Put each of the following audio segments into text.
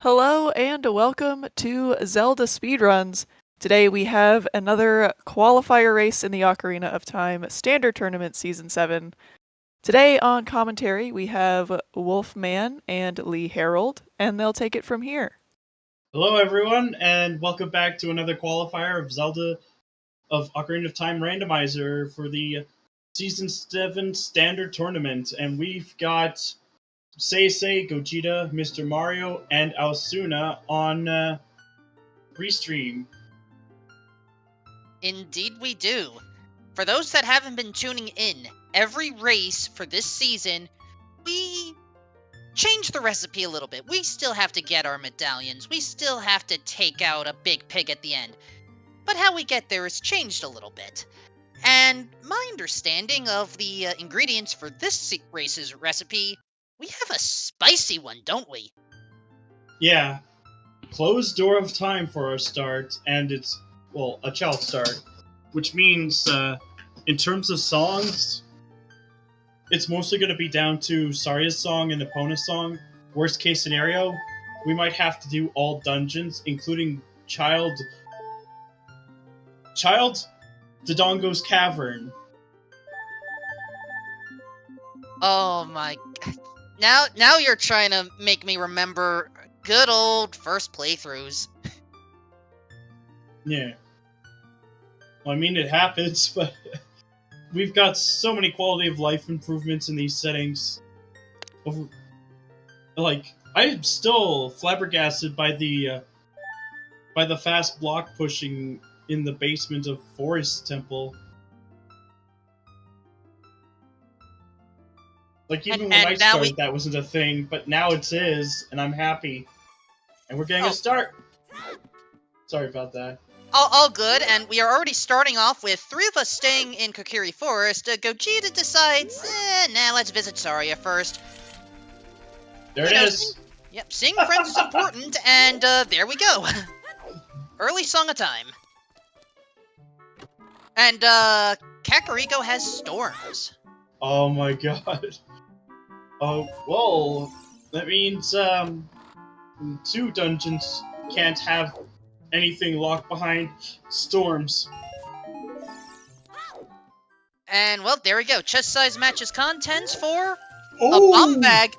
Hello and welcome to Zelda Speedruns. Today we have another qualifier race in the Ocarina of Time Standard Tournament Season 7. Today on commentary we have Wolfman and Lee Harold, and they'll take it from here. Hello everyone, and welcome back to another qualifier of Zelda of Ocarina of Time Randomizer for the Season 7 Standard Tournament. And we've got Seisei, Gogeta, Mr. Mario, and Alsuna on Restream. Indeed we do. For those that haven't been tuning in, every race for this season, we change the recipe a little bit. We still have to get our medallions. We still have to take out a big pig at the end. But how we get there has changed a little bit. And my understanding of the ingredients for this race's recipe, we have a spicy one, don't we? Yeah. Closed door of time for our start, and it's, well, a child start. Which means, in terms of songs, it's mostly going to be down to Saria's song and Epona's song. Worst case scenario, we might have to do all dungeons, including Child Dodongo's Cavern. Oh my god. Now you're trying to make me remember good old first playthroughs. Yeah. Well, I mean, it happens, but we've got so many quality of life improvements in these settings. Like, I'm still flabbergasted by the fast block pushing in the basement of Forest Temple. Like, even when I started, that wasn't a thing, but now it is, and I'm happy. And we're getting a start. Sorry about that. All good, and we are already starting off with three of us staying in Kokiri Forest. Gogeta decides, let's visit Saria first. There it is. Yep, seeing friends is important, and there we go. Early song of time. And Kakariko has storms. Oh my god. Oh, whoa. That means, 2 dungeons can't have anything locked behind storms. And, well, there we go. Chest size matches contents for a bomb bag.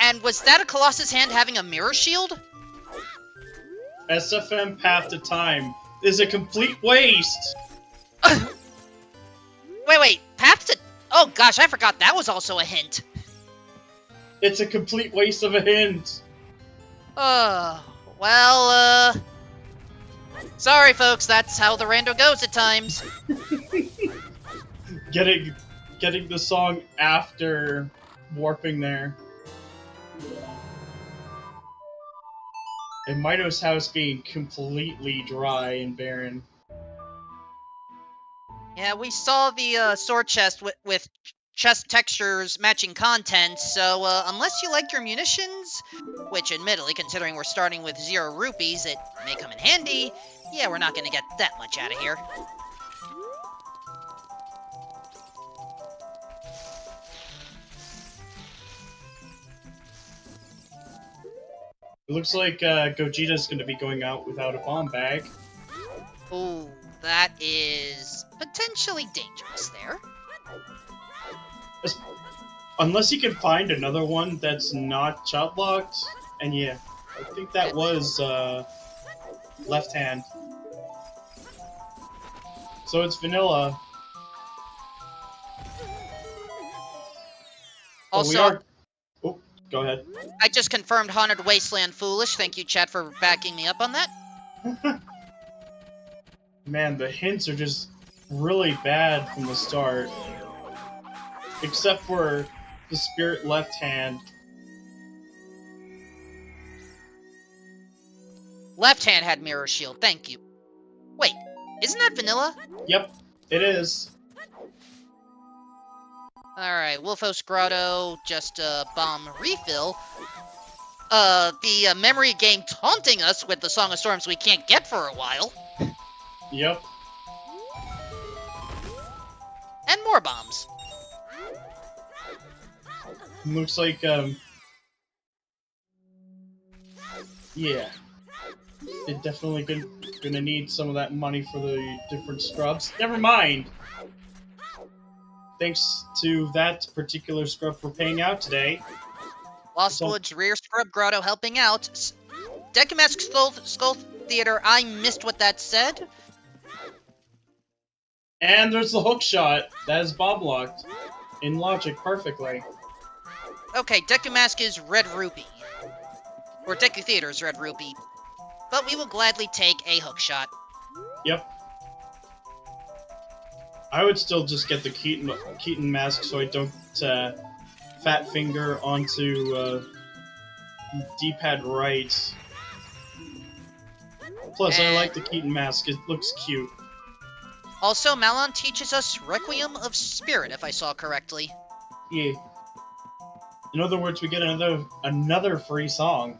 And was that a Colossus hand having a mirror shield? SFM Path to Time is a complete waste. Wait, Path to... Oh gosh, I forgot that was also a hint. It's a complete waste of a hint. Sorry folks, that's how the rando goes at times. Getting the song after warping there. And Mito's house being completely dry and barren. Yeah, we saw the sword chest with chest textures matching content, so unless you like your munitions, which admittedly, considering we're starting with 0 rupees, it may come in handy, yeah, we're not gonna get that much out of here. It looks like Gogeta's gonna be going out without a bomb bag. Ooh, that is potentially dangerous there. Unless you can find another one that's not child locked, and yeah, I think that was left hand. So it's vanilla. Also, oh, go ahead. I just confirmed Haunted Wasteland Foolish. Thank you, chat, for backing me up on that. Man, the hints are just really bad from the start. Except for the spirit left hand. Left hand had mirror shield, thank you. Wait, isn't that vanilla? Yep, it is. Alright, Wolfos Grotto, just a bomb refill. The memory game taunting us with the Song of Storms we can't get for a while. Yep. And more bombs. Looks like Yeah. They're definitely gonna need some of that money for the different scrubs. Never mind! Thanks to that particular scrub for paying out today. Lostwood's rear scrub grotto helping out. Decumask Skull Theater, I missed what that said. And there's the hook shot. That is bomb locked. In logic, perfectly. Okay, Decumask is Red Rupee. Or Deku Theater's Red Rupee. But we will gladly take a hook shot. Yep. I would still just get the Keaton mask so I don't fat finger onto D-pad right. Plus, I like the Keaton mask. It looks cute. Also, Malon teaches us Requiem of Spirit, if I saw correctly. Yeah. In other words, we get another free song.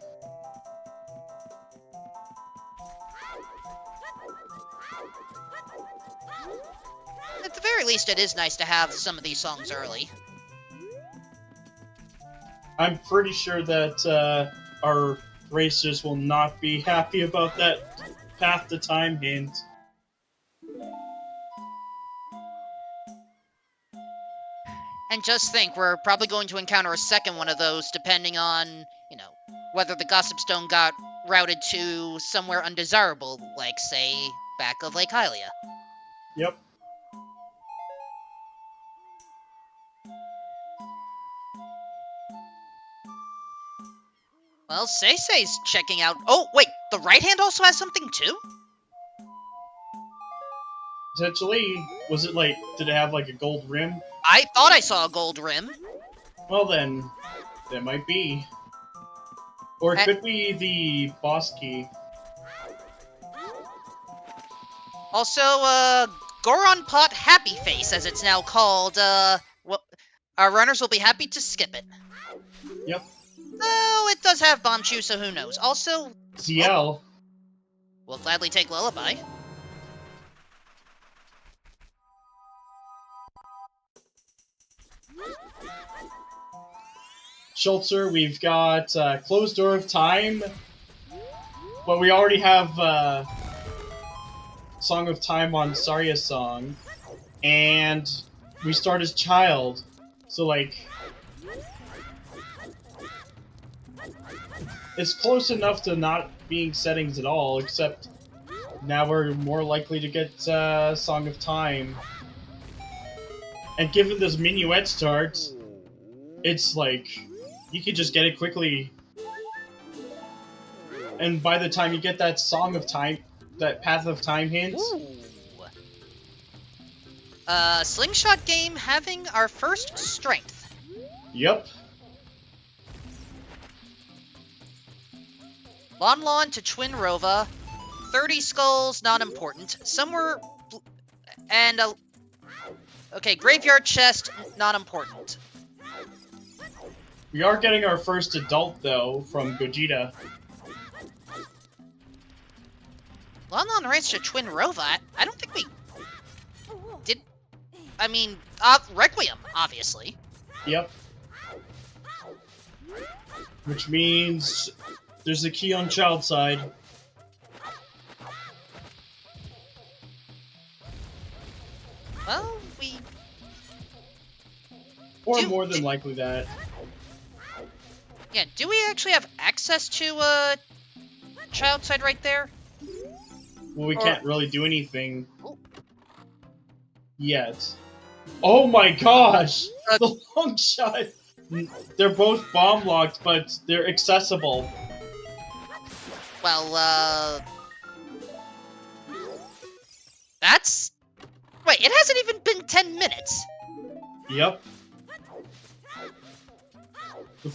At the very least, it is nice to have some of these songs early. I'm pretty sure that our racers will not be happy about that Path to Time hint. And just think, we're probably going to encounter a second one of those, depending on, you know, whether the Gossip Stone got routed to somewhere undesirable, like, say, back of Lake Hylia. Yep. Well, Seisei's checking out... Oh, wait, the right hand also has something, too? Potentially, was it like, did it have like a gold rim? I thought I saw a gold rim. Well then, that might be. Or it could be the boss key. Also, Goron Pot Happy Face, as it's now called, well, our runners will be happy to skip it. Yep. Oh, it does have Bomb Chew, so who knows. Also... ZL. We'll gladly take Lullaby. Schultzer, we've got Closed Door of Time. But we already have Song of Time on Saria's song. And we start as Child. So, like... It's close enough to not being settings at all, except now we're more likely to get Song of Time. And given this minuet start, it's like, you can just get it quickly. And by the time you get that Song of Time, that Path of Time hint... Slingshot game having our first strength. Yep. Lon Lon to Twin Rova. 30 skulls, not important. Somewhere... And a... Okay, Graveyard Chest, not important. We are getting our first adult, though, from Gogeta. Lon Lon Race to Twin Rova? I don't think we... did... I mean, Requiem, obviously. Yep. Which means... there's a key on Child side. Well, we... Or more than likely that. Yeah, do we actually have access to, Child side right there? Well, we can't really do anything yet. Oh my gosh! The long shot! They're both bomb locked, but they're accessible. Well, that's... Wait, it hasn't even been 10 minutes. Yep. The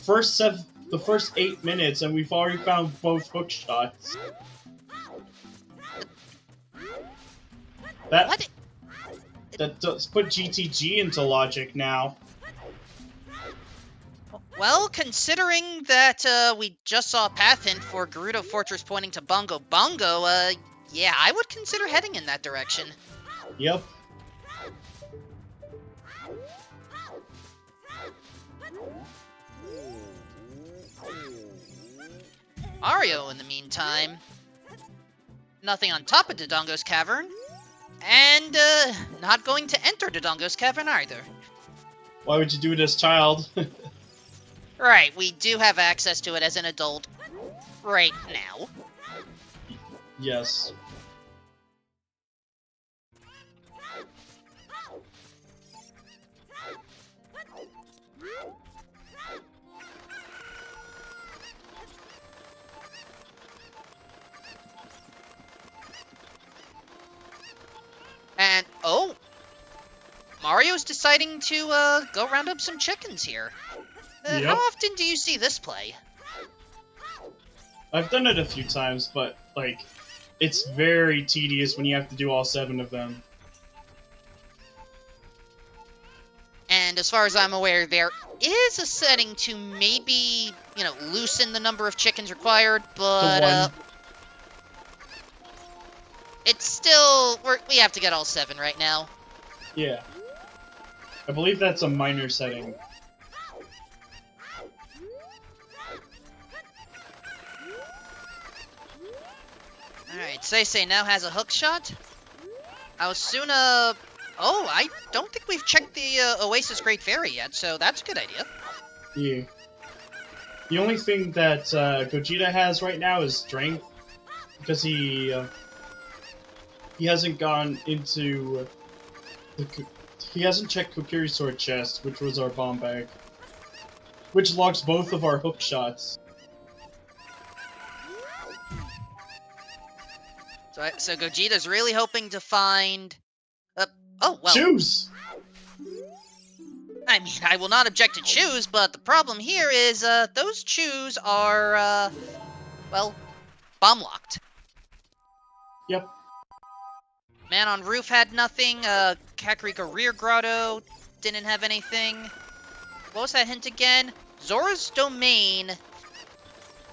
first 8 minutes, and we've already found both hook shots. What? That does put GTG into logic now. Well, considering that, we just saw a path hint for Gerudo Fortress pointing to Bongo Bongo, yeah, I would consider heading in that direction. Yep. Mario, in the meantime, nothing on top of Dodongo's Cavern, and not going to enter Dodongo's Cavern either. Why would you do this, child? Right, we do have access to it as an adult right now. Yes. And, oh! Mario's deciding to, go round up some chickens here. Yep. How often do you see this play? I've done it a few times, but, like, it's very tedious when you have to do all 7 of them. And as far as I'm aware, there is a setting to maybe, you know, loosen the number of chickens required, but, it's still... we have to get all 7 right now. Yeah. I believe that's a minor setting. Alright, Say now has a hook shot. Osuna... Oh, I don't think we've checked the Oasis Great Fairy yet, so that's a good idea. Yeah. The only thing that Gogeta has right now is strength, because he hasn't gone into he hasn't checked Kokiri's sword chest, which was our bomb bag, which locks both of our hook shots. So Gogeta's really hoping to find... oh, well... Choose! I mean, I will not object to choose, but the problem here is, those choose are, well, bomb-locked. Yep. Man on Roof had nothing, Kakariko Rear Grotto didn't have anything. What was that hint again? Zora's Domain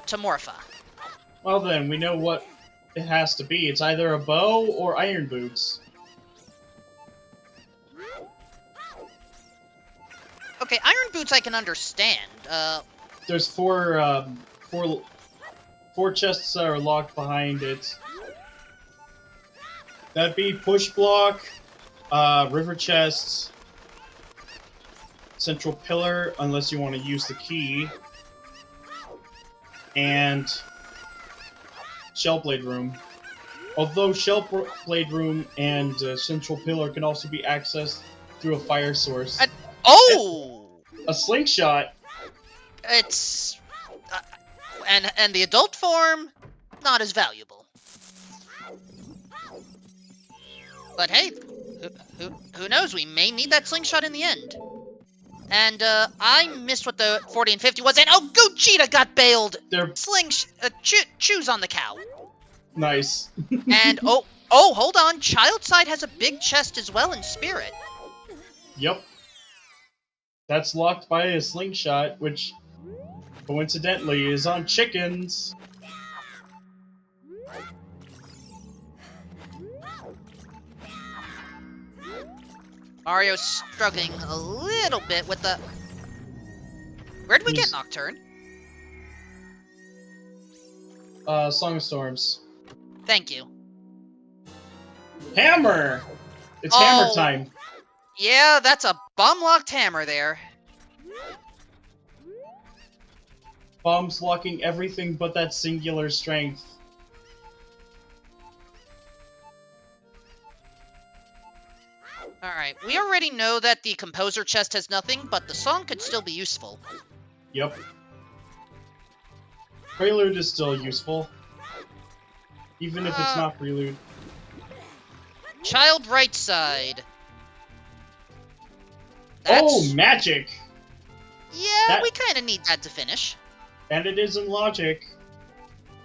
to Morpha. Well then, we know what it has to be. It's either a bow or iron boots. Okay, Iron Boots I can understand. There's four chests that are locked behind it. That'd be push block, river chests, central pillar, unless you want to use the key, and Shellblade Room. Although Shellblade Room and central pillar can also be accessed through a fire source. Oh! A slingshot. It's... and the adult form, not as valuable. But hey, who knows? We may need that slingshot in the end. And, I missed what the 40 and 50 was, and oh, Gogeta got bailed! They're... Choose on the cow. Nice. And, oh, hold on, Child Side has a big chest as well in Spirit. Yep. That's locked by a slingshot, which, coincidentally, is on chickens. Mario's struggling a little bit with the... Where did we get Nocturne? Song of Storms. Thank you. Hammer! It's hammer time. Yeah, that's a bomb-locked hammer there. Bombs locking everything but that singular strength. Alright, we already know that the Composer chest has nothing, but the song could still be useful. Yep. Prelude is still useful. Even if it's not Prelude. Child right side. Oh, magic! Yeah, we kind of need that to finish. And it is in logic.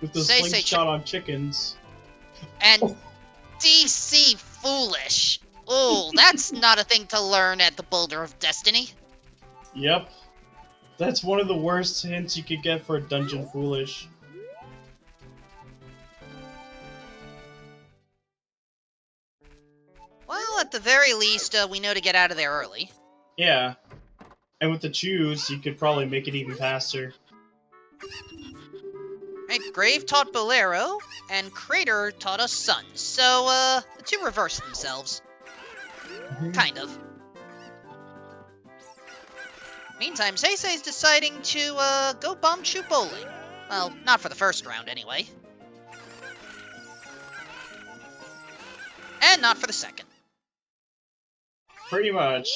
With the Say slingshot on chickens. And DC Foolish. Oh, that's not a thing to learn at the Boulder of Destiny. Yep. That's one of the worst hints you could get for a Dungeon Foolish. Well, at the very least, we know to get out of there early. Yeah. And with the choose, you could probably make it even faster. Right, Grave taught Bolero, and Crater taught us Sun. So, the two reverse themselves. Kind of. Meantime, Seisei's deciding to, go Bombchu bowling. Well, not for the first round, anyway. And not for the second. Pretty much.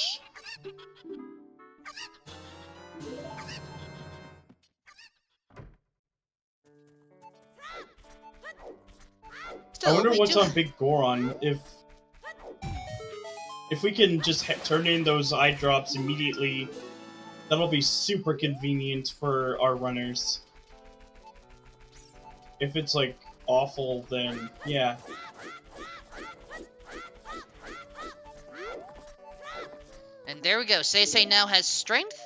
Still, I wonder we what's do- on Big Goron. If we can just turn in those eye drops immediately, that'll be super convenient for our runners. If it's like awful, then yeah. And there we go. Seisei now has strength.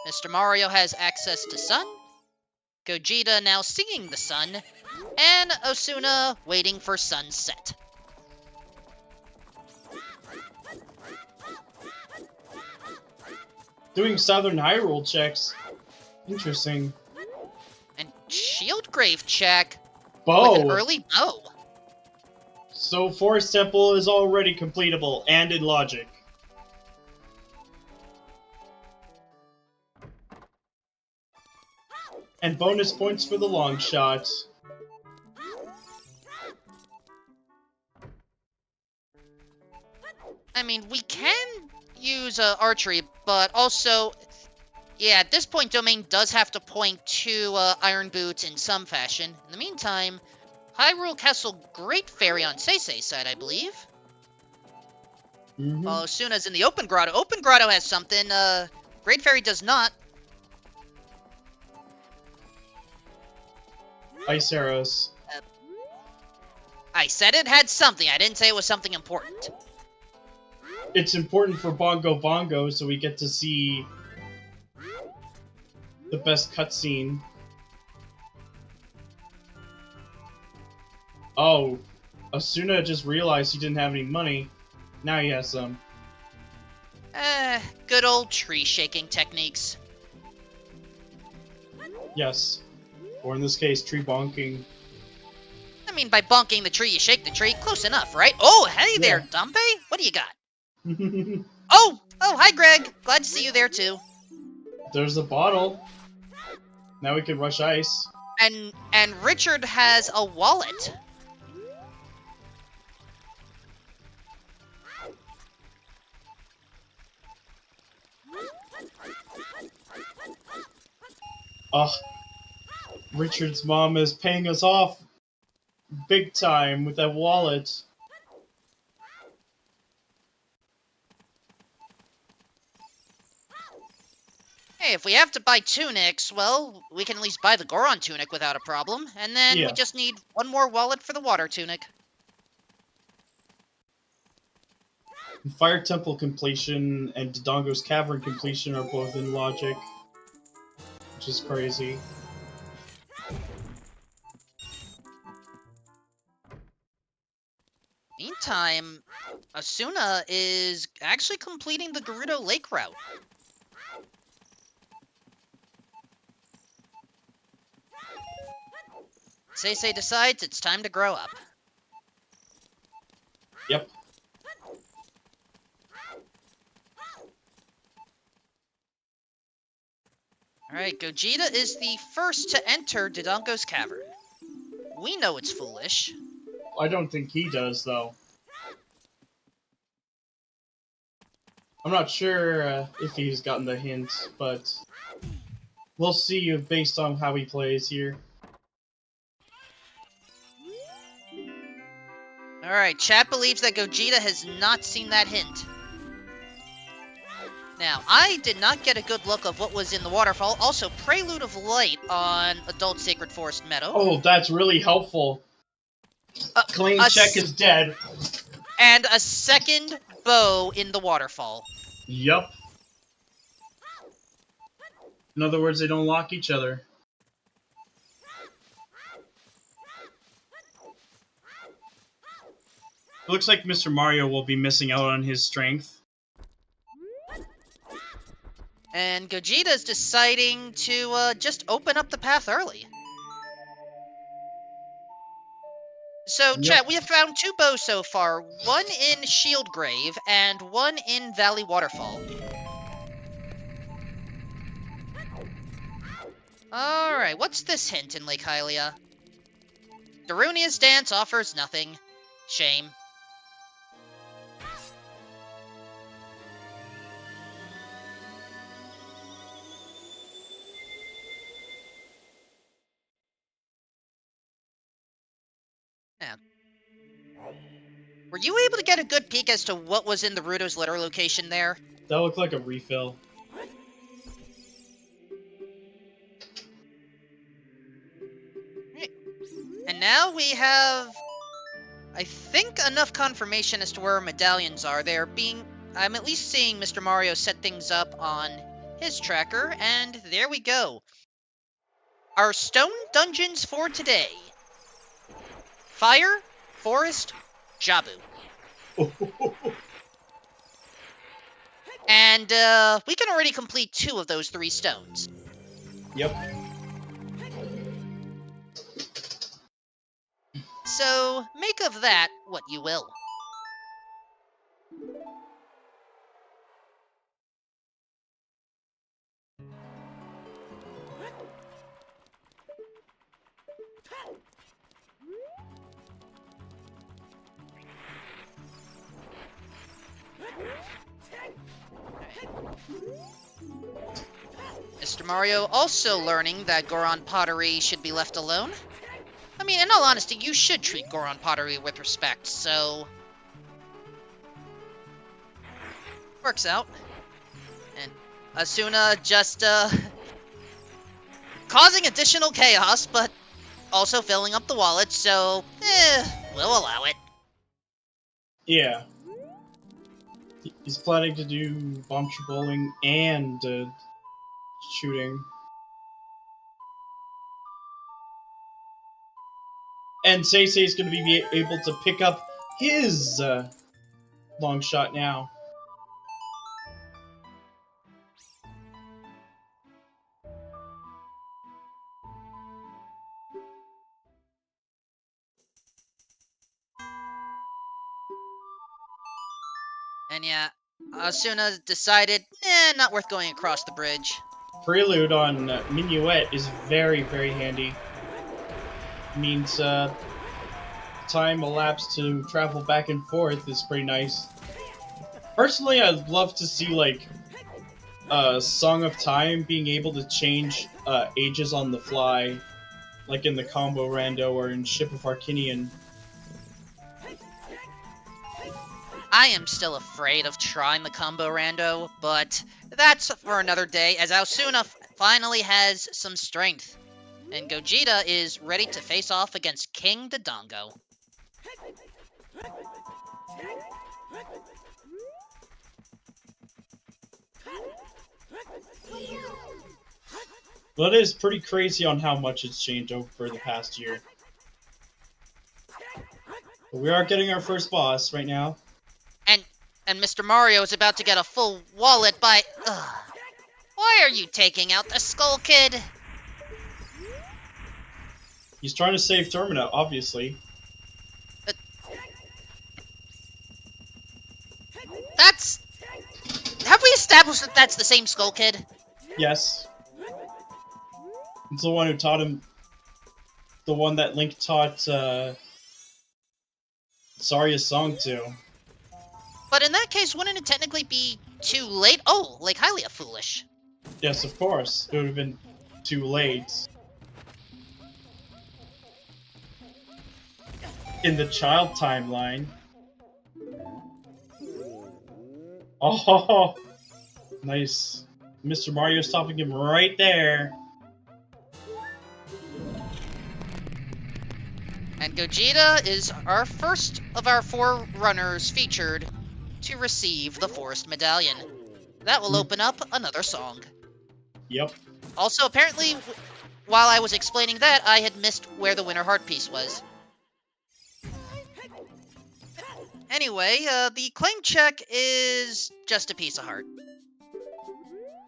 Mr. Mario has access to Sun. Gogeta now singing the Sun. And Osuna waiting for sunset. Doing Southern Hyrule checks. Interesting. And Shield Grave check Bow! with an early bow. So Forest Temple is already completable, and in logic. And bonus points for the long shot. I mean, we can use archery, but also, yeah, at this point, Domain does have to point to Iron Boots in some fashion. In the meantime, Hyrule Castle Great Fairy on Seisei's side, I believe. While Osuna's in the Open Grotto. Open Grotto has something, Great Fairy does not. Ice arrows. I said it had something, I didn't say it was something important. It's important for Bongo Bongo, so we get to see the best cutscene. Oh, Asuna just realized he didn't have any money. Now he has some. Good old tree shaking techniques. Yes. Or in this case, tree bonking. I mean, by bonking the tree, you shake the tree. Close enough, right? Oh, hey there, Dumpe. What do you got? Oh, hi, Greg. Glad to see you there, too. There's a bottle. Now we can rush ice. And Richard has a wallet. Ugh. Richard's mom is paying us off big time with that wallet. Hey, if we have to buy tunics, well, we can at least buy the Goron tunic without a problem. And then we just need one more wallet for the water tunic. Fire Temple completion and Dodongo's Cavern completion are both in logic, which is crazy. Meantime, Asuna is actually completing the Gerudo Lake route. Seisei decides it's time to grow up. Yep. Alright, Gogeta is the first to enter Dodongo's Cavern. We know it's foolish. I don't think he does, though. I'm not sure if he's gotten the hint, but we'll see based on how he plays here. Alright, chat believes that Gogeta has not seen that hint. Now, I did not get a good look of what was in the waterfall. Also, Prelude of Light on Adult Sacred Forest Meadow. Oh, that's really helpful. Clean check is dead. And a second bow in the waterfall. Yup. In other words, they don't lock each other. It looks like Mr. Mario will be missing out on his strength. And Gogeta's deciding to just open up the path early. So, Yep. chat, we have found 2 bows so far. One in Shield Grave and one in Valley Waterfall. Alright, what's this hint in Lake Hylia? Darunia's dance offers nothing. Shame. Yeah. Were you able to get a good peek as to what was in the Ruto's letter location there? That looked like a refill. Right. And now we have, I think, enough confirmation as to where our medallions are. I'm at least seeing Mr. Mario set things up on his tracker, and there we go. Our stone dungeons for today. Fire, Forest, Jabu. And we can already complete 2 of those 3 stones. Yep. So, make of that what you will. Mr. Mario also learning that Goron pottery should be left alone. I mean, in all honesty, you should treat Goron pottery with respect, so... Works out. And Asuna just, causing additional chaos, but also filling up the wallet, so, we'll allow it. Yeah. He's planning to do bomb bowling and shooting. And Seisei's going to be able to pick up his long shot now. And yeah, Asuna decided, not worth going across the bridge. Prelude on Minuet is very, very handy. Means time elapsed to travel back and forth is pretty nice. Personally, I'd love to see, like, Song of Time being able to change ages on the fly, like in the Combo Rando or in Ship of Arcinian. I am still afraid of trying the combo rando, but that's for another day, as Asuna finally has some strength. And Gogeta is ready to face off against King Dodongo. But it is pretty crazy on how much it's changed over the past year. But we are getting our first boss right now. And Mr. Mario is about to get a full wallet by... Why are you taking out the Skull Kid? He's trying to save Termina, obviously. That's... Have we established that that's the same Skull Kid? Yes. It's the one who taught him... The one that Link taught, Zarya's song to. But in that case, wouldn't it technically be too late? Oh, Lake Hylia foolish. Yes, of course. It would have been too late. In the child timeline. Oh, nice. Mr. Mario stopping him right there. And Gogeta is our first of our 4 runners featured to receive the Forest Medallion. That will open up another song. Yep. Also, apparently, while I was explaining that, I had missed where the Winter Heart piece was. Anyway, the claim check is just a piece of heart.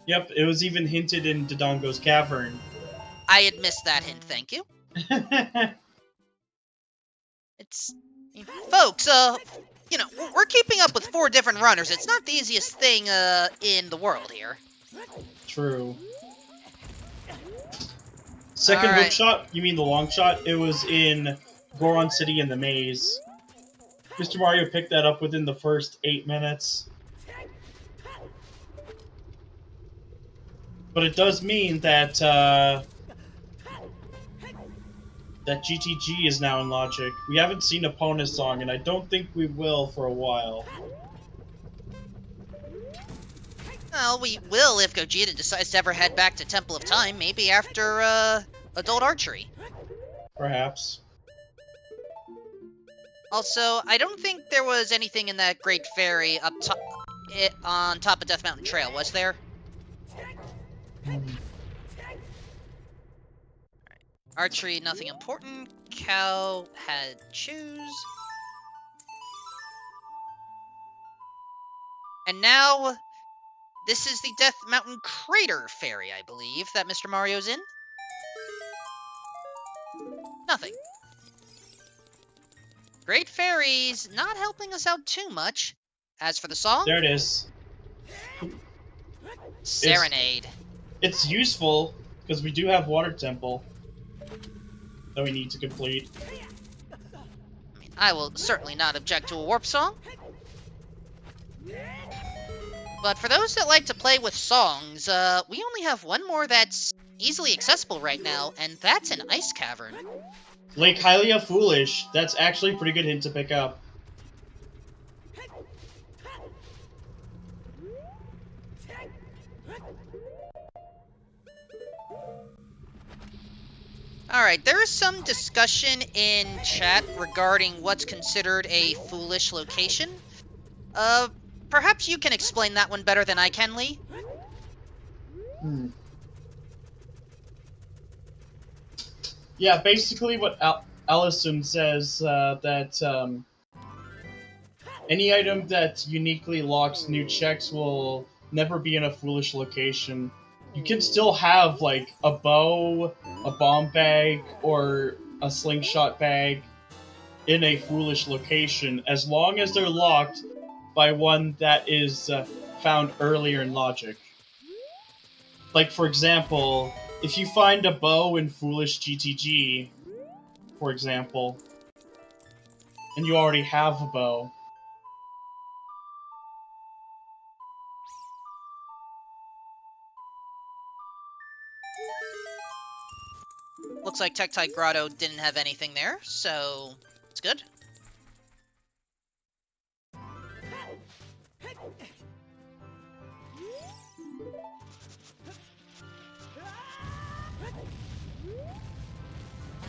Yep, it was even hinted in Dodongo's cavern. I had missed that hint, thank you. Folks, you know, we're keeping up with 4 different runners. It's not the easiest thing, in the world here. True. Second hook shot? You mean the long shot? It was in Goron City in the Maze. Mr. Mario picked that up within the first 8 minutes. But it does mean that, that GTG is now in Logic. We haven't seen Epona's song, and I don't think we will for a while. Well, we will if Gogeta decides to ever head back to Temple of Time, maybe after, Adult Archery. Perhaps. Also, I don't think there was anything in that Great Fairy up top, on top of Death Mountain Trail, was there? Archery, nothing important. Cow had shoes. And now, this is the Death Mountain Crater Fairy, I believe, that Mr. Mario's in. Nothing. Great Fairies not helping us out too much. As for the song... There it is. Serenade. It's useful, because we do have Water Temple that we need to complete. I mean, I will certainly not object to a warp song. But for those that like to play with songs, we only have one more that's easily accessible right now, and that's an Ice Cavern. Lake Hylia Foolish. That's actually a pretty good hint to pick up. Alright, there is some discussion in chat regarding what's considered a foolish location. Perhaps you can explain that one better than I can, Lee? Yeah, basically what Allison says, that any item that uniquely locks new checks will never be in a foolish location. You can still have, like, a bow, a bomb bag, or a slingshot bag in a foolish location, as long as they're locked by one that is found earlier in Logic. Like, for example, if you find a bow in Foolish GTG, for example, and you already have a bow, Looks like Tektite Grotto didn't have anything there, so it's good.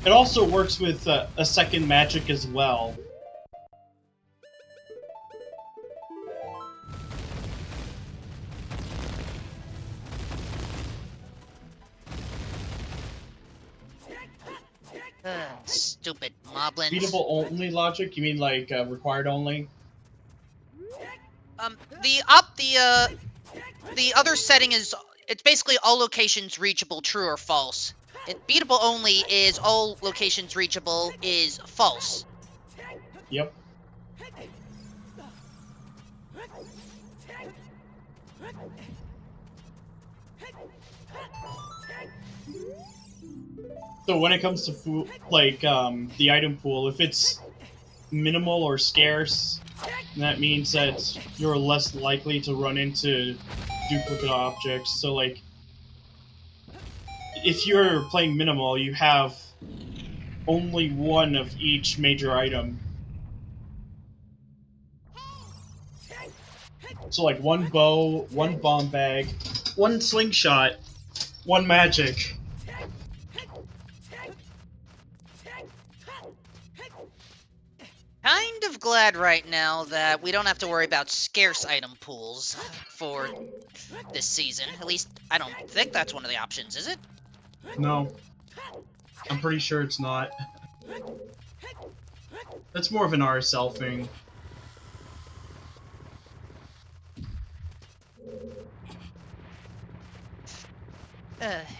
it also works with a second magic as well. Stupid moblins. Beatable only logic? You mean like required only? The other setting is, it's basically all locations reachable, true or false. Beatable only is all locations reachable is false. Yep. So when it comes to the item pool, if it's minimal or scarce, that means that you're less likely to run into duplicate objects. So like, if you're playing minimal, you have only one of each major item. So like one bow, one bomb bag, one slingshot, one magic. Kind of glad right now that we don't have to worry about scarce item pools for this season. At least, I don't think that's one of the options, is it? No. I'm pretty sure it's not. That's more of an RSL thing.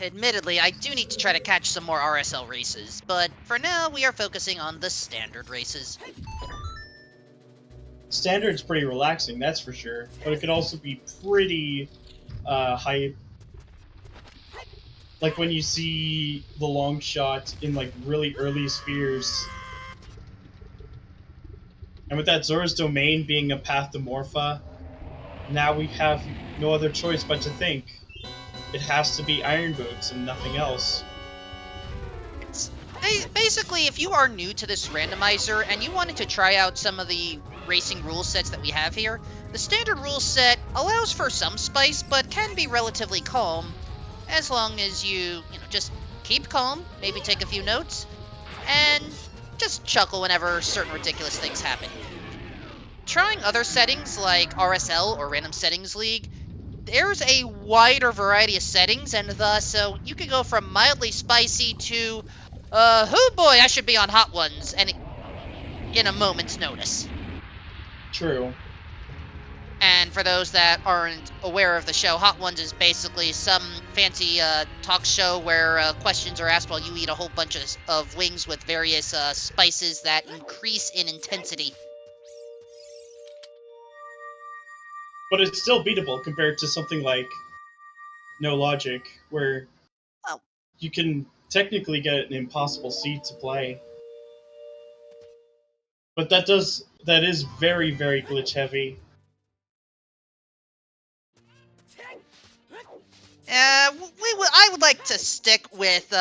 Admittedly, I do need to try to catch some more RSL races, but for now, we are focusing on the standard races. Standard's pretty relaxing, that's for sure. But it could also be pretty high. Like when you see the long shot in like really early spheres. And with that Zora's Domain being a path to Morpha, now we have no other choice but to think. It has to be Iron Boots and nothing else. Basically, if you are new to this randomizer and you wanted to try out some of the racing rule sets that we have here, the standard rule set allows for some spice, but can be relatively calm, as long as you just keep calm, maybe take a few notes, and just chuckle whenever certain ridiculous things happen. Trying other settings like RSL or Random Settings League, there's a wider variety of settings, and thus, so you can go from mildly spicy to, oh boy, I should be on Hot Ones, and in a moment's notice. True. And for those that aren't aware of the show, Hot Ones is basically some fancy talk show where questions are asked while you eat a whole bunch of wings with various spices that increase in intensity. But it's still beatable compared to something like No Logic, where you can technically get an impossible seed to play. But that is very, very glitch heavy. I would like to stick with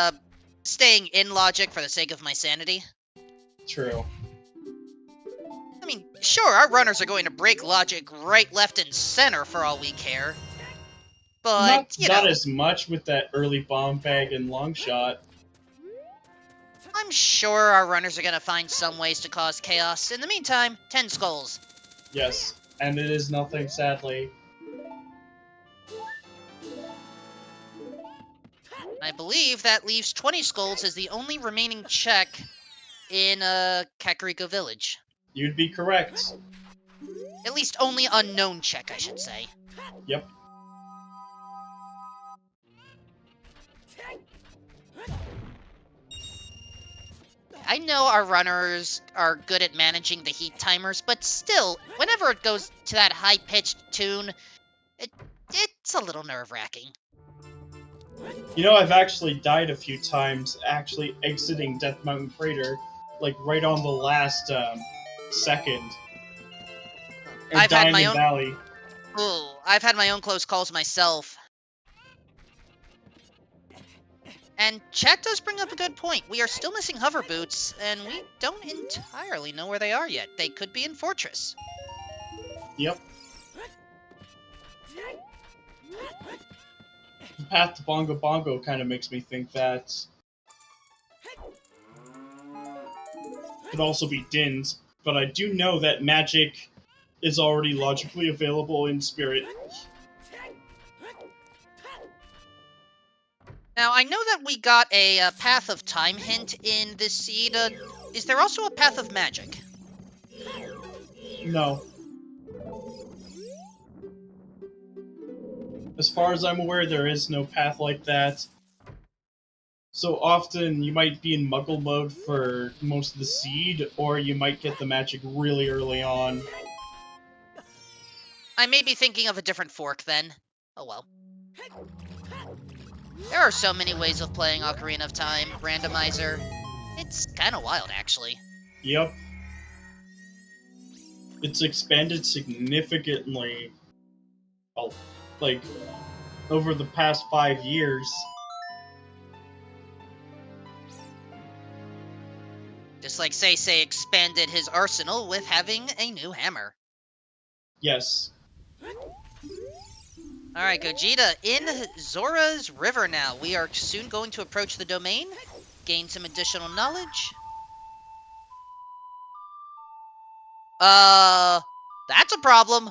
staying in Logic for the sake of my sanity. True. I mean, sure, our runners are going to break Logic right, left, and center for all we care. But, not as much with that early bomb bag and long shot. I'm sure our runners are going to find some ways to cause chaos. In the meantime, 10 skulls. Yes, and it is nothing, sadly. I believe that leaves 20 skulls as the only remaining check in Kakariko Village. You'd be correct. At least only unknown check, I should say. Yep. I know our runners are good at managing the heat timers, but still, whenever it goes to that high-pitched tune, it's a little nerve-wracking. You know, I've actually died a few times actually exiting Death Mountain Crater, like right on the last second. Or I've had my Diamond own Valley. Ooh, I've had my own close calls myself. And chat does bring up a good point. We are still missing hover boots, and we don't entirely know where they are yet. They could be in Fortress. Yep. The path to Bongo Bongo kind of makes me think that could also be Din's, but I do know that magic is already logically available in Spirit. Now, I know that we got a Path of Time hint in this seed. Is there also a Path of Magic? No. As far as I'm aware, there is no path like that. So often, you might be in Muggle mode for most of the seed, or you might get the magic really early on. I may be thinking of a different fork, then. Oh well. There are so many ways of playing Ocarina of Time, Randomizer. It's kind of wild, actually. Yep. It's expanded significantly, like, over the past 5 years. Just like Say expanded his arsenal with having a new hammer. Yes. Alright, Gogeta, in Zora's River now. We are soon going to approach the domain, gain some additional knowledge. That's a problem.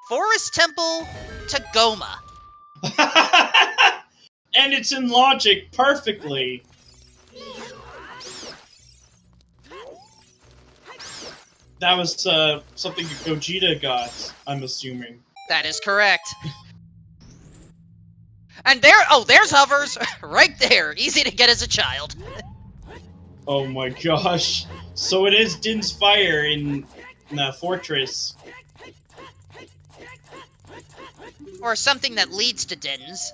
Forest Temple to Goma. And it's in logic perfectly. That was something Gogeta got, I'm assuming. That is correct. And there's hovers! Right there! Easy to get as a child. Oh my gosh. So it is Din's Fire in the fortress. Or something that leads to Din's.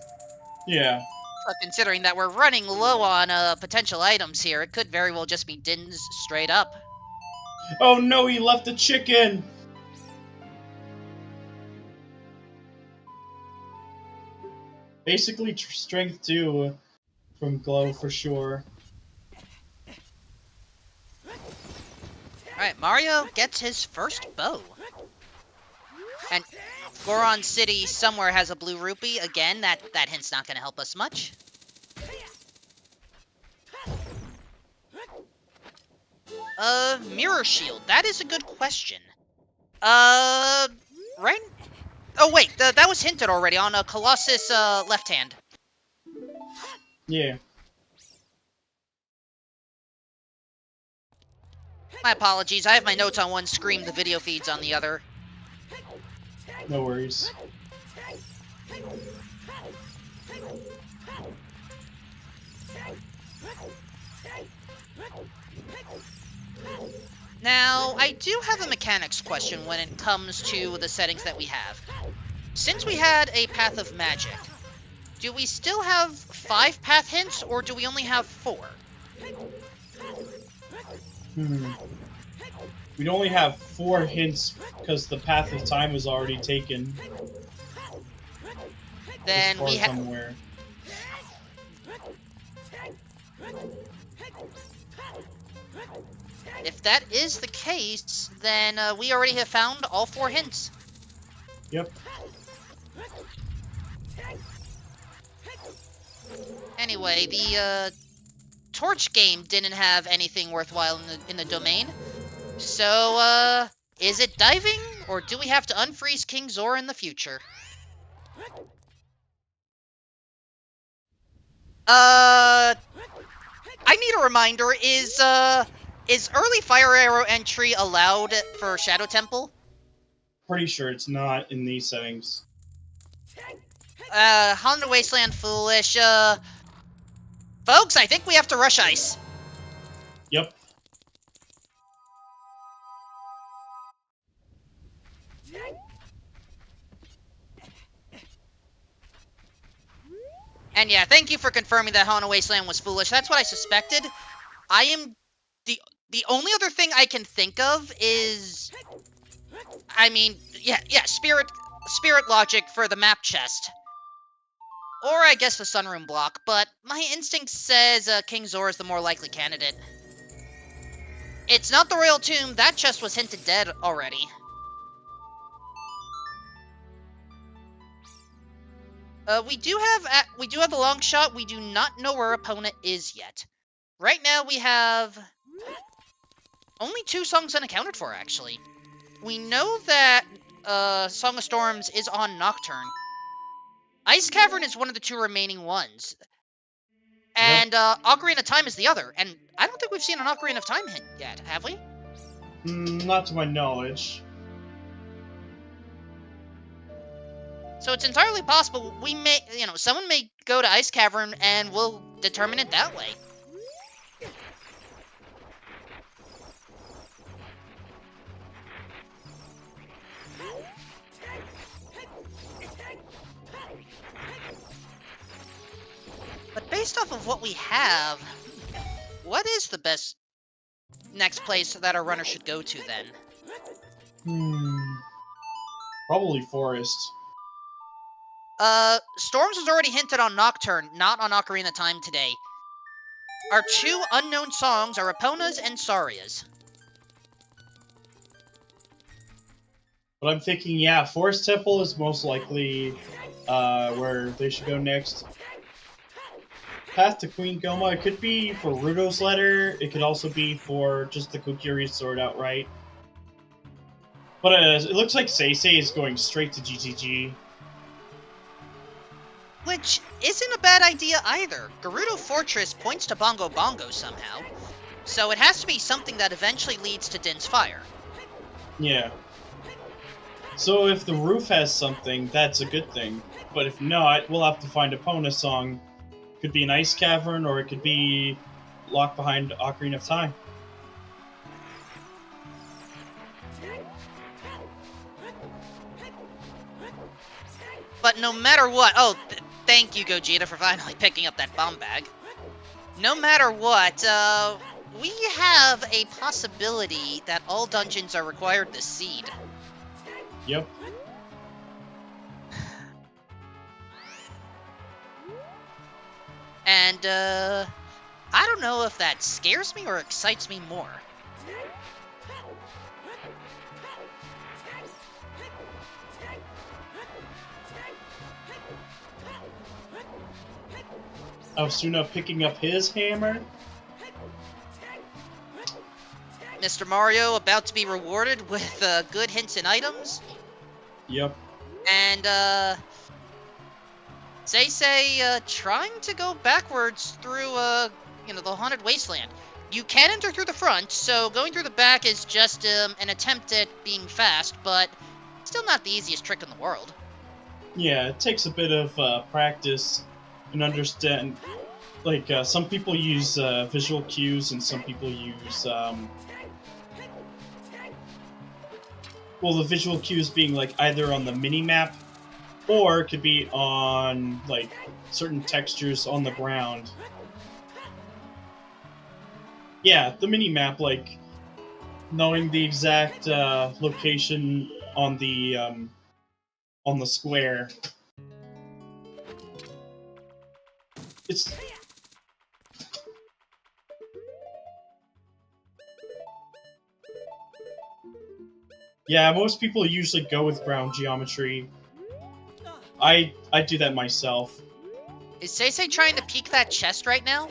Yeah. But considering that we're running low on potential items here, it could very well just be Din's straight up. Oh no, he left the chicken! Basically strength 2 from Glow for sure. Alright, Mario gets his first bow. And Goron City somewhere has a blue rupee. Again, that hint's not going to help us much. Mirror Shield. That is a good question. Right? Oh, wait. That was hinted already on a Colossus, left hand. Yeah. My apologies. I have my notes on one screen, the video feeds on the other. No worries. Now, I do have a mechanics question when it comes to the settings that we have. Since we had a Path of Magic, do we still have 5 path hints, or do we only have 4? We'd only have 4 hints because the Path of Time was already taken. Then we have... somewhere. If that is the case, then we already have found all 4 hints. Yep. Anyway, the Torch game didn't have anything worthwhile in the domain. So, is it diving, or do we have to unfreeze King Zor in the future? I need a reminder, is early Fire Arrow entry allowed for Shadow Temple? Pretty sure it's not in these settings. Honda Wasteland Foolish, folks, I think we have to rush ice. Yep. And yeah, thank you for confirming that Hana Wasteland was foolish. That's what I suspected. I am... The only other thing I can think of is... I mean, yeah, Spirit Logic for the map chest. Or I guess the Sunroom block, but my instinct says King Zor is the more likely candidate. It's not the Royal Tomb. That chest was hinted dead already. We do have a long shot. We do not know where our opponent is yet. Right now we have only 2 songs unaccounted for, actually. We know that Song of Storms is on Nocturne. Ice Cavern is one of the 2 remaining ones. And Ocarina of Time is the other. And I don't think we've seen an Ocarina of Time hint yet, have we? Not to my knowledge. So it's entirely possible we may, someone may go to Ice Cavern and we'll determine it that way. But based off of what we have, what is the best next place that our runner should go to then? Probably Forest. Storms was already hinted on Nocturne, not on Ocarina of Time today. Our 2 unknown songs are Epona's and Saria's. But I'm thinking, yeah, Forest Temple is most likely where they should go next. Path to Queen Goma, it could be for Rudo's letter, it could also be for just the Kokiri sword outright. But it looks like Seisei is going straight to GTG. Which isn't a bad idea either. Gerudo Fortress points to Bongo Bongo somehow, so it has to be something that eventually leads to Din's Fire. Yeah. So if the roof has something, that's a good thing. But if not, we'll have to find a Pona song. Could be an Ice Cavern, or it could be locked behind Ocarina of Time. But no matter what, thank you, Gogeta, for finally picking up that bomb bag. No matter what, we have a possibility that all dungeons are required to seed. Yep. And, I don't know if that scares me or excites me more. Osuna picking up his hammer. Mr. Mario about to be rewarded with good hints and items. Yep. And Say trying to go backwards through the haunted wasteland. You can enter through the front, so going through the back is just an attempt at being fast, but still not the easiest trick in the world. Yeah, it takes a bit of practice and understand. Like, some people use visual cues, and some people use, the visual cues being, like, either on the mini-map, or it could be on, like, certain textures on the ground. Yeah, the mini-map, like, knowing the exact location on the square. It's... Yeah, most people usually go with ground geometry. I do that myself. Is Say trying to peek that chest right now?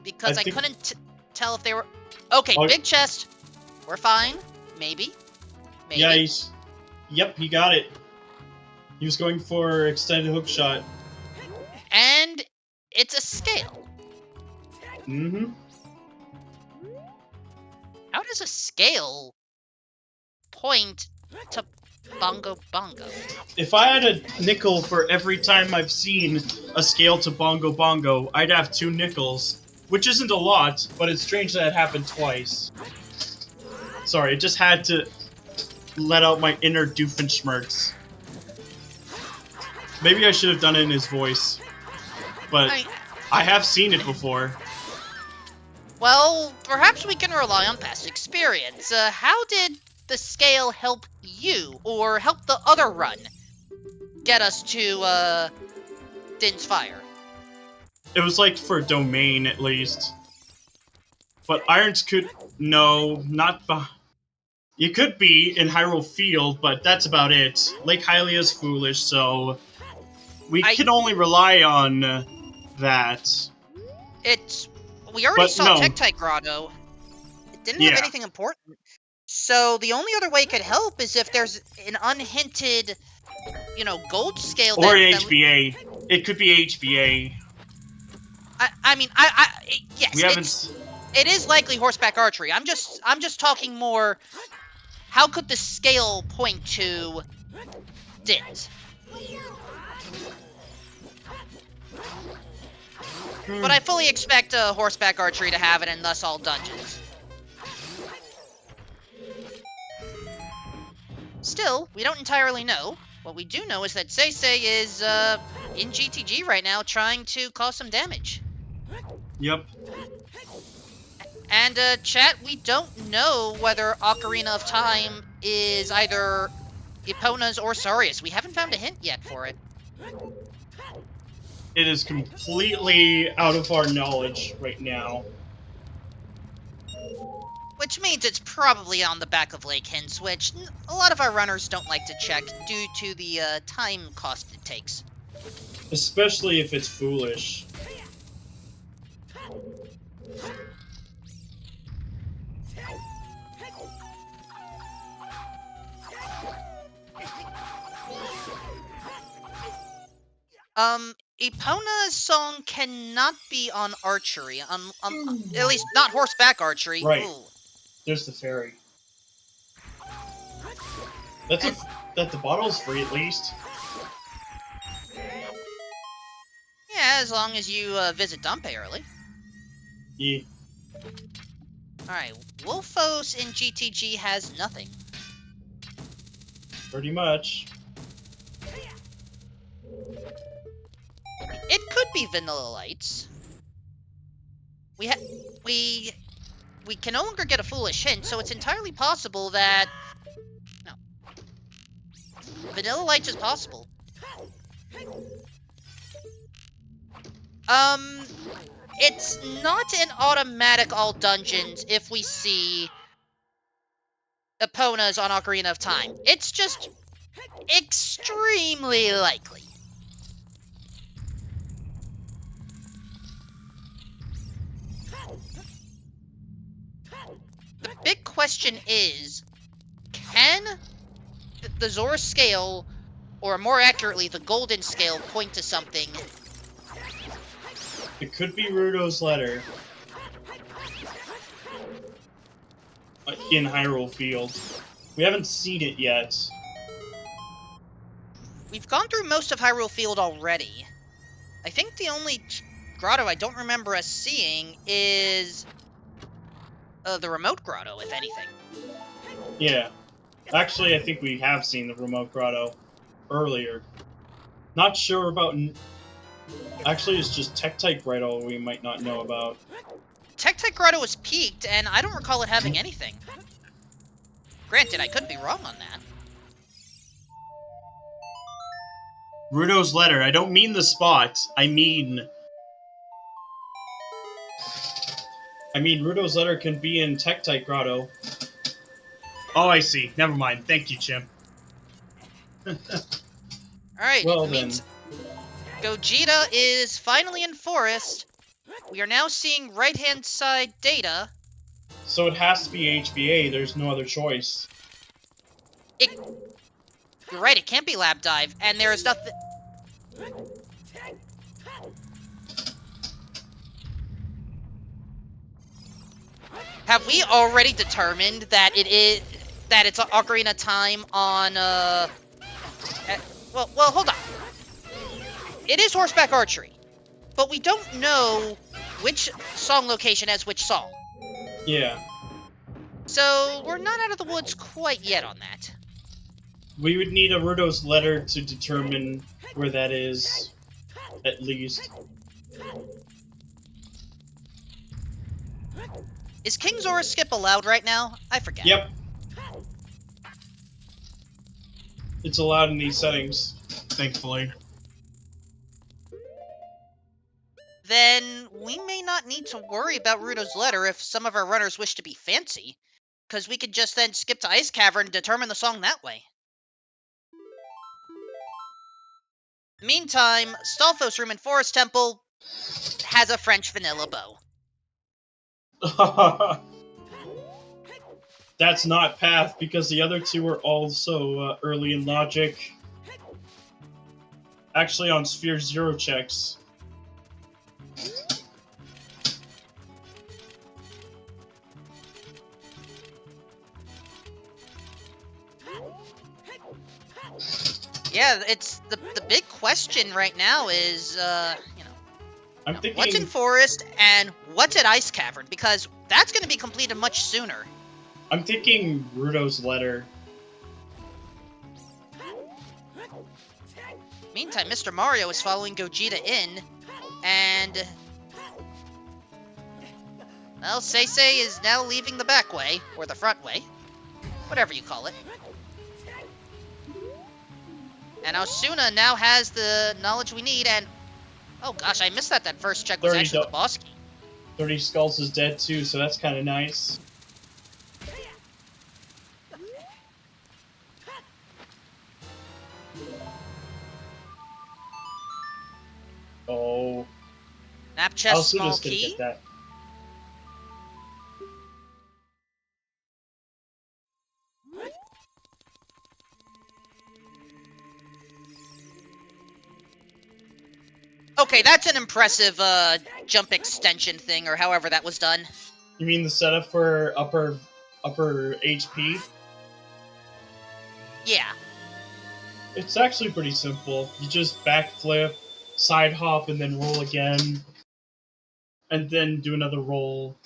Because I couldn't tell if they were... Okay, big chest. We're fine. Maybe. Yeah, Yep, he got it. He was going for extended hook shot. And it's a scale. Mm-hmm. How does a scale point to Bongo Bongo? If I had a nickel for every time I've seen a scale to Bongo Bongo, I'd have 2 nickels. Which isn't a lot, but it's strange that it happened twice. Sorry, I just had to let out my inner Doofenshmirtz. Maybe I should have done it in his voice. But I have seen it before. Well, perhaps we can rely on past experience. How did the scale help you, or help the other run get us to, Din's Fire? It was like for Domain, at least. But Irons could... No, not... You could be in Hyrule Field, but that's about it. Lake Hylia's foolish, so... We can only rely on that. We already saw Tektite Grotto. It didn't have anything important. So the only other way it could help is if there's an unhinted, gold scale. Or HBA. It could be HBA. Yes. It is likely horseback archery. I'm just talking more. How could the scale point to Dins? But I fully expect horseback archery to have it, and thus all dungeons. Still, we don't entirely know. What we do know is that Say is in GTG right now, trying to cause some damage. Yep. And chat, we don't know whether Ocarina of Time is either Epona's or Sarius. We haven't found a hint yet for it. It is completely out of our knowledge right now. Which means it's probably on the back of Lake Hints, which a lot of our runners don't like to check due to the time cost it takes. Especially if it's foolish. Epona's song cannot be on archery, at least not horseback archery. Right. Ooh. There's the fairy. That the bottle's free at least. as long as you visit Dumpe early. Yeah. Alright, Wolfos in GTG has nothing. Pretty much. It could be Vanilla Lights. We can no longer get a foolish hint, so it's entirely possible that... No. Vanilla Lights is possible. It's not an automatic all dungeons if we see Eponas on Ocarina of Time. It's just extremely likely. The big question is, can the Zora scale, or more accurately, the Golden Scale, point to something? It could be Rudo's letter. In Hyrule Field. We haven't seen it yet. We've gone through most of Hyrule Field already. I think the only grotto I don't remember us seeing is the remote grotto, if anything. Yeah. Actually, I think we have seen the remote grotto earlier. Not sure about... Actually, it's just Tektite grotto we might not know about. Tektite grotto was peaked, and I don't recall it having anything. Granted, I could be wrong on that. Rudo's letter. I don't mean the spot. I mean Rudo's letter can be in Tektite grotto. Oh, I see. Never mind. Thank you, Chimp. Alright, Well, it means Gogeta is finally in Forest. We are now seeing right-hand side data. So it has to be HBA. There's no other choice. You're right, it can't be Lab Dive, and there is nothing... Have we already determined that it's Ocarina Time on, well, hold on. It is Horseback Archery, but we don't know which song location has which song. Yeah. So, we're not out of the woods quite yet on that. We would need a Rudo's letter to determine where that is, at least. Is King Zora skip allowed right now? I forget. Yep. It's allowed in these settings, thankfully. Then we may not need to worry about Rudo's letter if some of our runners wish to be fancy, because we could just then skip to Ice Cavern and determine the song that way. Meantime, Stalfos' room in Forest Temple has a French vanilla bow. That's not Path, because the other two are also early in Logic. Actually, on Sphere 0 checks. Yeah, it's the big question right now is, I'm thinking... what's in Forest and what's at Ice Cavern? Because that's going to be completed much sooner. I'm thinking Rudo's letter. Meantime, Mr. Mario is following Gogeta in, and... well, Seisei is now leaving the back way, or the front way. Whatever you call it. And Osuna now has the knowledge we need, and... oh gosh, I missed that first check was actually the boss key. 30 Skulls is dead too, so that's kind of nice. Oh. Nap chest, small Osuna's gonna key. get that. Okay, that's an impressive jump extension thing, or however that was done. You mean the setup for upper HP? Yeah. It's actually pretty simple. You just backflip, side hop and then roll again, and then do another roll.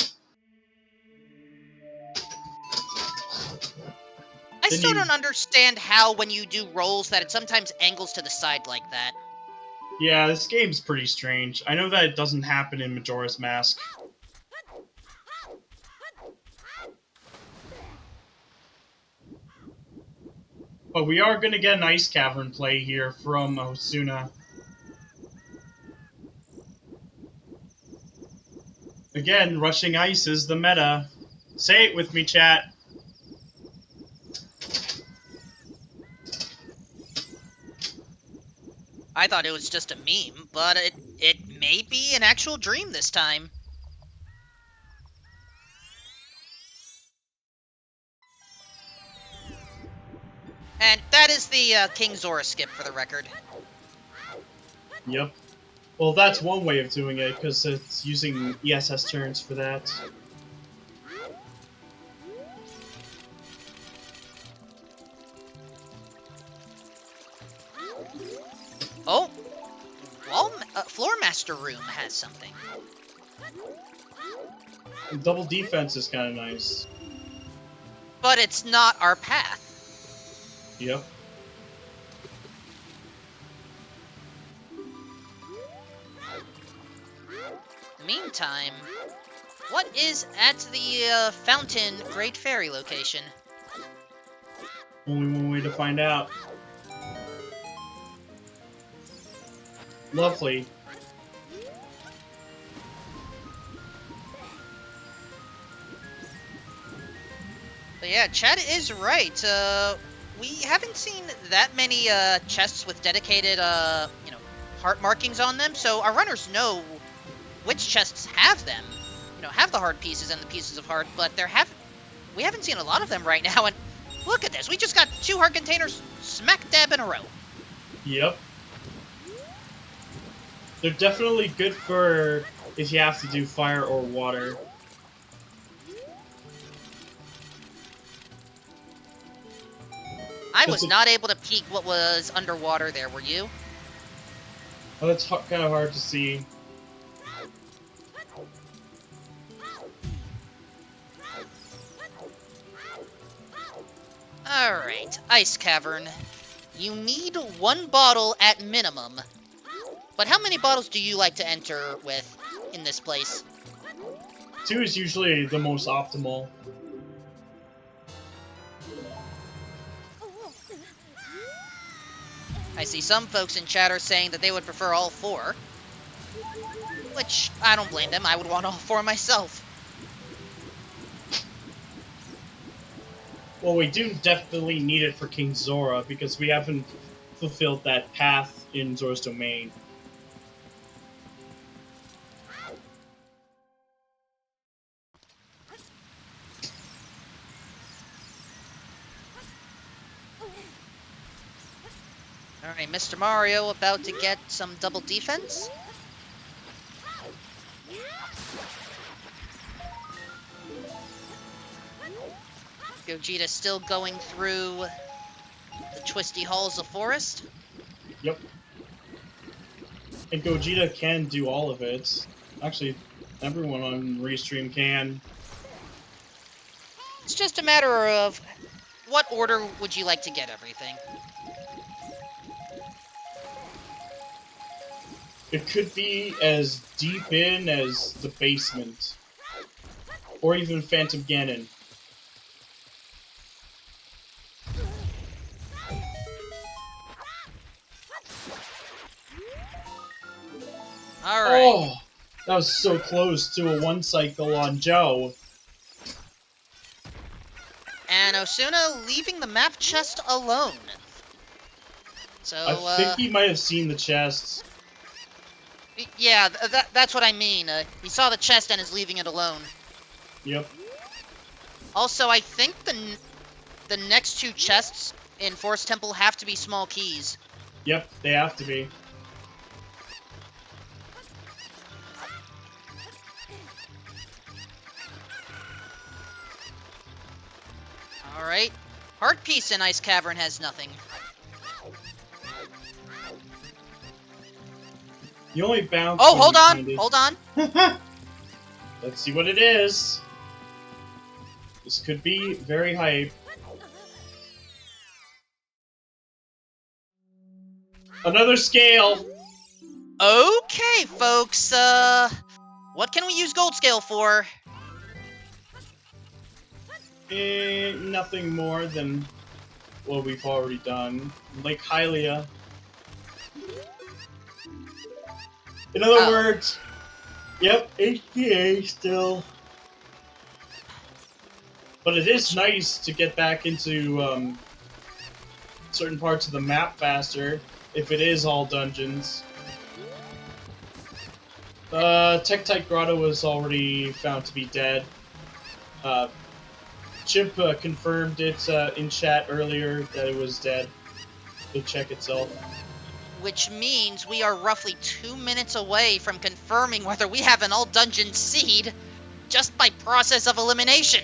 I Then still you- don't understand how, when you do rolls, that it sometimes angles to the side like that. Yeah, this game's pretty strange. I know that it doesn't happen in Majora's Mask. But we are going to get an Ice Cavern play here from Osuna. Again, rushing ice is the meta. Say it with me, chat. I thought it was just a meme, but it may be an actual dream this time. And that is the King Zora skip, for the record. Yep. Well, that's one way of doing it, because it's using ESS turns for that. Oh! Floor Master Room has something. And double defense is kind of nice. But it's not our path. Yep. Meantime, what is at the Fountain Great Fairy location? Only one way to find out. Lovely. But yeah, Chad is right. We haven't seen that many chests with dedicated, heart markings on them, so our runners know which chests have them. Have the heart pieces and the pieces of heart, but we haven't seen a lot of them right now, and look at this. We just got 2 heart containers smack dab in a row. Yep. They're definitely good for if you have to do fire or water. I was not able to peek what was underwater there, were you? Oh, that's kind of hard to see. Alright, Ice Cavern. You need 1 bottle at minimum. But how many bottles do you like to enter with in this place? 2 is usually the most optimal. I see some folks in chat are saying that they would prefer all 4. Which, I don't blame them. I would want all 4 myself. Well, we do definitely need it for King Zora, because we haven't fulfilled that path in Zora's Domain. Alright, Mr. Mario about to get some double defense. Gogeta still going through the twisty halls of forest. Yep. And Gogeta can do all of it. Actually, everyone on Restream can. It's just a matter of what order would you like to get everything? It could be as deep in as the basement. Or even Phantom Ganon. Alright. Oh! That was so close to a 1 cycle on Joe. And Osuna leaving the map chest alone. So, I think he might have seen the chests. yeah, that's what I mean. He saw the chest and is leaving it alone. Yep. Also, I think the next 2 chests in Forest Temple have to be small keys. Yep, they have to be. Alright. Heart Piece in Ice Cavern has nothing. You only bounce. Oh, when hold you on! kinda- Hold on! Let's see what it is. This could be very hype. Another scale! Okay, folks, what can we use gold scale for? Nothing more than what we've already done. Like Hylia. In other words, yep, HPA still. But it is nice to get back into certain parts of the map faster, if it is all dungeons. Tektite Grotto was already found to be dead. Chimp confirmed it in chat earlier that it was dead. It'll check itself. Which means we are roughly 2 minutes away from confirming whether we have an all-dungeon seed just by process of elimination.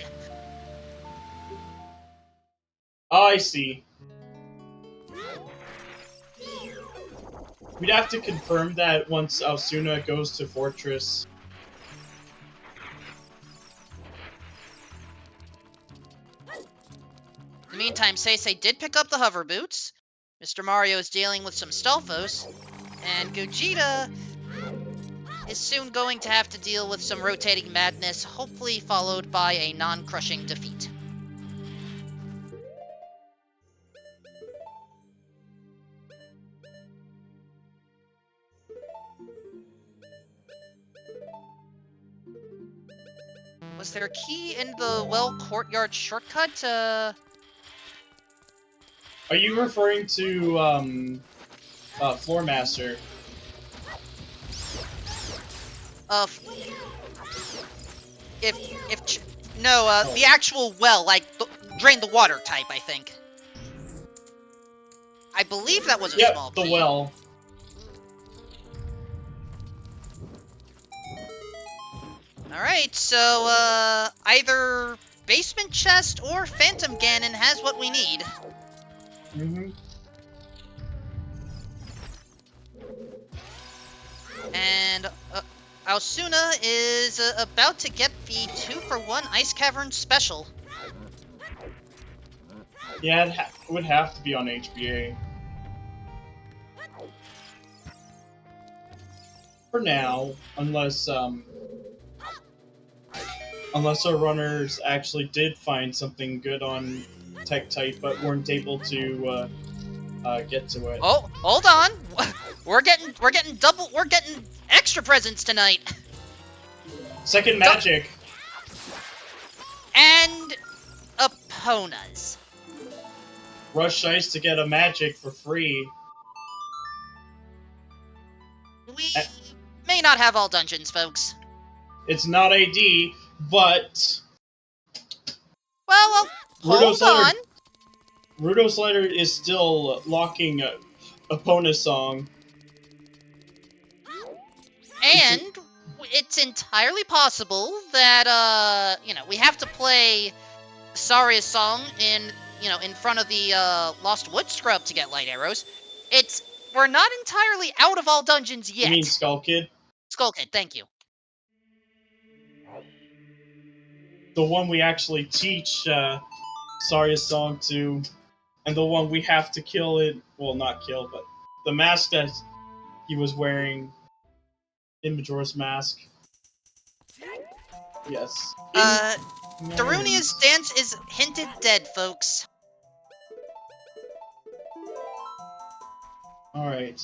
I see. We'd have to confirm that once Alsuna goes to Fortress. In the meantime, Seisei did pick up the hover boots. Mr. Mario is dealing with some Stalfos. And Gogeta is soon going to have to deal with some rotating madness, hopefully followed by a non-crushing defeat. Was there a key in the well courtyard shortcut? Are you referring to Floor Master? The actual well, like drain the water type, I think. I believe that was a small key. The well. Alright, so, either basement chest or Phantom Ganon has what we need. Mm-hmm. And, Alsuna is about to get the 2-for-1 Ice Cavern special. Yeah, it would have to be on HBA. For now, unless our runners actually did find something good on Tektite, but weren't able to get to it. Oh, hold on! We're getting extra presents tonight! Second magic! And Eponas. Rush Ice to get a magic for free. We may not have all dungeons, folks. It's not AD, but... Well, hold on. Rudo Slider is still locking Epona's song. And it's entirely possible that, we have to play Saria's song in front of the Lost Wood Scrub to get light arrows. We're not entirely out of all dungeons yet. You mean Skull Kid? Skull Kid, thank you. The one we actually teach Saria's song to, and the one we have to kill it. Well, not kill, but the mask that he was wearing. In Majora's Mask. Yes. Darunia's dance is hinted dead, folks. Alright.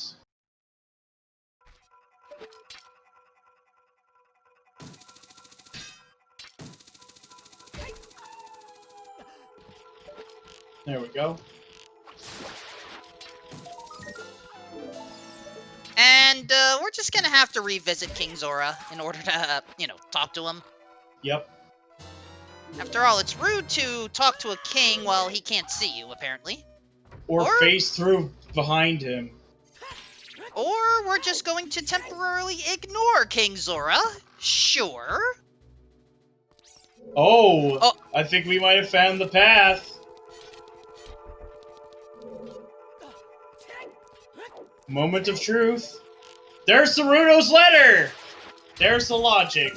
There we go. And we're just gonna have to revisit King Zora in order to, talk to him. Yep. After all, it's rude to talk to a king while he can't see you, apparently. Or face through behind him. Or we're just going to temporarily ignore King Zora. Sure. Oh! I think we might have found the path. Moment of truth. There's Saruto's letter! There's the logic.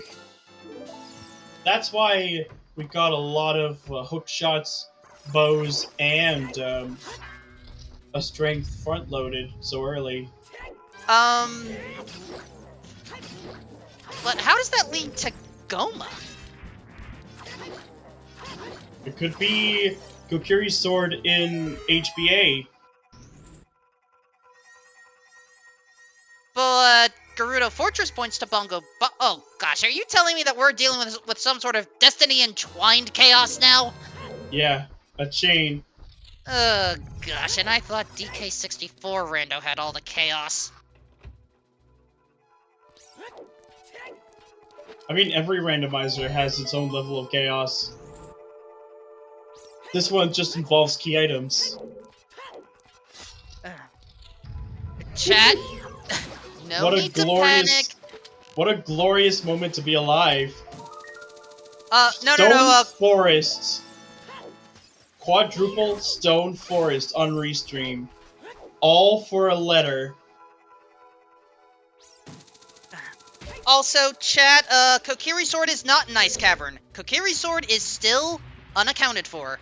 That's why we got a lot of hook shots, bows, and a strength front-loaded so early. But how does that lead to Goma? It could be Kokiri's sword in HBA. But Gerudo Fortress points to Bongo. Oh gosh, are you telling me that we're dealing with some sort of destiny-entwined chaos now? Yeah, a chain. Gosh, and I thought DK64 Rando had all the chaos. I mean, every randomizer has its own level of chaos. This one just involves key items. Chat, no need to panic. What a glorious moment to be alive. No. Forests. Quadruple Stone Forest on Restream. All for a letter. Also, chat, Kokiri Sword is not in Ice Cavern. Kokiri Sword is still unaccounted for.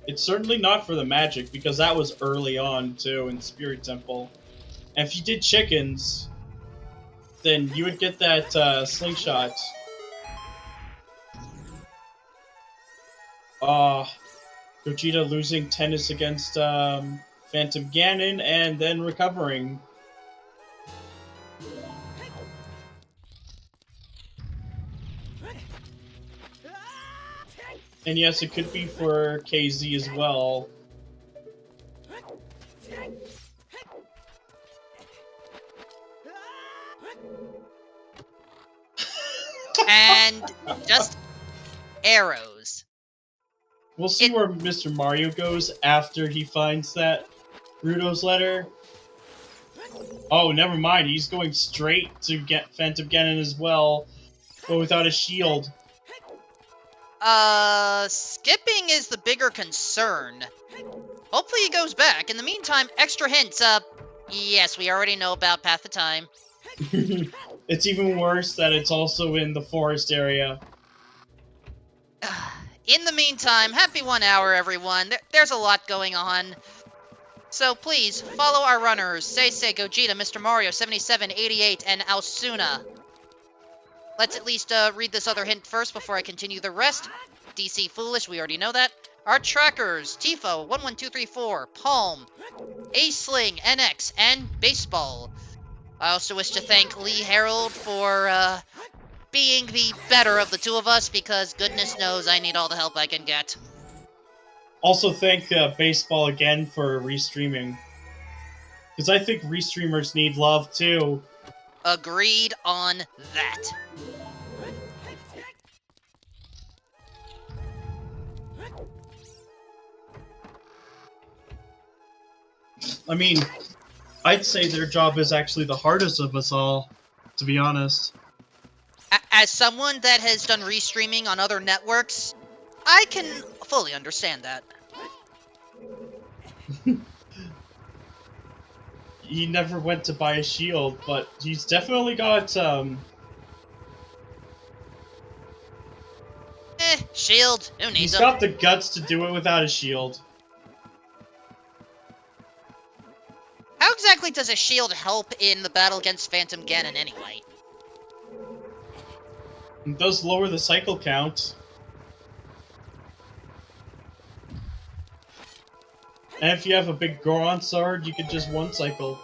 It's certainly not for the magic, because that was early on, too, in Spirit Temple. And if you did chickens, then you would get that slingshot. Gogeta losing tennis against Phantom Ganon, and then recovering. And yes, it could be for KZ as well. And just arrows. We'll see where Mr. Mario goes after he finds that Ruto's letter. Oh, never mind. He's going straight to get Phantom Ganon as well, but without a shield. Skipping is the bigger concern. Hopefully he goes back. In the meantime, extra hints, yes, we already know about Path of Time. It's even worse that it's also in the forest area. In the meantime, happy 1 hour, everyone. There's a lot going on. So please, follow our runners, Seisei, Gogeta, Mr. Mario, 77, 88, and Aosuna. Let's at least read this other hint first before I continue the rest. DC Foolish, we already know that. Our trackers, Tifo, 11234, Palm, A-Sling, NX, and Baseball. I also wish to thank Lee Harold for being the better of the two of us, because goodness knows I need all the help I can get. Also thank Baseball again for restreaming. Because I think restreamers need love too. Agreed on that. I mean, I'd say their job is actually the hardest of us all, to be honest. As someone that has done restreaming on other networks, I can fully understand that. He never went to buy a shield, but he's definitely got, shield. Who needs he's them? got the guts to do it without a shield. How exactly does a shield help in the battle against Phantom Ganon anyway? It does lower the cycle count. And if you have a big Goron sword, you could just one cycle.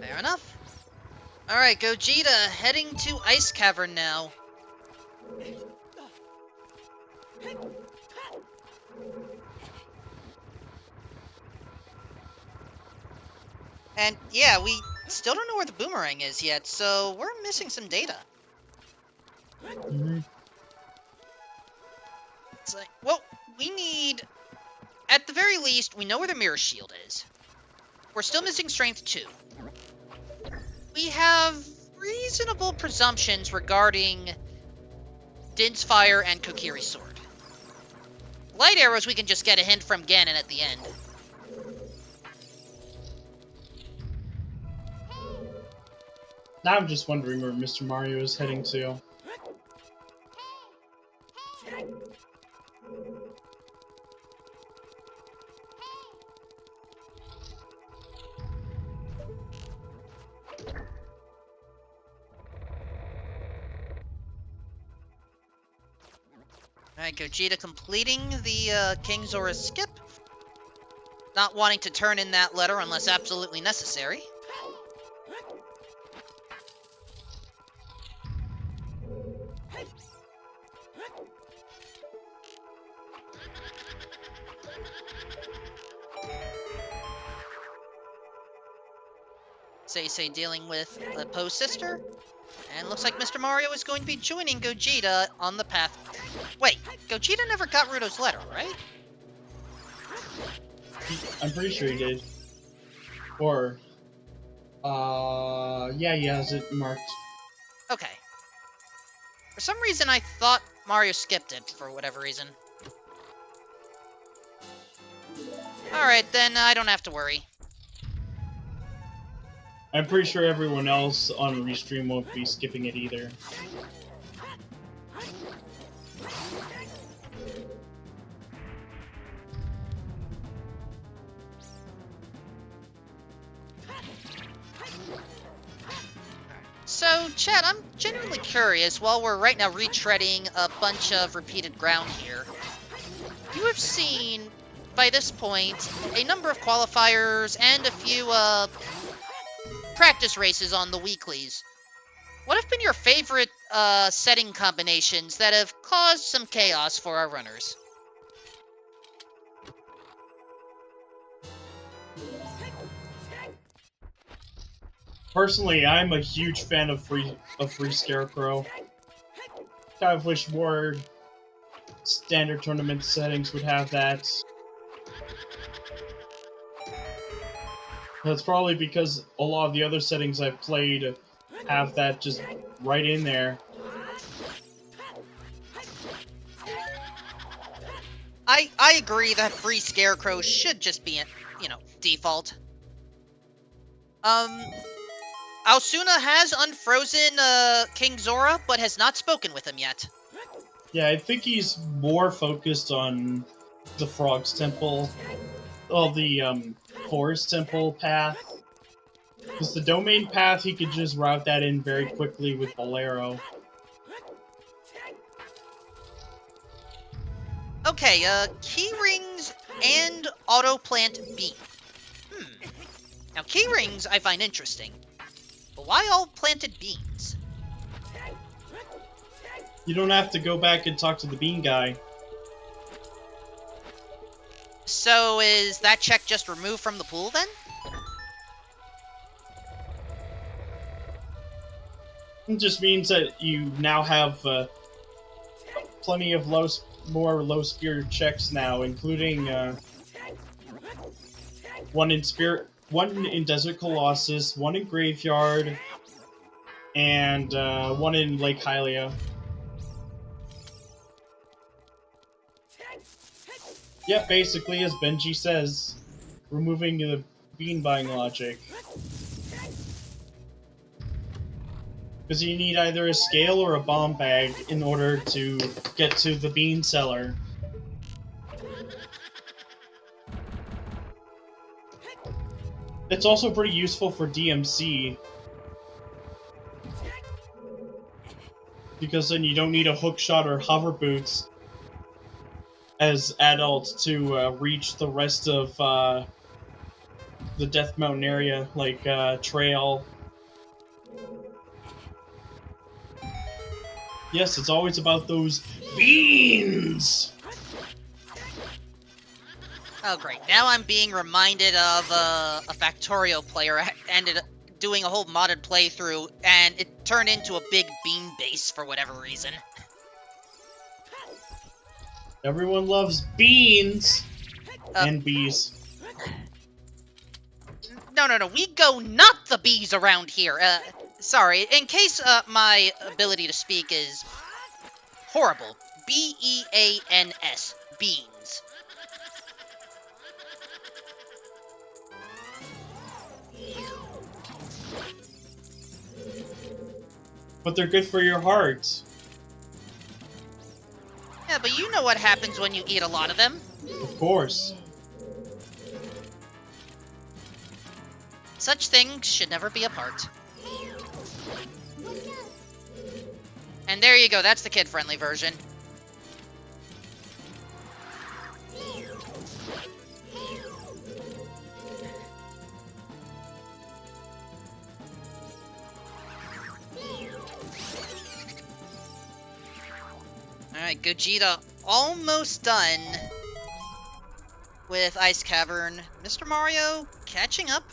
Fair enough. Alright, Gogeta, heading to Ice Cavern now. And yeah, we still don't know where the boomerang is yet, so we're missing some data. Mm-hmm. It's like, well, we need, at the very least, we know where the mirror shield is. We're still missing strength 2. We have reasonable presumptions regarding Din's Fire and Kokiri's Sword. Light arrows we can just get a hint from Ganon at the end. Now I'm just wondering where Mr. Mario is heading to. Alright, Gogeta completing the King Zora skip. Not wanting to turn in that letter unless absolutely necessary. Say dealing with the Poe sister. And looks like Mr. Mario is going to be joining Gogeta on the path. Wait, Gogeta never got Ruto's letter, right? I'm pretty sure he did. Or, yeah, he has it marked. Okay. For some reason, I thought Mario skipped it, for whatever reason. Alright, then I don't have to worry. I'm pretty sure everyone else on Restream won't be skipping it either. So, Chad, I'm genuinely curious, while we're right now retreading a bunch of repeated ground here, you have seen, by this point, a number of qualifiers and a few, practice races on the weeklies. What have been your favorite, setting combinations that have caused some chaos for our runners? Personally, I'm a huge fan of free Scarecrow. Kind of wish more standard tournament settings would have that. That's probably because a lot of the other settings I've played have that just right in there. I agree that free Scarecrow should just be, default. Alsuna has unfrozen King Zora, but has not spoken with him yet. Yeah, I think he's more focused on the Frog's Temple, the Forest Temple path. Because the Domain path, he could just route that in very quickly with Bolero. Okay, key rings and auto plant beam. Now, key rings I find interesting, but why all planted beans? You don't have to go back and talk to the bean guy. So is that check just removed from the pool then? It just means that you now have plenty of more low spirit checks now, including one in Desert Colossus, one in Graveyard, and one in Lake Hylia. Yeah, basically, as Benji says, removing the bean buying logic. Because you need either a scale or a bomb bag in order to get to the bean seller. It's also pretty useful for DMC. Because then you don't need a hookshot or hover boots as adults to reach the rest of the Death Mountain area, like Trail. Yes, it's always about those beans! Oh great, now I'm being reminded of a Factorio player ended up doing a whole modded playthrough, and it turned into a big bean base for whatever reason. Everyone loves beans! And bees. No, we go not the bees around here. Sorry, in case my ability to speak is horrible. B-E-A-N-S. Beans. But they're good for your heart. Yeah, but you know what happens when you eat a lot of them. Of course. Such things should never be apart. And there you go, that's the kid-friendly version. Alright, Gogeta almost done with Ice Cavern. Mr. Mario catching up.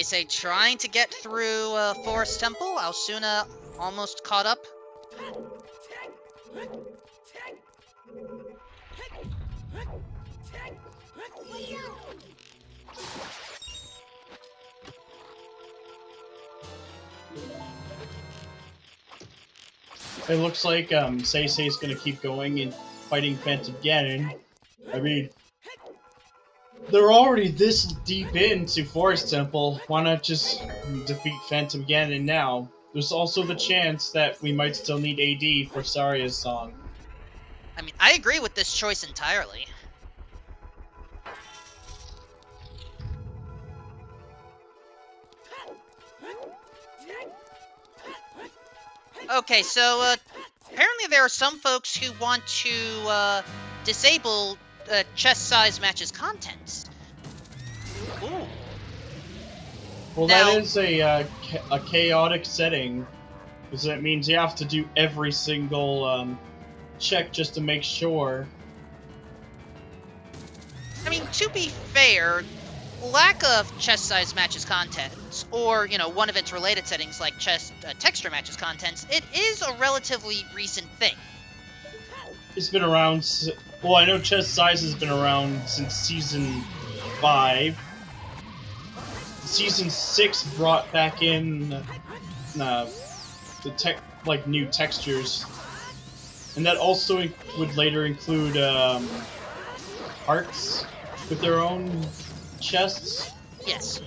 Say trying to get through Forest Temple. Alsuna almost caught up. It looks like Seisei's gonna keep going and fighting Phantom Ganon. I mean, they're already this deep into Forest Temple. Why not just defeat Phantom Ganon now? There's also the chance that we might still need AD for Saria's song. I mean, I agree with this choice entirely. Okay, so apparently there are some folks who want to disable chest size matches contents. Ooh. Well, Now- that is a chaotic setting, because that means you have to do every single check just to make sure. I mean, to be fair, lack of chest size matches contents, or, you know, one of its related settings like chest texture matches contents, it is a relatively recent thing. It's been around. Well, I know chest size has been around since Season 5. Season 6 brought back in the new textures, and that also would later include hearts with their own chests. Yes.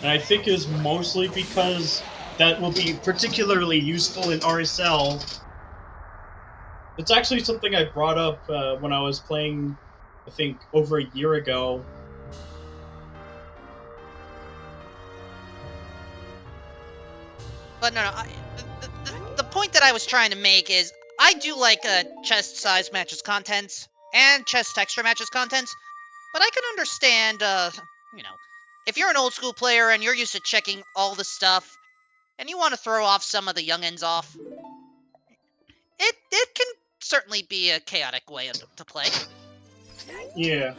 And I think is mostly because that will be particularly useful in RSL. It's actually something I brought up when I was playing, I think, over a year ago. But no, the point that I was trying to make is, I do like chest size matches contents and chest texture matches contents, but I can understand, you know, if you're an old school player and you're used to checking all the stuff, and you want to throw off some of the youngins off, it can certainly be a chaotic way to play. Yeah.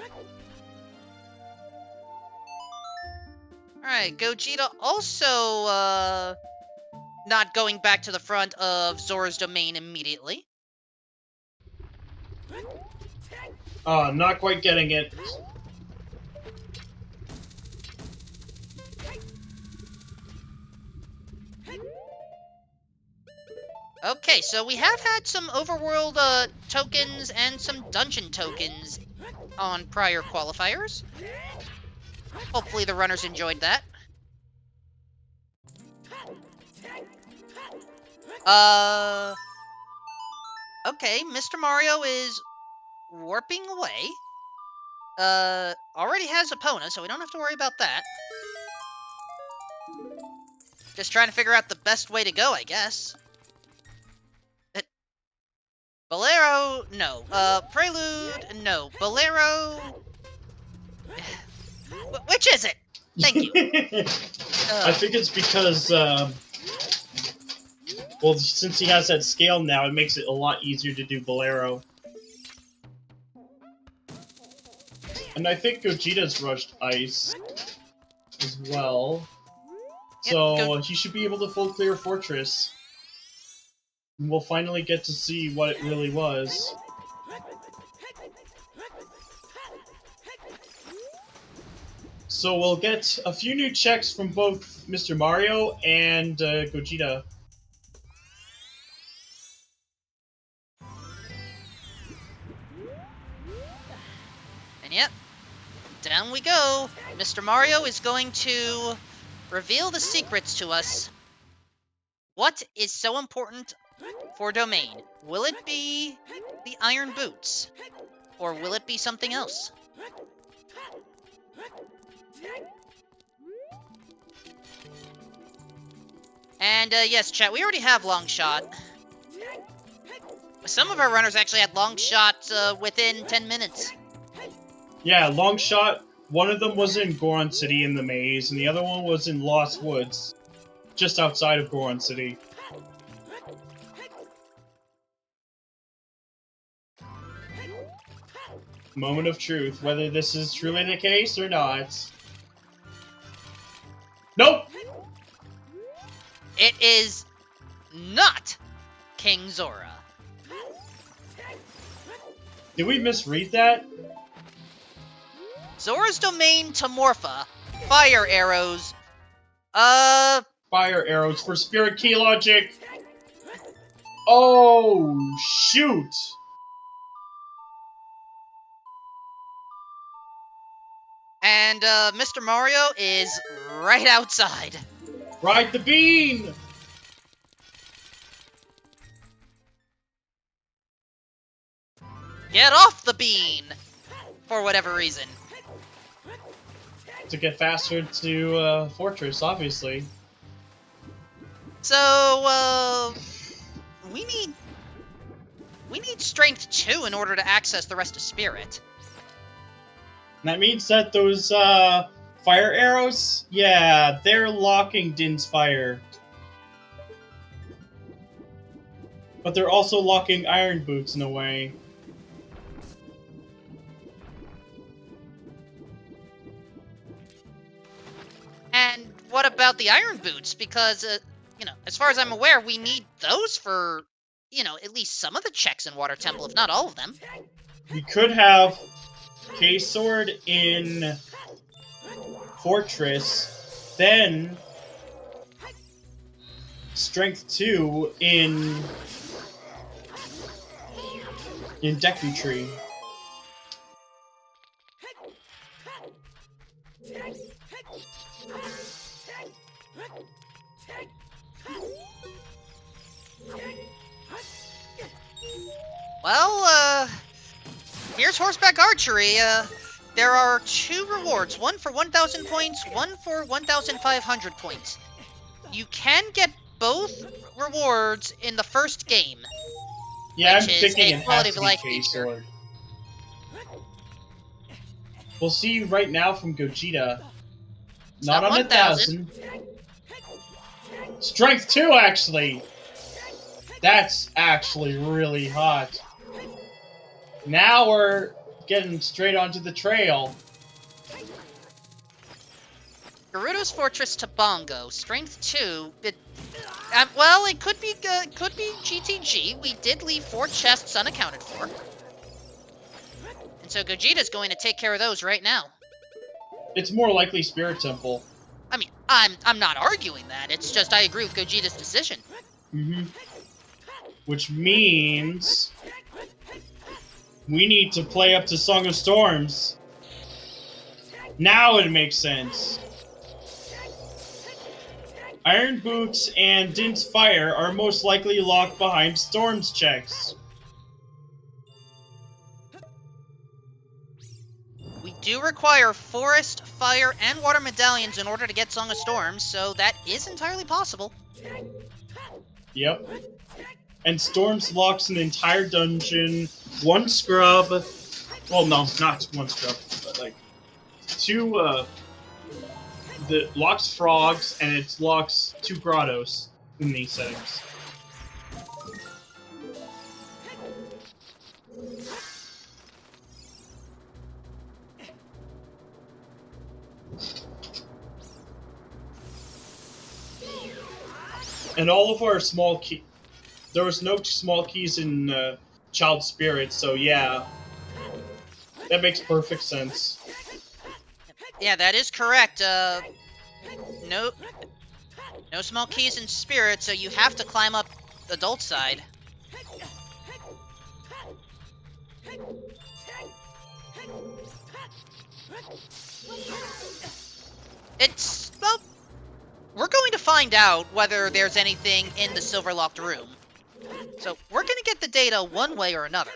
Alright, Gogeta also, not going back to the front of Zora's domain immediately. Not quite getting it. Okay, so we have had some overworld tokens and some dungeon tokens on prior qualifiers. Hopefully the runners enjoyed that. Okay, Mr. Mario is warping away. Already has Epona, so we don't have to worry about that. Just trying to figure out the best way to go, I guess. Bolero, no. Prelude, no. Bolero... Which is it? Thank you. I think it's because, well, since he has that scale now, it makes it a lot easier to do Bolero. And I think Gogeta's rushed Ice. as well. So he should be able to full clear Fortress. And we'll finally get to see what it really was. So we'll get a few new checks from both Mr. Mario and Gogeta. And yep, down we go. Mr. Mario is going to reveal the secrets to us. What is so important for Domain? Will it be the Iron Boots? Or will it be something else? And yes, chat, we already have Long Shot. Some of our runners actually had Long Shot within 10 minutes. Yeah, Long Shot. One of them was in Goron City in the maze, and the other one was in Lost Woods, just outside of Goron City. Moment of truth, whether this is truly the case or not. Nope! It is not King Zora. Did we misread that? Zora's Domain to Morpha. Fire arrows. Fire arrows for Spirit Key Logic! Oh, shoot! And Mr. Mario is right outside. Ride the bean! Get off the bean! For whatever reason. To get faster to Fortress, obviously. So, we need Strength 2 in order to access the rest of Spirit. That means that those fire arrows, yeah, they're locking Din's fire. But they're also locking Iron Boots in a way. And what about the Iron Boots? Because, you know, as far as I'm aware, we need those for, you know, at least some of the checks in Water Temple, if not all of them. We could have K-Sword in Fortress, then Strength 2 in Deku Tree. Well, here's horseback archery. There are 2 rewards, one for 1,000 points, one for 1,500 points. You can get both rewards in the first game. Yeah, I'm Which is thinking a it quality has of to be life feature. K-Sword. We'll see right now from Gogeta. Not not on 1,000. 1,000. Strength 2, actually! That's actually really hot. Now we're getting straight onto the trail. Gerudo's Fortress to Bongo, Strength 2. Well, it could be GTG. We did leave 4 chests unaccounted for. And so Gogeta's going to take care of those right now. It's more likely Spirit Temple. I mean, I'm not arguing that. It's just I agree with Gogeta's decision. Which means we need to play up to Song of Storms. Now it makes sense. Iron Boots and Din's Fire are most likely locked behind Storms checks. We do require Forest, Fire, and Water medallions in order to get Song of Storms, so that is entirely possible. Yep. And Storms locks an entire dungeon, 1 scrub. Well, no, not 1 scrub, but like 2. That locks frogs and it locks 2 grottos in these settings. And all of our small key, there was no small keys in Child Spirit, so yeah, that makes perfect sense. Yeah, that is correct. No, no small keys in Spirit, so you have to climb up adult side. It's, well, we're going to find out whether there's anything in the silver locked room. So we're going to get the data one way or another.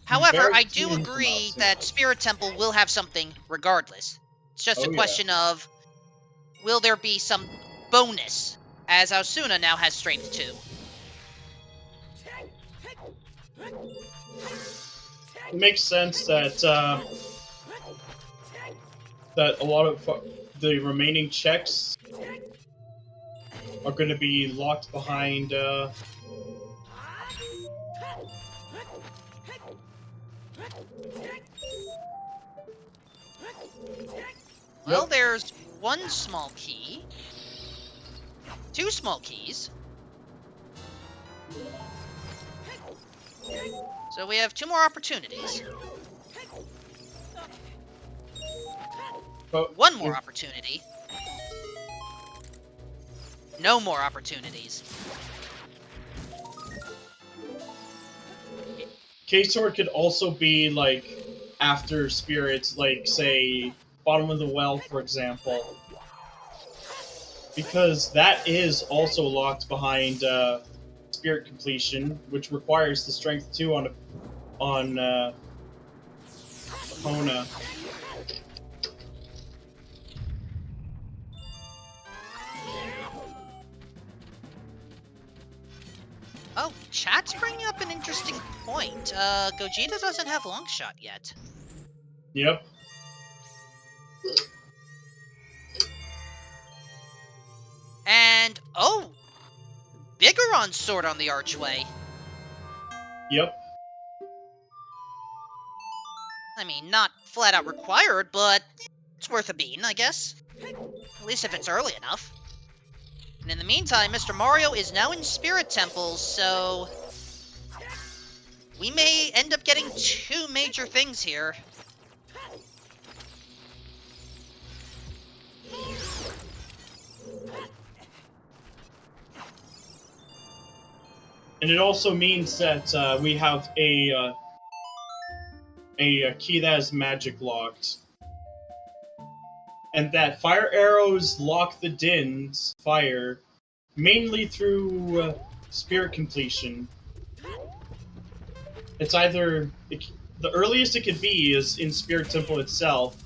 However, Very I do tuned from agree us. that Spirit Temple will have something regardless. It's just a Oh, yeah. question of, will there be some bonus, as Osuna now has Strength 2. It makes sense that that a lot of the remaining checks are going to be locked behind. Well, Yep. there's one small key, two small keys. So we have two more opportunities. But One more opportunity. No more opportunities. K-Sword could also be like after spirits, like say bottom of the well, for example, because that is also locked behind spirit completion, which requires the strength 2 on Epona. Oh, chat's bringing up an interesting point. Gogeta doesn't have Longshot yet. Yep. And, oh! Bigoron's sword on the archway. Yep. I mean, not flat out required, but it's worth a bean, I guess. At least if it's early enough. And in the meantime, Mr. Mario is now in Spirit Temples, so we may end up getting two major things here. And it also means that we have a key that is magic locked. And that fire arrows lock the Din's fire mainly through spirit completion. It's either the earliest it could be is in Spirit Temple itself,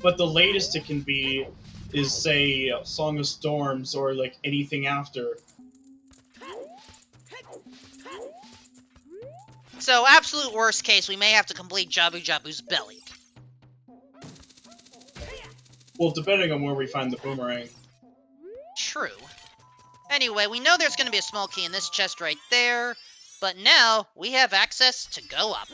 but the latest it can be is say Song of Storms or like anything after. So, absolute worst case, we may have to complete Jabu Jabu's belly. Well, depending on where we find the boomerang. True. Anyway, we know there's going to be a small key in this chest right there, but now we have access to go up.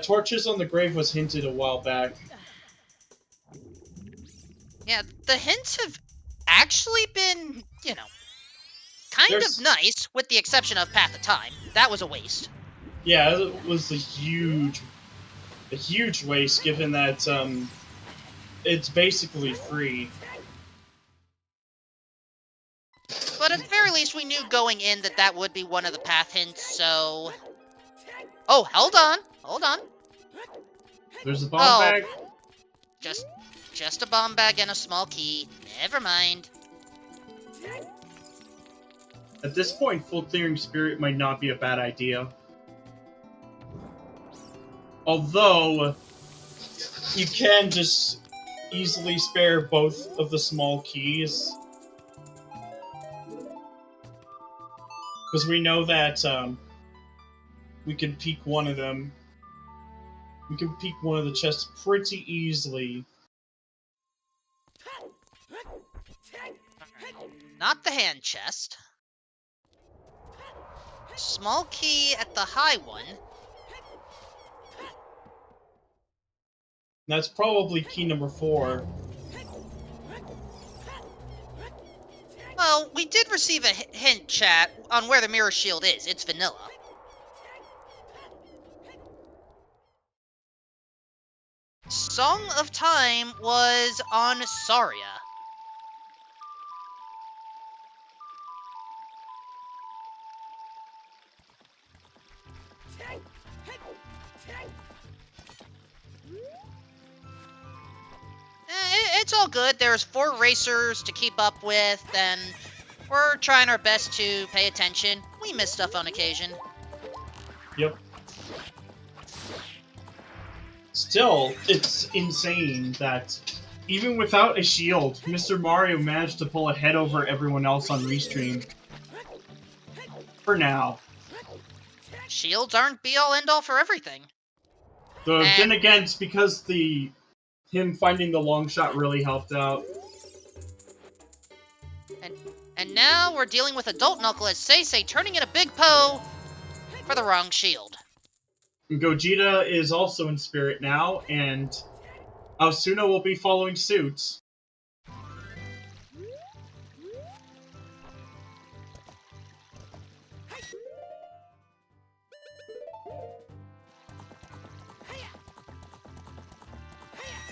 Torches on the grave was hinted a while back. Yeah, the hints have actually been, kind of nice, with the exception of Path of Time. That was a waste. Yeah, it was a huge waste given that it's basically free. But at the very least, we knew going in that that would be one of the path hints, so... Oh, hold on. There's a bomb bag. Just a bomb bag and a small key. Never mind. At this point, full clearing spirit might not be a bad idea. Although, you can just easily spare both of the small keys. Because we know that we can peek one of them. We can peek one of the chests pretty easily. Not the hand chest. Small key at the high one. That's probably key number 4. Well, we did receive a hint, chat, on where the mirror shield is. It's vanilla. Song of Time was on Saria. It's all good. There's 4 racers to keep up with, and we're trying our best to pay attention. We miss stuff on occasion. Yep. Still, it's insane that even without a shield, Mr. Mario managed to pull ahead over everyone else on Restream. For now. Shields aren't be-all end-all for everything. Though, then again, it's because him finding the long shot really helped out. And now we're dealing with Adult Knuckle as Say turning in a big Poe for the wrong shield. And Gogeta is also in spirit now, and Asuna will be following suit.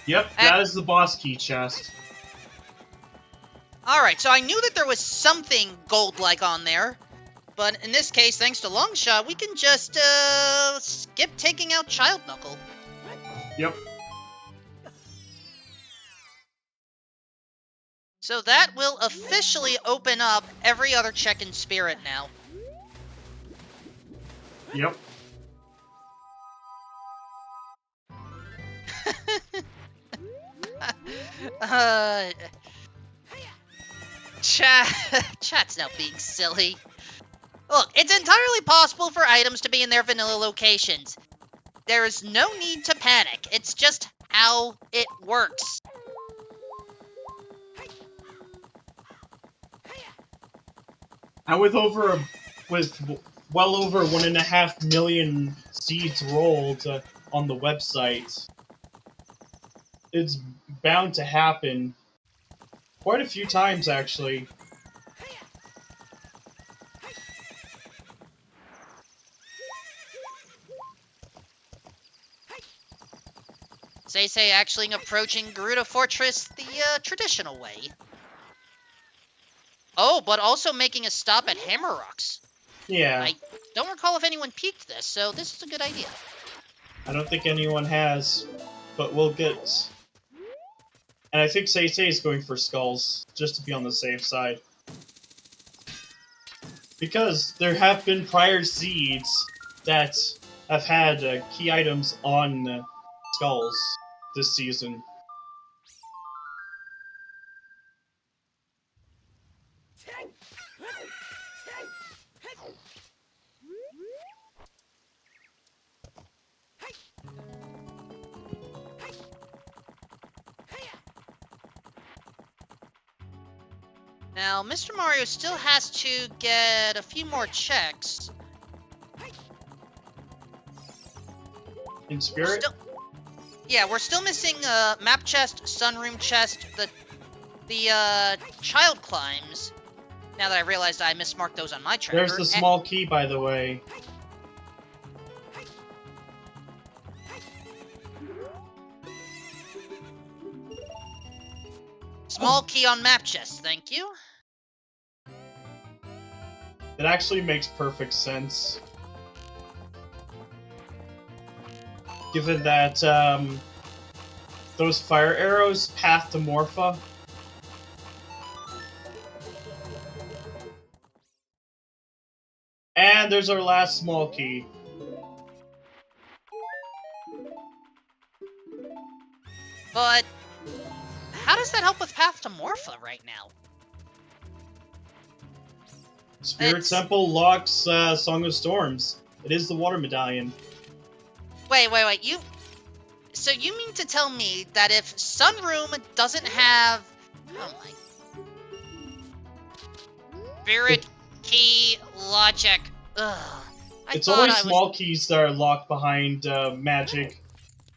Yep, that is the boss key chest. Alright, so I knew that there was something gold-like on there, but in this case, thanks to Longshot, we can just, skip taking out Child Knuckle. Yep. So that will officially open up every other check in Spirit now. Yep. Chat's now being silly. Look, it's entirely possible for items to be in their vanilla locations. There is no need to panic. It's just how it works. And with well over 1.5 million seeds rolled on the website, it's bound to happen. Quite a few times, actually. Say actually approaching Gerudo Fortress the traditional way. Oh, but also making a stop at Hammer Rocks. Yeah. I don't recall if anyone peeked this, so this is a good idea. I don't think anyone has, but we'll get... And I think Say is going for skulls, just to be on the safe side. Because there have been prior seeds that have had key items on skulls this season. Now, Mr. Mario still has to get a few more checks. In spirit? Yeah, we're still missing map chest, sunroom chest, the child climbs. Now that I realized I mismarked those on my tracker. There's the small key, by the way. Small key on map chest, thank you. It actually makes perfect sense. Given that those fire arrows path to Morpha. And there's our last small key. But how does that help with Path to Morpha right now? Spirit Temple locks Song of Storms. It is the water medallion. Wait. So you mean to tell me that if Sunroom doesn't have... Oh my... Spirit Key Logic. Ugh. It's only small keys that are locked behind magic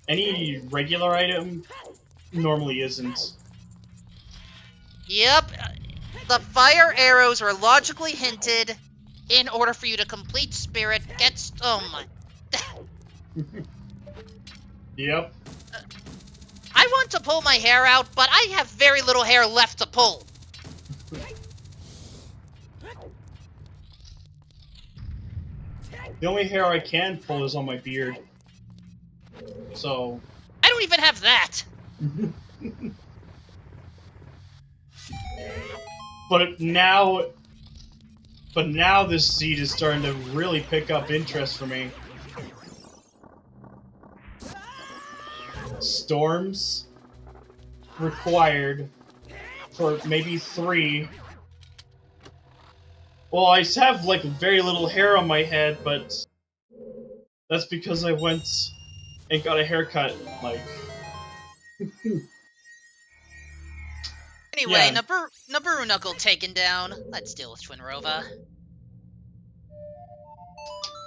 any regular item normally isn't. Yep. The fire arrows are logically hinted in order for you to complete Spirit. Oh my. Yep. I want to pull my hair out, but I have very little hair left to pull. The only hair I can pull is on my beard. So... I don't even have that! But now this seed is starting to really pick up interest for me. Storms required for maybe 3. Well, I have like very little hair on my head, but that's because I went and got a haircut, like... Anyway, Yeah. Naburu Knuckle taken down. Let's deal with Twinrova.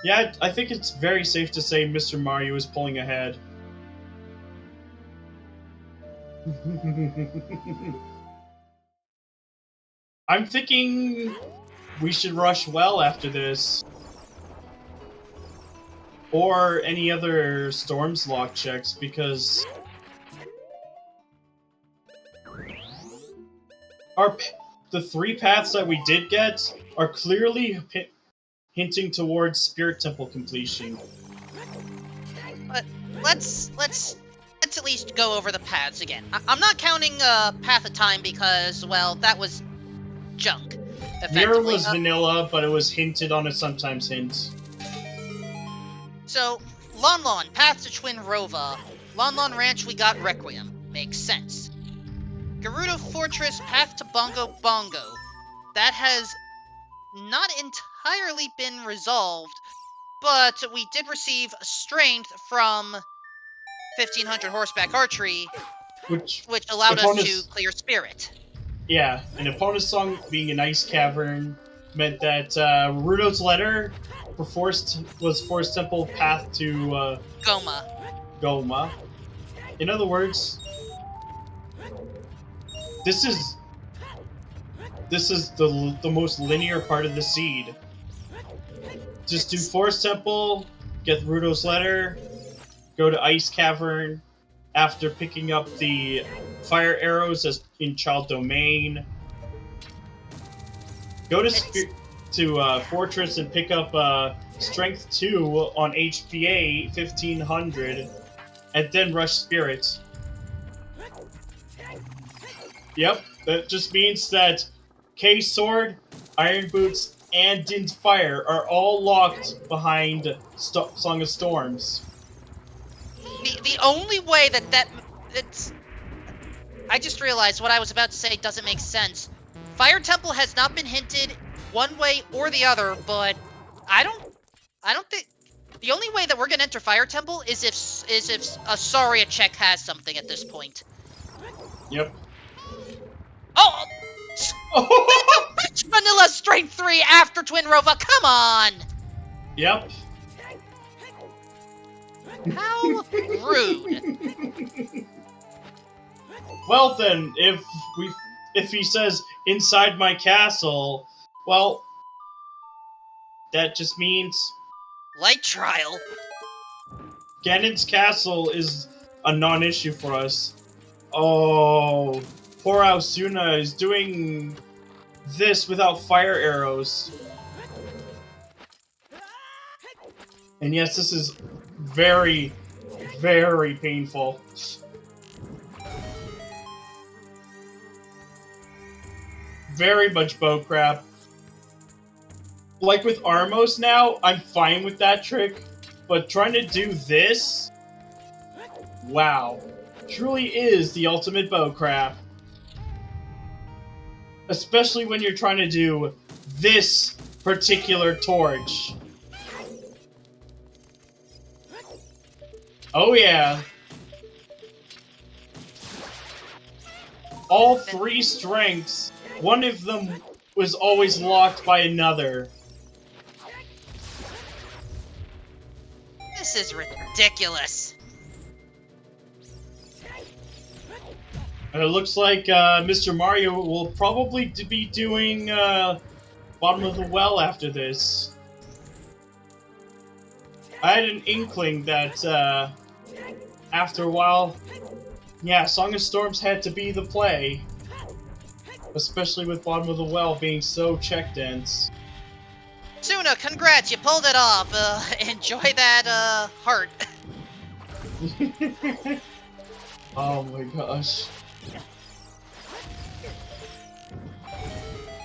Yeah, I think it's very safe to say Mr. Mario is pulling ahead. I'm thinking we should rush well after this. Or any other Storms lock checks, because... the 3 paths that we did get are clearly hinting towards Spirit Temple completion. But let's at least go over the paths again. I'm not counting Path of Time because, well, that was junk. Mirror was vanilla, but it was hinted on a sometimes hint. So, Lon Lon, Path to Twinrova. Lon Lon Ranch, we got Requiem. Makes sense. Gerudo Fortress, Path to Bongo Bongo. That has not entirely been resolved, but we did receive strength from 1500 horseback archery, which allowed us to clear Spirit. Yeah, and Epona's song being an ice cavern meant that Rudo's letter was Forest Temple path to Goma. In other words, this is the most linear part of the seed. Just do Forest Temple, get Rudo's letter, go to Ice Cavern after picking up the fire arrows as in Child Domain. Go to Fortress and pick up Strength 2 on HPA 1500, and then rush Spirit. Yep, that just means that K-Sword, Iron Boots, and Din's Fire are all locked behind Song of Storms. The only way it's... I just realized what I was about to say doesn't make sense. Fire Temple has not been hinted one way or the other, but I don't think... The only way that we're gonna enter Fire Temple is if a Saria check has something at this point. Yep. Oh! Vanilla Strength 3 after Twinrova, come on! Yep. How rude. Well then, if he says inside my castle, well, that just means Light Trial. Ganon's castle is a non-issue for us. Oh, poor Aosuna is doing this without fire arrows. And yes, this is very, very painful. Very much bow crap. Like with Armos now, I'm fine with that trick, but trying to do this? Wow. Truly is the ultimate bow crap. Especially when you're trying to do this particular torch. Oh yeah. All 3 strengths, one of them was always locked by another. This is ridiculous. And it looks like Mr. Mario will probably be doing bottom of the well after this. I had an inkling that after a while, yeah, Song of Storms had to be the play. Especially with bottom of the well being so check-dense. Suna, congrats, you pulled it off. Enjoy that heart. Oh my gosh.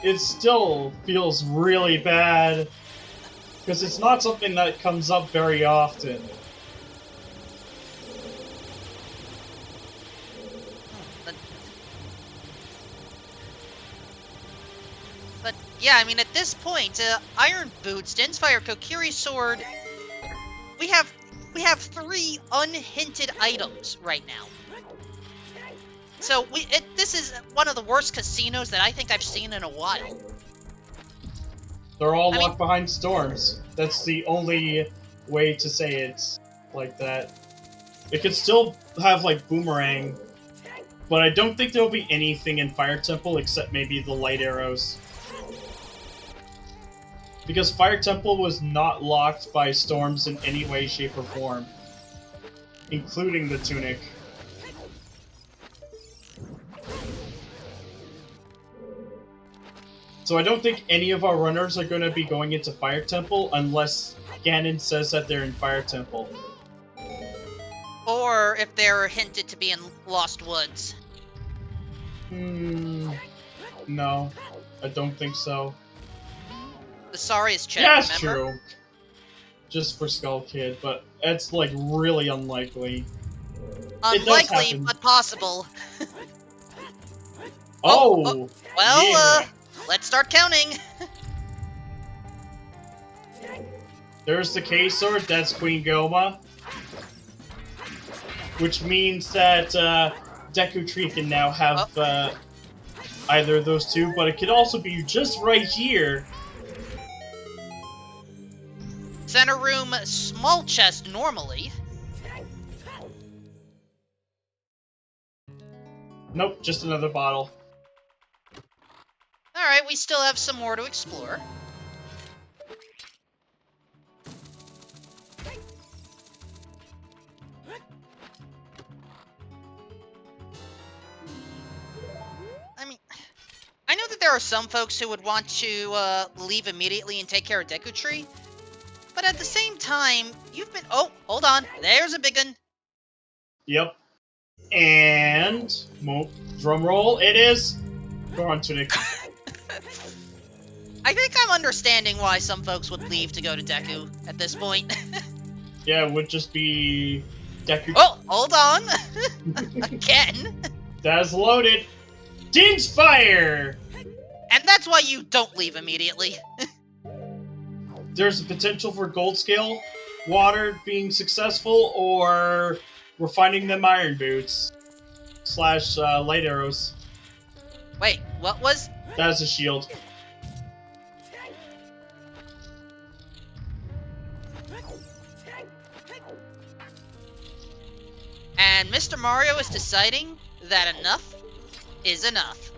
It still feels really bad because it's not something that comes up very often. But yeah, I mean, at this point, Iron Boots, Densfire, Kokiri's Sword, we have 3 unhinted items right now. So this is one of the worst casinos that I think I've seen in a while. They're all locked behind storms. That's the only way to say it like that. It could still have like Boomerang, but I don't think there'll be anything in Fire Temple except maybe the light arrows. Because Fire Temple was not locked by storms in any way, shape, or form. Including the Tunic. So I don't think any of our runners are going to be going into Fire Temple unless Ganon says that they're in Fire Temple. Or if they're hinted to be in Lost Woods. No. I don't think so. The sorriest check, yeah, it's remember? true. Just for Skull Kid, but it's like really unlikely. Unlikely, but possible. Oh! Well, yeah. Let's start counting. There's the K-Sword, that's Queen Goma. Which means that Deku Tree can now have either of those two, but it could also be just right here. Center room, small chest normally. Nope, just another bottle. Alright, we still have some more to explore. I mean, I know that there are some folks who would want to leave immediately and take care of Deku Tree, but at the same time, you've been... Oh, hold on. There's a big one. Yep. And... drum roll, it is... Goron Tunic. I think I'm understanding why some folks would leave to go to Deku at this point. Yeah, it would just be... Deku... Oh, hold on! Again! That's loaded! Din's Fire! And that's why you don't leave immediately. There's a potential for Gold Scale Water being successful, or we're finding them Iron Boots. / light arrows. Wait, what was... That is a shield. And Mr. Mario is deciding that enough is enough.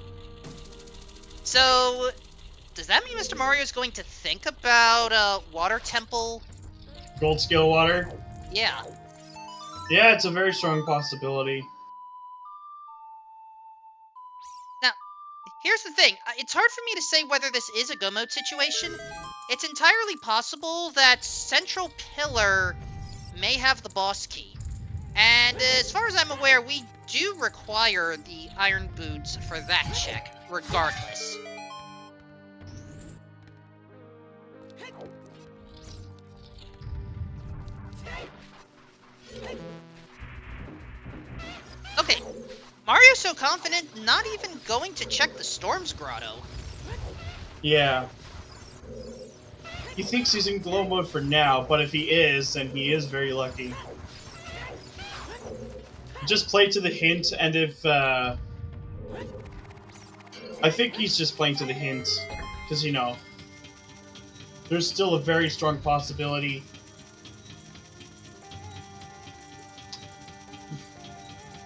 So, does that mean Mr. Mario is going to think about Water Temple? Gold Scale Water? Yeah. Yeah, it's a very strong possibility. Now, here's the thing. It's hard for me to say whether this is a go mode situation. It's entirely possible that Central Pillar may have the boss key. And as far as I'm aware, we do require the Iron Boots for that check, regardless. Okay, Mario's so confident, not even going to check the Storm's Grotto. Yeah. He thinks he's in glow mode for now, but if he is, then he is very lucky. Just play to the hint, and if, I think he's just playing to the hint, because, you know, there's still a very strong possibility.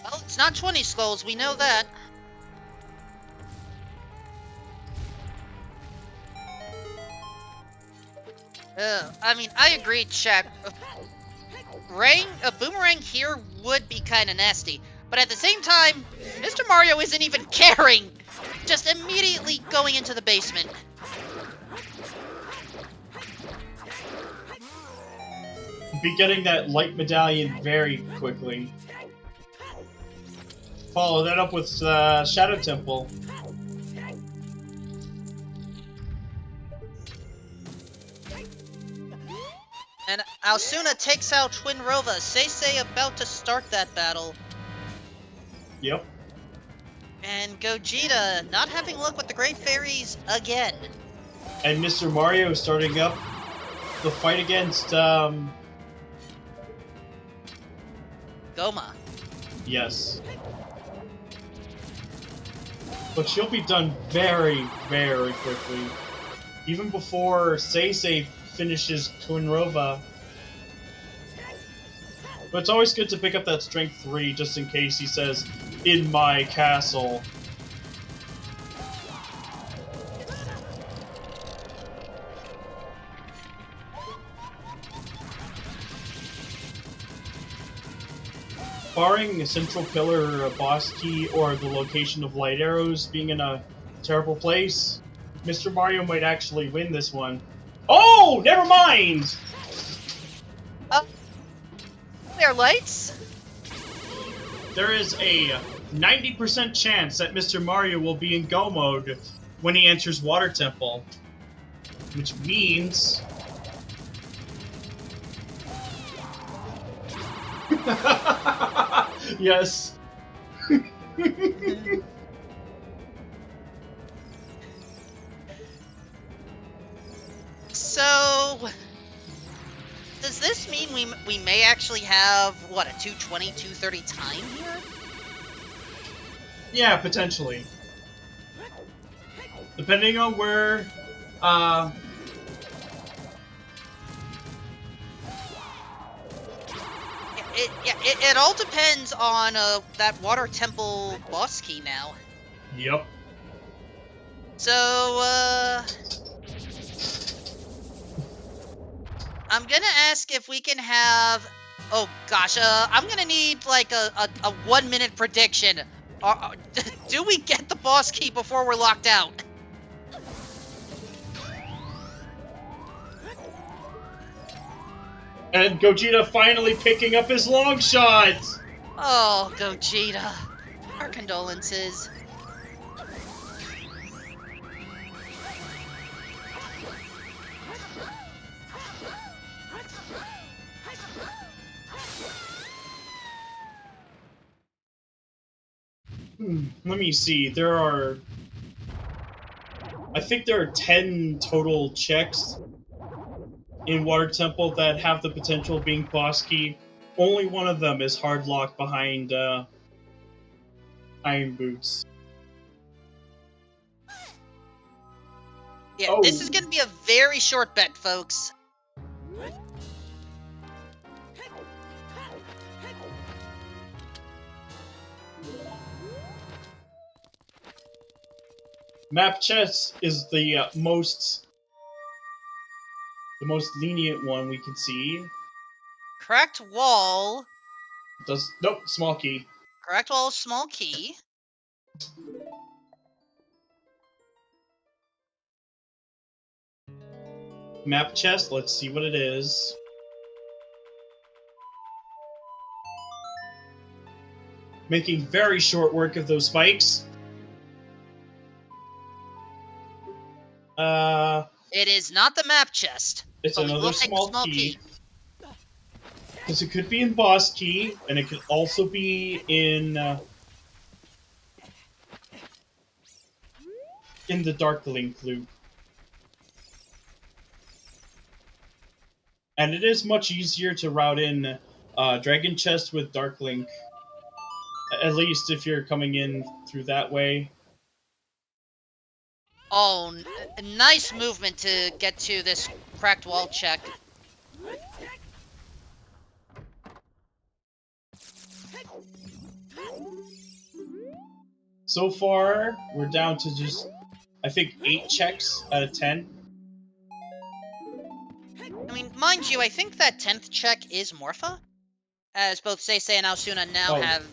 Well, it's not 20 skulls, we know that. I mean, I agree, Shaq. A boomerang here would be kind of nasty. But at the same time, Mr. Mario isn't even caring. Just immediately going into the basement. Be getting that light medallion very quickly. Follow that up with Shadow Temple. And Alsuna takes out Twin Rova. Seisei about to start that battle. Yep. And Gogeta not having luck with the Great Fairies again. And Mr. Mario starting up the fight against, Goma. Yes. But she'll be done very, very quickly. Even before Seisei finishes Twin Rova. But it's always good to pick up that Strength 3 just in case he says, "In my castle." Barring a central pillar, a boss key, or the location of light arrows being in a terrible place, Mr. Mario might actually win this one. Oh, never mind! There, lights? There is a 90% chance that Mr. Mario will be in Go mode when he enters Water Temple. Which means... Yes. So... does this mean we may actually have, what, a 220, 230 time here? Yeah, potentially. Depending on where, It all depends on that Water Temple boss key now. Yep. So, I'm gonna ask if we can have... oh gosh, I'm gonna need like a 1 minute prediction. Do we get the boss key before we're locked out? And Gogeta finally picking up his long shot! Oh, Gogeta. Our condolences. Let me see, I think there are 10 total checks in Water Temple that have the potential of being boss key. Only one of them is hard locked behind, Iron Boots. Yeah, This is gonna be a very short bet, folks. Map chess is the most lenient one we can see. Cracked wall. Nope, small key. Cracked wall, small key. Map chest, let's see what it is. Making very short work of those spikes. It is not the map chest. It's but we another will take the small key. Because it could be in boss key, and it could also be in the Dark Link loop. And it is much easier to route in Dragon Chest with Dark Link. At least if you're coming in through that way. Oh, nice movement to get to this cracked wall check. So far, we're down to just, I think, 8 checks out of 10. I mean, mind you, I think that 10th check is Morpha, as both Seisei and Aosuna now Oh, have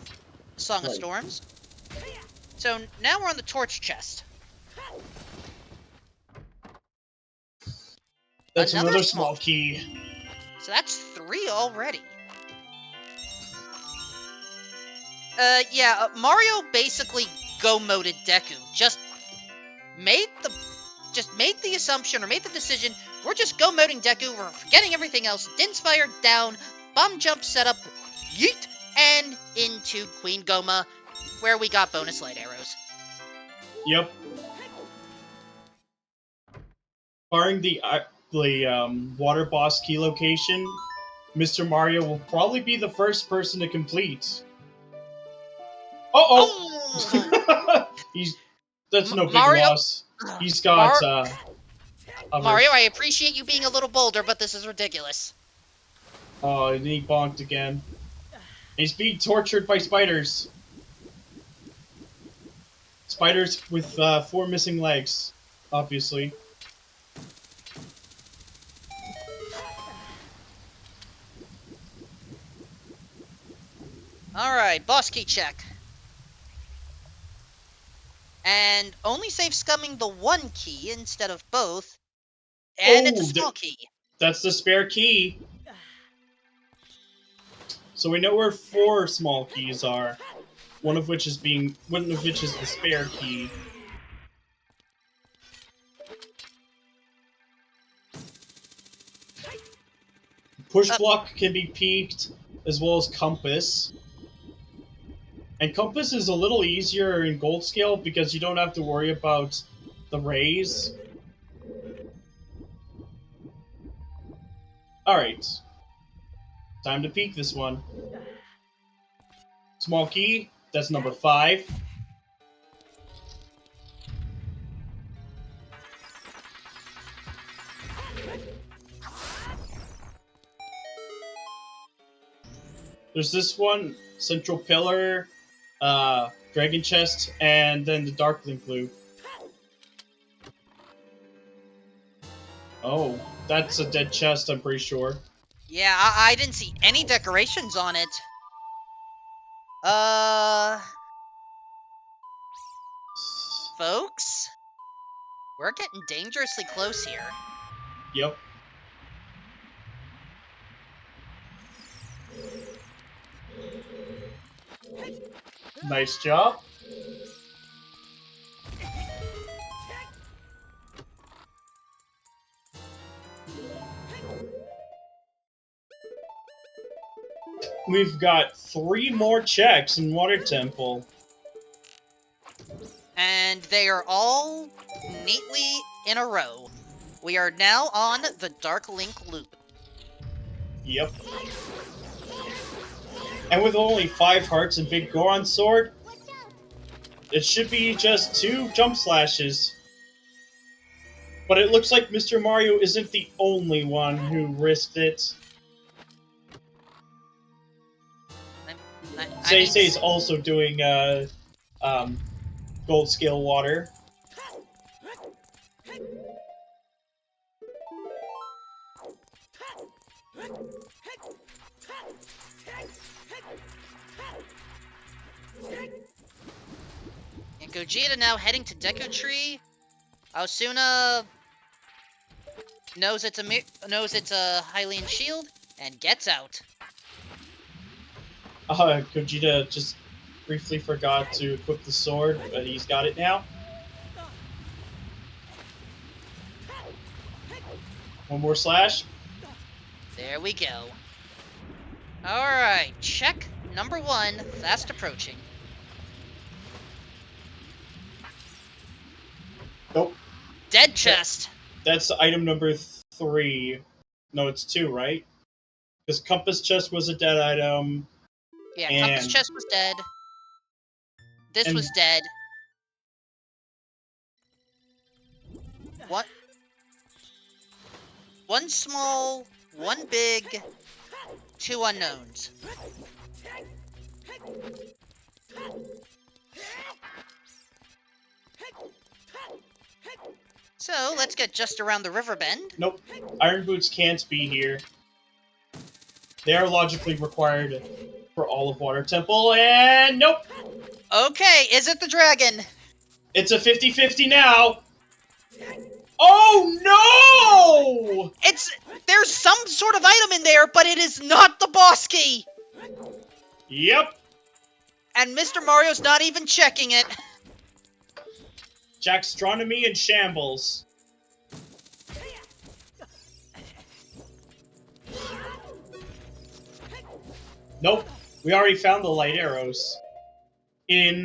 Song of right. Storms. So now we're on the torch chest. That's another small key. So that's 3 already. Yeah, Mario basically go-moded Deku. Just made the assumption, or made the decision, we're just go-moding Deku, we're forgetting everything else, Din's Fire down, bomb jump setup, yeet, and into Queen Goma, where we got bonus light arrows. Yep. Barring the water boss key location, Mr. Mario will probably be the first person to complete. Oh! That's no big Mario? loss. He's got Mario, I appreciate you being a little bolder, but this is ridiculous. Oh, and he bonked again. He's being tortured by spiders. Spiders with 4 missing legs, obviously. Alright, boss key check. And only save scumming the 1 key instead of both. And it's a small key. That's the spare key. So we know where 4 small keys are. One of which is the spare key. Push block can be peaked, as well as compass. And compass is a little easier in gold scale because you don't have to worry about the rays. Alright. Time to peak this one. Small key, that's number 5. There's this one, Central Pillar, Dragon Chest, and then the Darkling Clue. Oh, that's a dead chest, I'm pretty sure. Yeah, I didn't see any decorations on it. Folks? We're getting dangerously close here. Yep. Nice job. We've got 3 more checks in Water Temple. And they are all neatly in a row. We are now on the Dark Link loop. Yep. And with only 5 hearts and Big Goron's sword, it should be just 2 jump slashes. But it looks like Mr. Mario isn't the only one who risked it. Seisei's also doing gold scale water. And Gogeta now heading to Deku Tree. Aosuna knows it's a Hylian shield and gets out. Gogeta just briefly forgot to equip the sword, but he's got it now. One more slash. There we go. Alright, check number 1, fast approaching. Nope. Dead chest. That's item number 3. No, it's 2, right? Because Compass Chest was a dead item. Yeah, Compass chest was dead. This was dead. What? 1 small, 1 big, 2 unknowns. So, let's get just around the river bend. Nope. Iron Boots can't be here. They are logically required for all of Water Temple, and nope! Okay, is it the dragon? It's a 50-50 now! Oh no! There's some sort of item in there, but it is not the boss key! Yep. And Mr. Mario's not even checking it. Jackstronomy in shambles. Nope. We already found the light arrows. They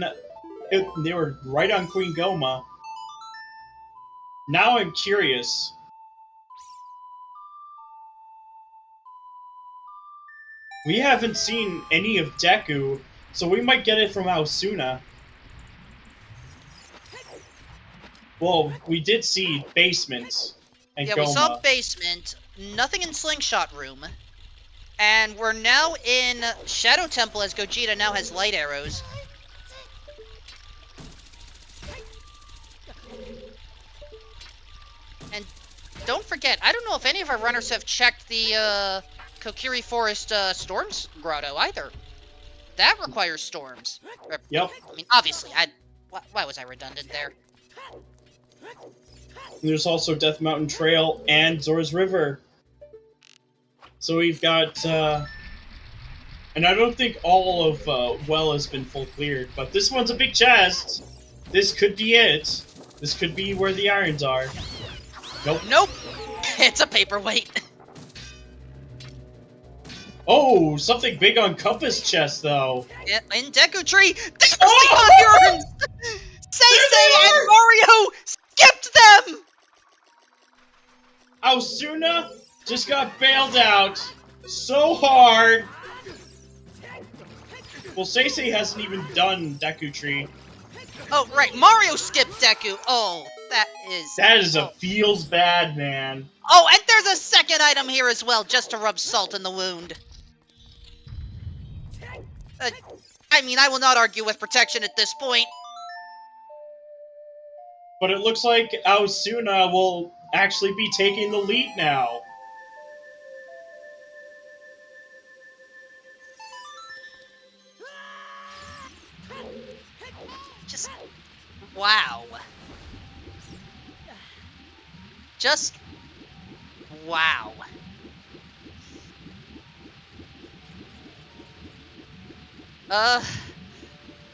were right on Queen Goma. Now I'm curious. We haven't seen any of Deku, so we might get it from Aosuna. Well, we did see basement and Yeah, Goma. we saw basement, nothing in Slingshot Room, and we're now in Shadow Temple as Gogeta now has light arrows. And don't forget, I don't know if any of our runners have checked the Kokiri Forest Storms Grotto either. That requires storms. Yep. I mean, obviously, why was I redundant there? And there's also Death Mountain Trail and Zora's River. So we've got, and I don't think all of Well has been full cleared, but this one's a big chest. This could be it. This could be where the irons are. Nope. Nope. It's a paperweight. Oh, something big on Compass chest, though. In Deku Tree, there's the irons! Say and Mario skipped them! Aosuna just got bailed out so hard. Well, Seisei hasn't even done Deku Tree. Oh, right, Mario skipped Deku. Oh, That is a feels bad, man. Oh, and there's a second item here as well, just to rub salt in the wound. I mean, I will not argue with protection at this point. But it looks like Aosuna will actually be taking the lead now. Just... wow. Just... wow.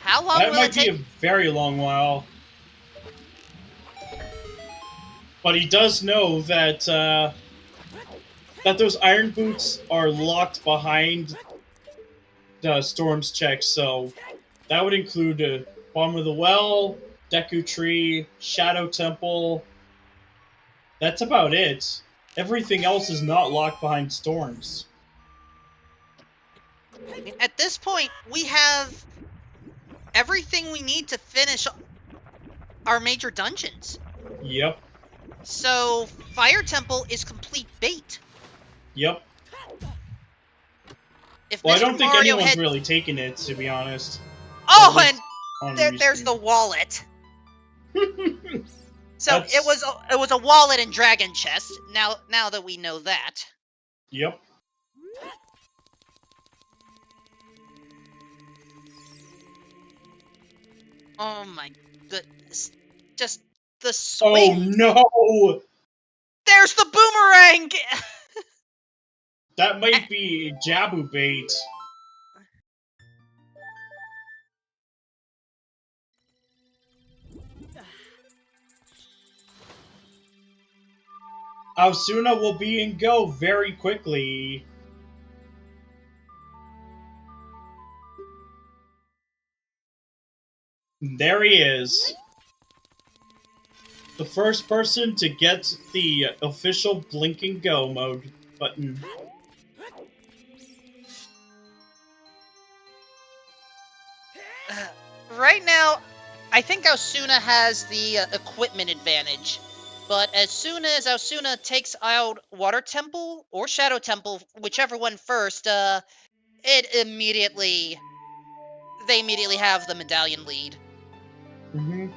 How long That will might it take? be a very long while. But he does know that that those iron boots are locked behind the Storm's check, so that would include Bottom of the Well, Deku Tree, Shadow Temple. That's about it. Everything else is not locked behind Storms. At this point, we have everything we need to finish our major dungeons. Yep. So, Fire Temple is complete bait. Yep. If Well, Mr. I don't think Mario anyone's had... really taken it, to be honest. Oh, On and there's the wallet. So That's- it was a wallet and dragon chest. Now that we know that. Yep. Oh my goodness. Just the swing. Oh no! There's the boomerang! That might be Jabu bait. Aosuna will be in go very quickly. There he is. The first person to get the official blink and go mode button. Right now, I think Aosuna has the equipment advantage. But as soon as Aosuna takes out Water Temple or Shadow Temple, whichever one first, they immediately have the medallion lead. Mm-hmm.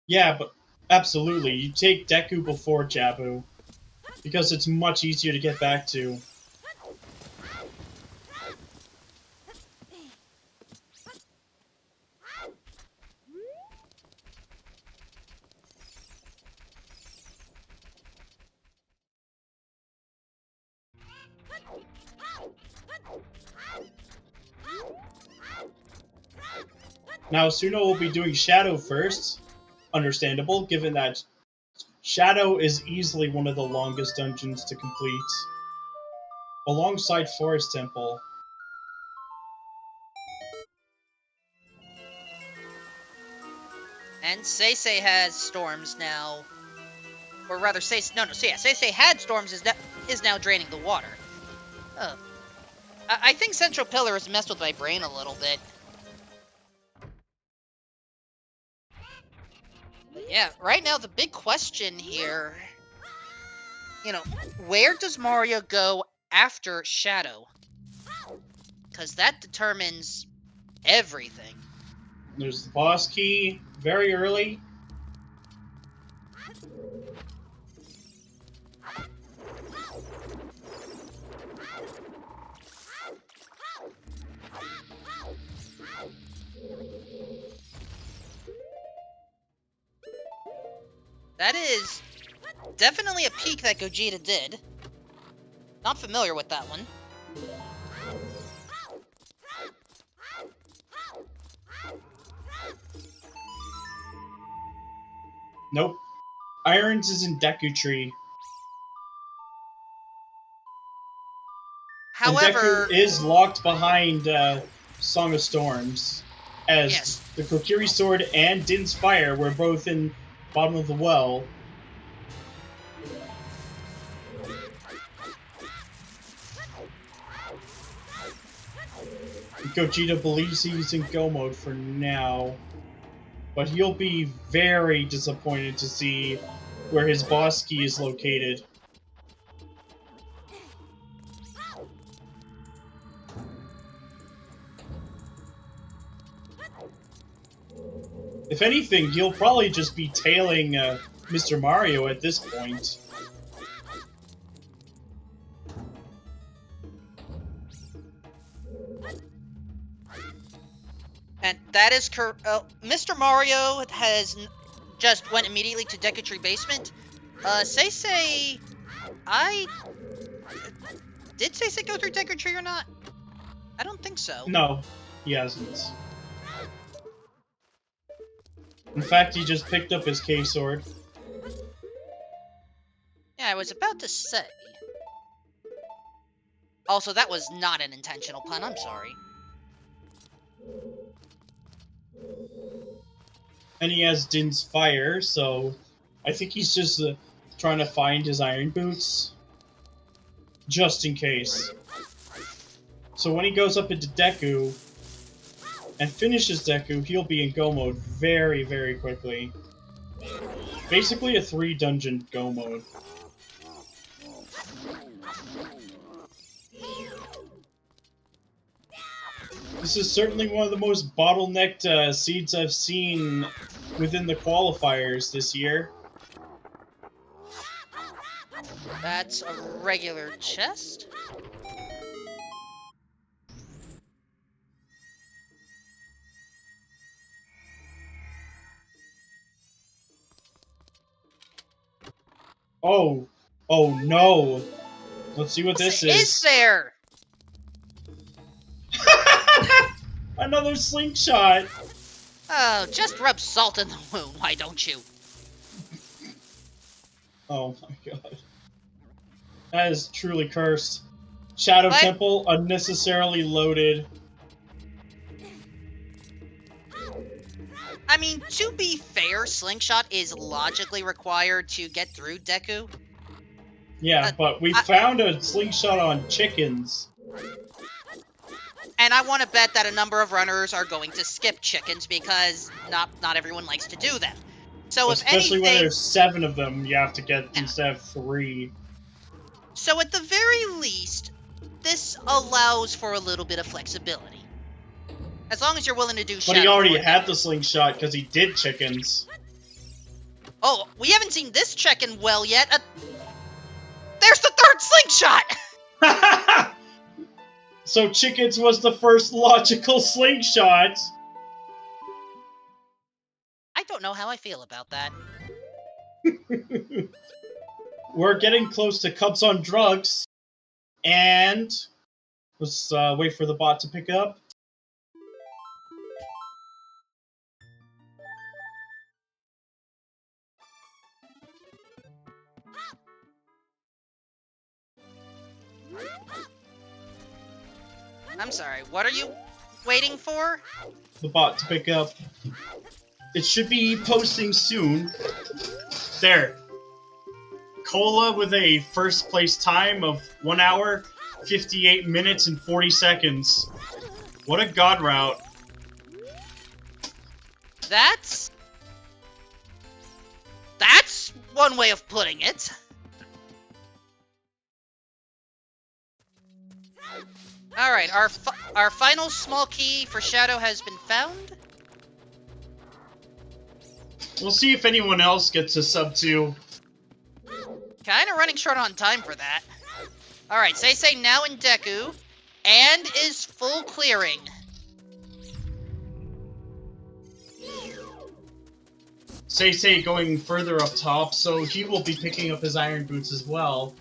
Yeah, but absolutely. You take Deku before Jabu, because it's much easier to get back to. Now, Suno will be doing Shadow first. Understandable, given that Shadow is easily one of the longest dungeons to complete, alongside Forest Temple. And Seisei has storms now. Or rather, Seisei had storms, is now draining the water. I think Central Pillar has messed with my brain a little bit. But yeah, right now the big question here, where does Mario go after Shadow? Because that determines everything. There's the boss key very early. That is definitely a peek that Gogeta did. Not familiar with that one. Nope. Irons is in Deku Tree. However, and Deku is locked behind Song of Storms, as yes. the Kokiri Sword and Din's Fire were both in bottom of the well. Gogeta believes he's in Go mode for now, but he'll be very disappointed to see where his boss key is located. If anything, he'll probably just be tailing Mr. Mario at this point. And that is Mr. Mario has just went immediately to Deku Tree Basement. Seisei, did Seisei go through Deku Tree or not? I don't think so. No, he hasn't. In fact, he just picked up his K-Sword. Yeah, I was about to say. Also, that was not an intentional pun, I'm sorry. And he has Din's Fire, so I think he's just trying to find his Iron Boots. Just in case. So when he goes up into Deku and finishes Deku, he'll be in Go mode very, very quickly. Basically a 3-dungeon Go mode. This is certainly one of the most bottlenecked seeds I've seen within the qualifiers this year. That's a regular chest. Oh no. Let's see what this is. Is there? Another slingshot. Oh, just rub salt in the wound, why don't you? Oh my god. That is truly cursed. Shadow What? Temple, unnecessarily loaded. I mean, to be fair, Slingshot is logically required to get through Deku. Yeah, but we found a slingshot on chickens. And I want to bet that a number of runners are going to skip chickens because not everyone likes to do them. So especially if anything, when there's 7 of them, you have to get instead of 3. So at the very least, this allows for a little bit of flexibility. As long as you're willing to do But Shadow he already Force. had the slingshot because he did chickens. Oh, we haven't seen this check-in well yet. There's the third slingshot! So Chickens was the first logical slingshot. I don't know how I feel about that. We're getting close to Cubs on Drugs. And let's wait for the bot to pick up. I'm sorry, what are you waiting for? The bot to pick up. It should be posting soon. There. Cola with a first place time of 1 hour, 58 minutes, and 40 seconds. What a god route. That's one way of putting it. Alright, our final small key for Shadow has been found. We'll see if anyone else gets a sub 2. Kinda running short on time for that. Alright, Say now in Deku, and is full clearing. Say going further up top, so he will be picking up his iron boots as well.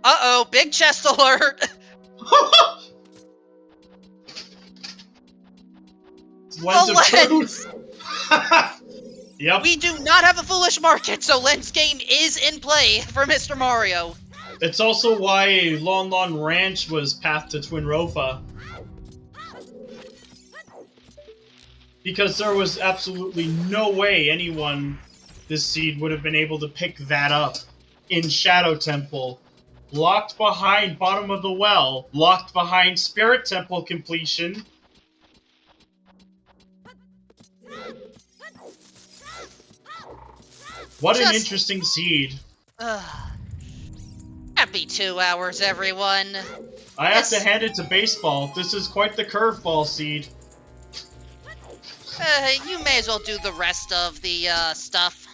Uh-oh, big chest alert! Lens of Lens! truth! Yep. We do not have a foolish market, so Lens game is in play for Mr. Mario. It's also why Lon Lon Ranch was Path to Twin Rofa. Because there was absolutely no way anyone this seed would have been able to pick that up in Shadow Temple. Locked behind Bottom of the Well. Locked behind Spirit Temple completion. What an interesting seed. Happy 2 hours, everyone. I have to hand it to baseball. This is quite the curveball seed. You may as well do the rest of the stuff.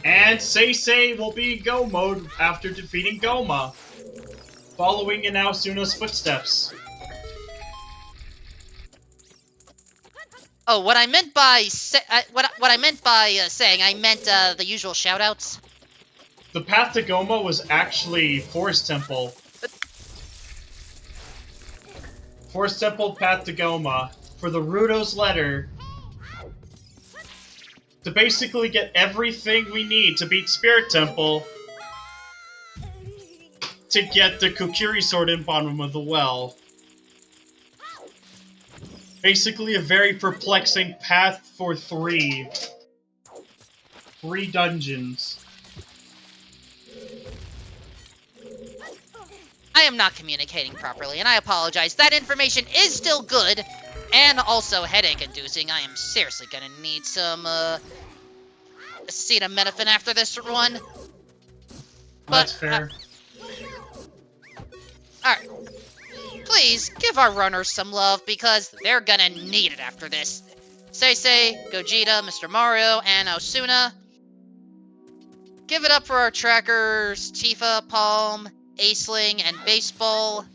And Say will be in Go mode after defeating Goma, following in Aosuna's footsteps. Oh, what I meant by saying, I meant the usual shoutouts. The path to Goma was actually Forest Temple. Forest Temple, path to Goma. For the Rudo's letter. To basically get everything we need to beat Spirit Temple. To get the Kokiri sword in Bottom of the Well. Basically a very perplexing path for 3. 3 dungeons. I am not communicating properly, and I apologize. That information is still good, and also headache-inducing. I am seriously gonna need some, acetaminophen after this one. That's fair. Alright. Please, give our runners some love, because they're gonna need it after this. Say, Gogeta, Mr. Mario, and Osuna. Give it up for our trackers, Tifa, Palm, Aceling, and Baseball.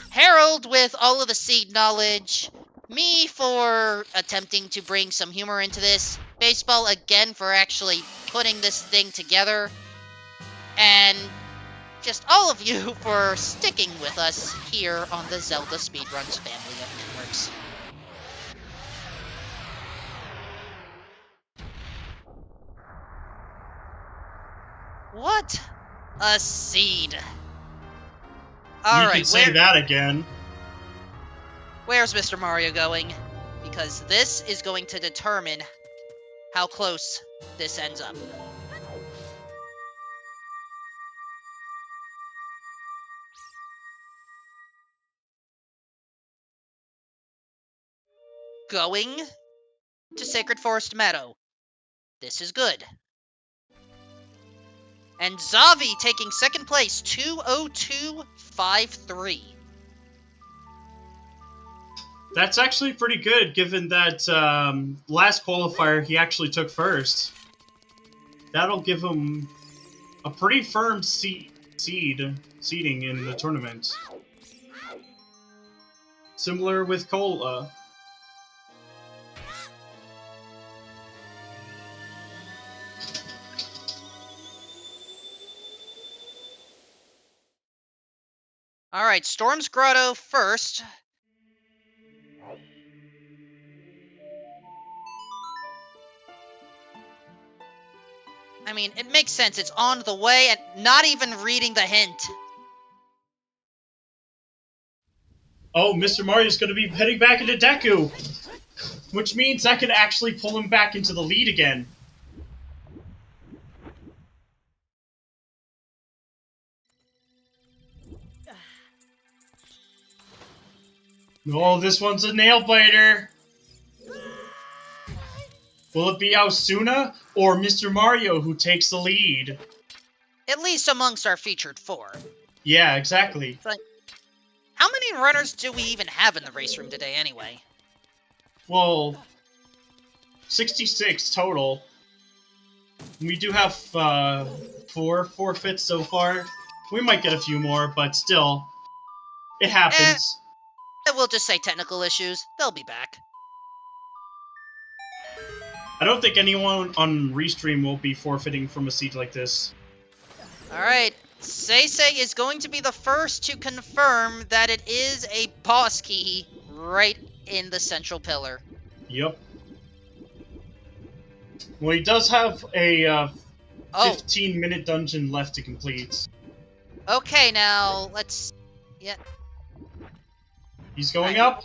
Harold with all of the seed knowledge. Me for attempting to bring some humor into this. Baseball again for actually putting this thing together. And just all of you for sticking with us here on the Zelda Speedruns family of networks. What a seed. All you right, can say that again. Where's Mr. Mario going? Because this is going to determine how close this ends up. Going to Sacred Forest Meadow. This is good. And Zavi taking second place, 202.53. That's actually pretty good, given that last qualifier he actually took first. That'll give him a pretty firm seeding in the tournament. Similar with Cola. All right, Storm's Grotto first. I mean, it makes sense. It's on the way and not even reading the hint. Oh, Mr. Mario's going to be heading back into Deku, which means I can actually pull him back into the lead again. Oh, this one's a nail biter. Will it be Asuna or Mr. Mario who takes the lead? At least amongst our featured four. Yeah, exactly. But how many runners do we even have in the race room today, anyway? Well, 66 total. We do have 4 forfeits so far. We might get a few more, but still, it happens. We'll just say technical issues. They'll be back. I don't think anyone on Restream will be forfeiting from a seat like this. Alright, Seisei is going to be the first to confirm that it is a boss key right in the central pillar. Yep. Well, he does have a 15-minute dungeon left to complete. Okay, now, let's... Yeah. He's going up?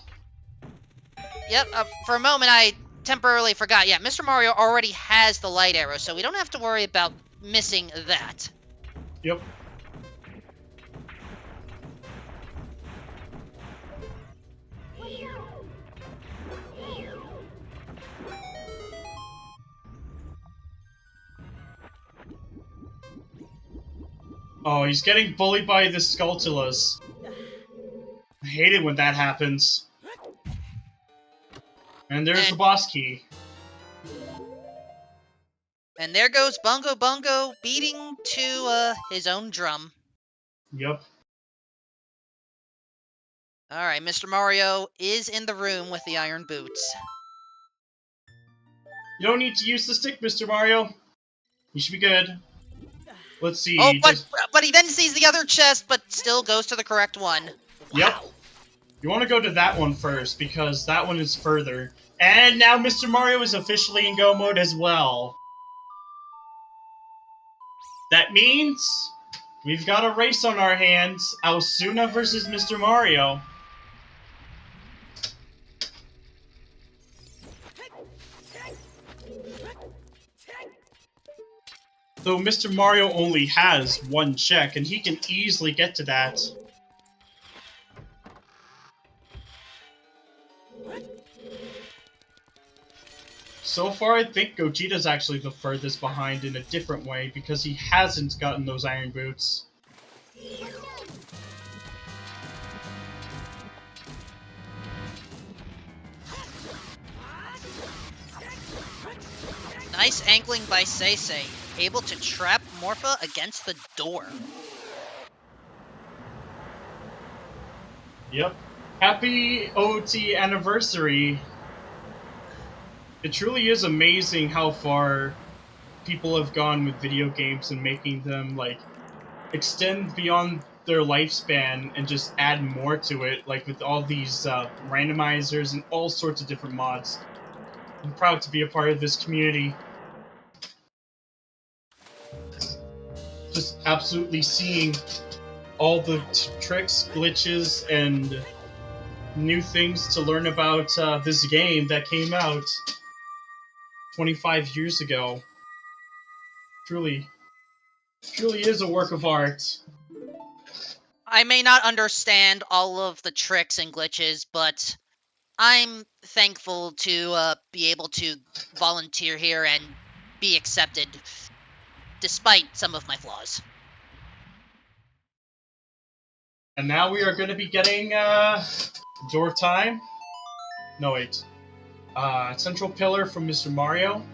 Yep, for a moment I temporarily forgot. Yeah, Mr. Mario already has the light arrow, so we don't have to worry about missing that. Yep. Oh, he's getting bullied by the Skulltulas. I hate it when that happens. And there's the boss key. And there goes Bungo Bungo beating to his own drum. Yep. Alright, Mr. Mario is in the room with the iron boots. You don't need to use the stick, Mr. Mario. You should be good. Let's see. Oh, but he then sees the other chest, but still goes to the correct one. Yep. You want to go to that one first, because that one is further. And now Mr. Mario is officially in go mode as well. That means we've got a race on our hands. Asuna versus Mr. Mario. Though Mr. Mario only has one check, and he can easily get to that. So far, I think Gogeta's actually the furthest behind in a different way, because he hasn't gotten those iron boots. Nice angling by Seisei, able to trap Morpha against the door. Yep. Happy OT anniversary! It truly is amazing how far people have gone with video games and making them, like, extend beyond their lifespan and just add more to it, like with all these randomizers and all sorts of different mods. I'm proud to be a part of this community. Just absolutely seeing all the tricks, glitches, and new things to learn about this game that came out 25 years ago. Truly is a work of art. I may not understand all of the tricks and glitches, but I'm thankful to be able to volunteer here and be accepted, despite some of my flaws. And now we are going to be getting Door of Time. No, wait. Central Pillar from Mr. Mario.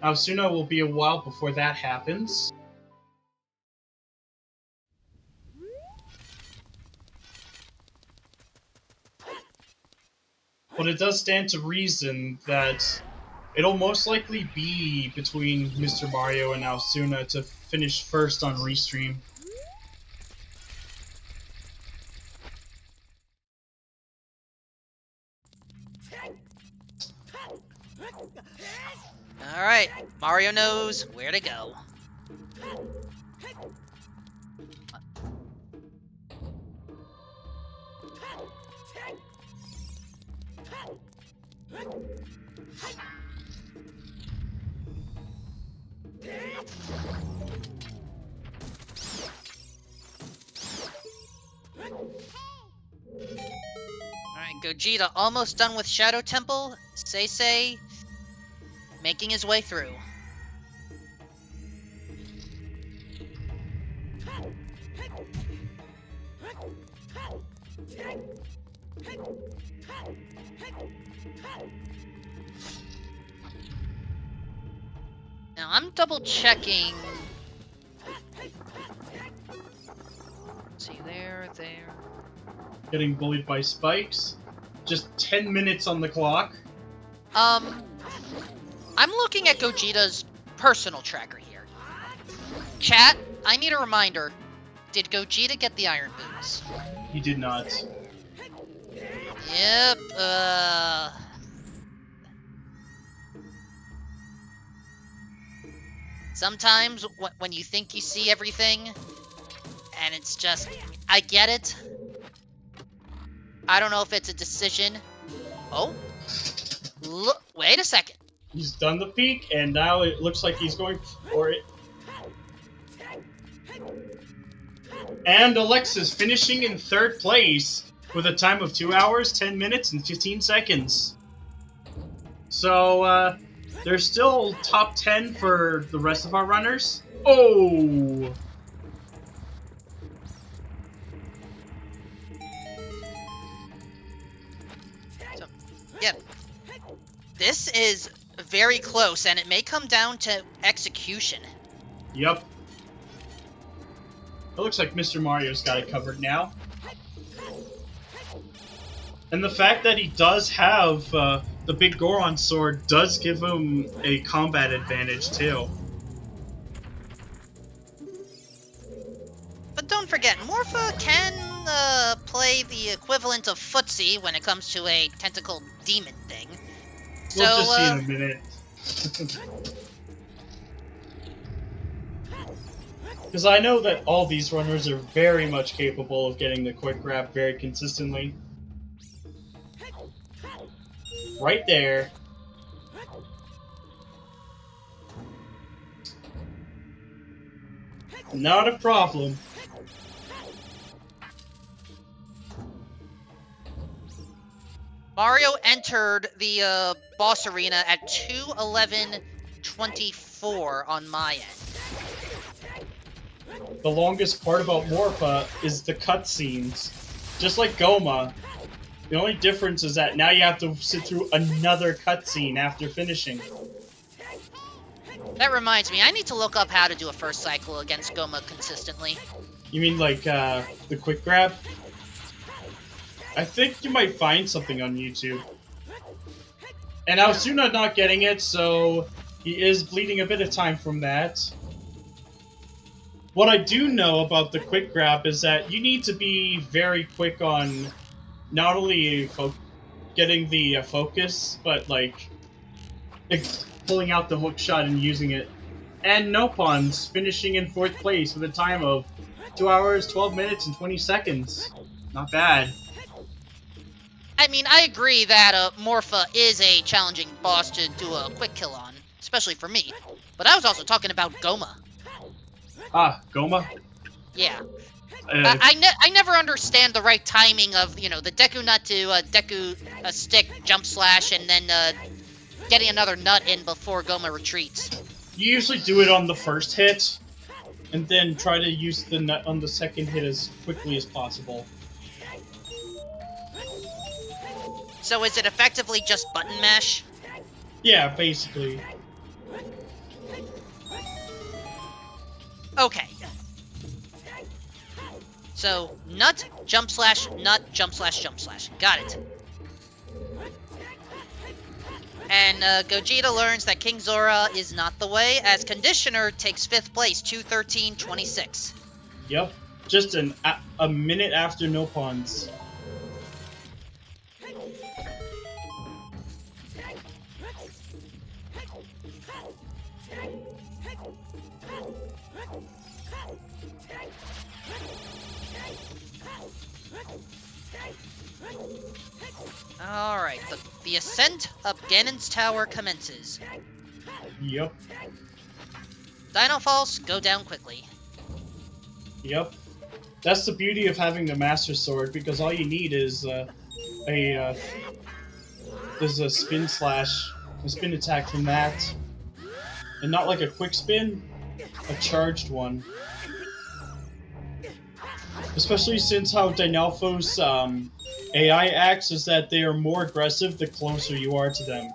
Asuna will be a while before that happens. But it does stand to reason that it'll most likely be between Mr. Mario and Asuna to finish first on Restream. Alright, Mario knows where to go. Alright, Gogeta almost done with Shadow Temple. Say making his way through. Now I'm double checking. See there. Getting bullied by spikes. Just 10 minutes on the clock. I'm looking at Gogeta's personal tracker here. Chat, I need a reminder. Did Gogeta get the Iron Boots? He did not. Yep, Sometimes, when you think you see everything, and it's just... I get it. I don't know if it's a decision. Oh? Look, wait a second. He's done the peak, and now it looks like he's going for it. And Alexis finishing in 3rd place with a time of 2 hours, 10 minutes, and 15 seconds. So, there's still top 10 for the rest of our runners. Oh! So, yeah. This is very close, and it may come down to execution. Yep. It looks like Mr. Mario's got it covered now. And the fact that he does have the big Goron sword does give him a combat advantage, too. But don't forget, Morpha can play the equivalent of footsie when it comes to a tentacled demon thing. We'll So, just see in a minute. Because I know that all these runners are very much capable of getting the quick grab very consistently. Right there. Not a problem. Mario entered the boss arena at 2:11:24 on my end. The longest part about Morpha is the cutscenes. Just like Goma. The only difference is that now you have to sit through another cutscene after finishing. That reminds me, I need to look up how to do a first cycle against Goma consistently. You mean like the quick grab? I think you might find something on YouTube. And Asuna not getting it, so he is bleeding a bit of time from that. What I do know about the quick grab is that you need to be very quick on not only getting the focus, but like pulling out the hook shot and using it. And Nopon's finishing in 4th place with a time of 2 hours, 12 minutes, and 20 seconds. Not bad. I mean, I agree that Morpha is a challenging boss to do a quick kill on, especially for me. But I was also talking about Goma. Ah, Goma? Yeah. I never understand the right timing of, the Deku nut to Deku stick jump slash and then getting another nut in before Goma retreats. You usually do it on the first hit, and then try to use the nut on the second hit as quickly as possible. So is it effectively just button mash? Yeah, basically. Okay. So, nut, jump slash, nut, jump slash, jump slash. Got it. And Gogeta learns that King Zora is not the way, as Conditioner takes 5th place, 2:13.26. Yep. Just a minute after no pawns. Alright, the ascent of Ganon's Tower commences. Yep. Dino Falls go down quickly. Yep. That's the beauty of having the Master Sword, because all you need is a spin slash, a spin attack from that. And not like a quick spin, a charged one. Especially since how Dynalfo's AI acts is that they are more aggressive the closer you are to them.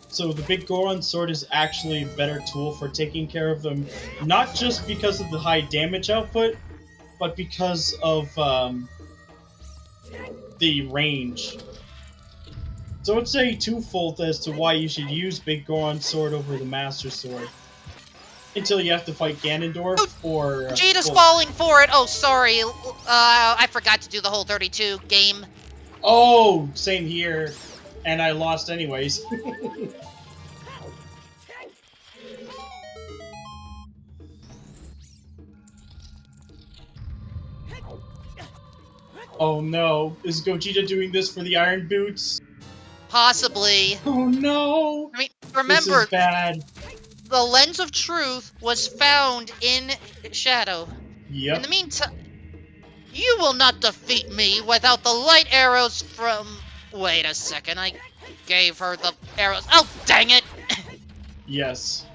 So the Big Goron Sword is actually a better tool for taking care of them, not just because of the high damage output, but because of the range. So I'd say twofold as to why you should use Big Goron Sword over the Master Sword. Until you have to fight Ganondorf or... Vegeta's falling for it! Oh, sorry. I forgot to do the whole 32 game. Oh, same here. And I lost anyways. Oh no, is Gogeta doing this for the Iron Boots? Possibly. Oh no! I mean, This remember, is bad. the Lens of Truth was found in Shadow. Yep. In the meantime, you will not defeat me without the light arrows from... Wait a second, I gave her the arrows. Oh, dang it! Yes.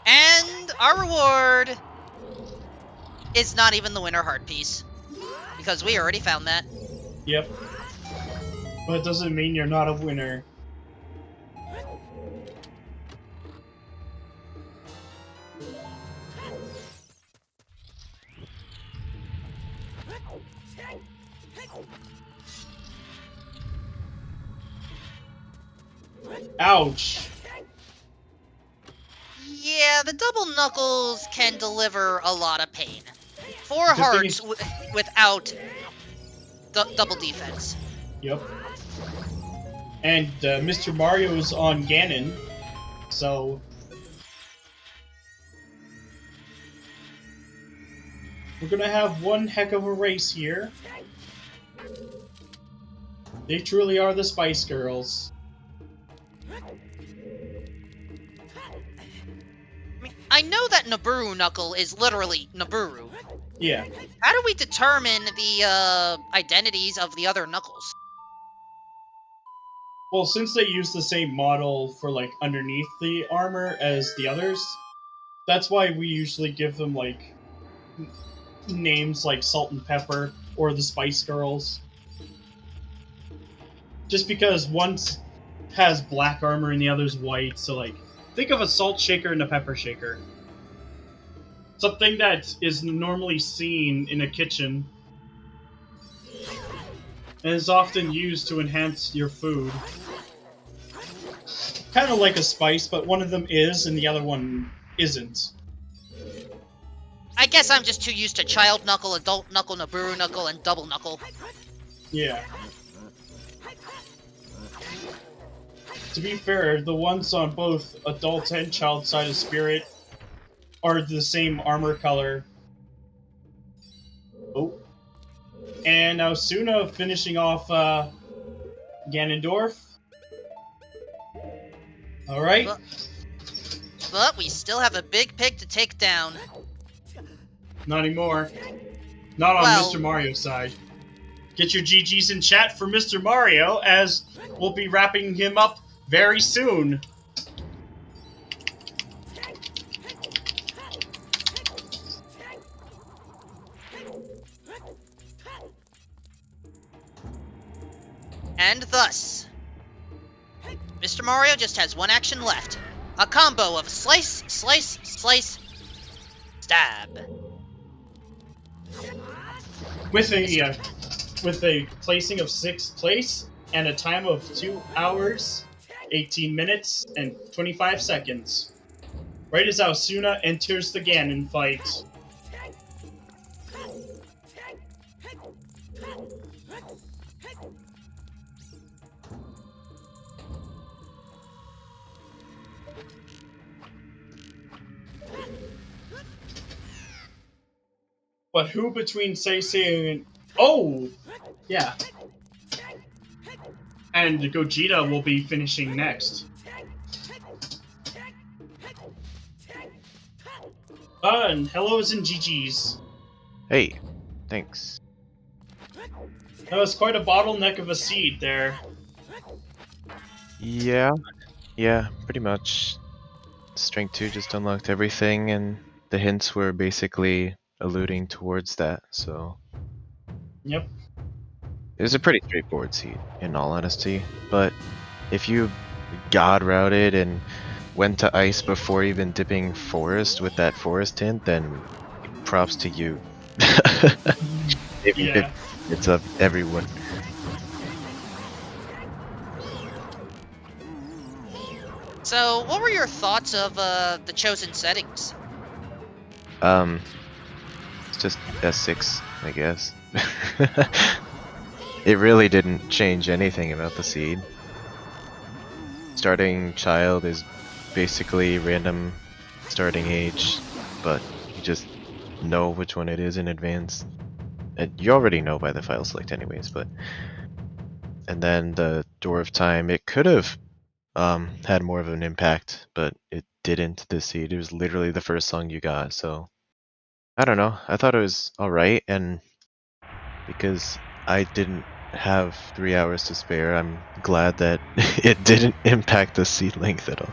And our reward is not even the winner heart piece. Because we already found that. Yep. But it doesn't mean you're not a winner. Ouch! Yeah, the double knuckles can deliver a lot of pain. 4 The thing hearts is- without double defense. Yep. And Mr. Mario's on Ganon, so... We're gonna have one heck of a race here. They truly are the Spice Girls. I know that Naburu Knuckle is literally Naburu. Yeah. How do we determine the identities of the other Knuckles? Well, since they use the same model for, like, underneath the armor as the others, that's why we usually give them, like, names like Salt and Pepper or the Spice Girls. Just because one has black armor and the other's white, so, like, think of a salt shaker and a pepper shaker. Something that is normally seen in a kitchen and is often used to enhance your food. Kind of like a spice, but one of them is and the other one isn't. I guess I'm just too used to Child Knuckle, Adult Knuckle, Naburu Knuckle, and Double Knuckle. Yeah. To be fair, the ones on both adult and child side of Spirit are the same armor color. Oh. And now Suna finishing off Ganondorf. All right. But we still have a big pig to take down. Not anymore. Not on Well- Mr. Mario's side. Get your GGs in chat for Mr. Mario, as we'll be wrapping him up very soon. And thus, Mr. Mario just has one action left. A combo of slice, slice, slice, stab. With a placing of 6th place and a time of 2 hours, 18 minutes, and 25 seconds. Right as Osuna enters the Ganon fight. But who between Seisei and... Oh! Yeah. And Gogeta will be finishing next. And hellos and GG's. Hey, thanks. That was quite a bottleneck of a seed there. Yeah, pretty much. Strength 2 just unlocked everything, and the hints were basically alluding towards that, so... Yep. It was a pretty straightforward seed, in all honesty, but if you god routed and went to ice before even dipping forest with that forest hint, then props to you. Yeah. It's up everyone. So, what were your thoughts of the chosen settings? It's just S6, I guess. It really didn't change anything about the seed. Starting child is basically random starting age, but you just know which one it is in advance. And you already know by the file select anyways, but... And then the Door of Time, it could have had more of an impact, but it didn't this seed. It was literally the first song you got, so... I don't know, I thought it was alright, and because I didn't have 3 hours to spare, I'm glad that it didn't impact the seed length at all.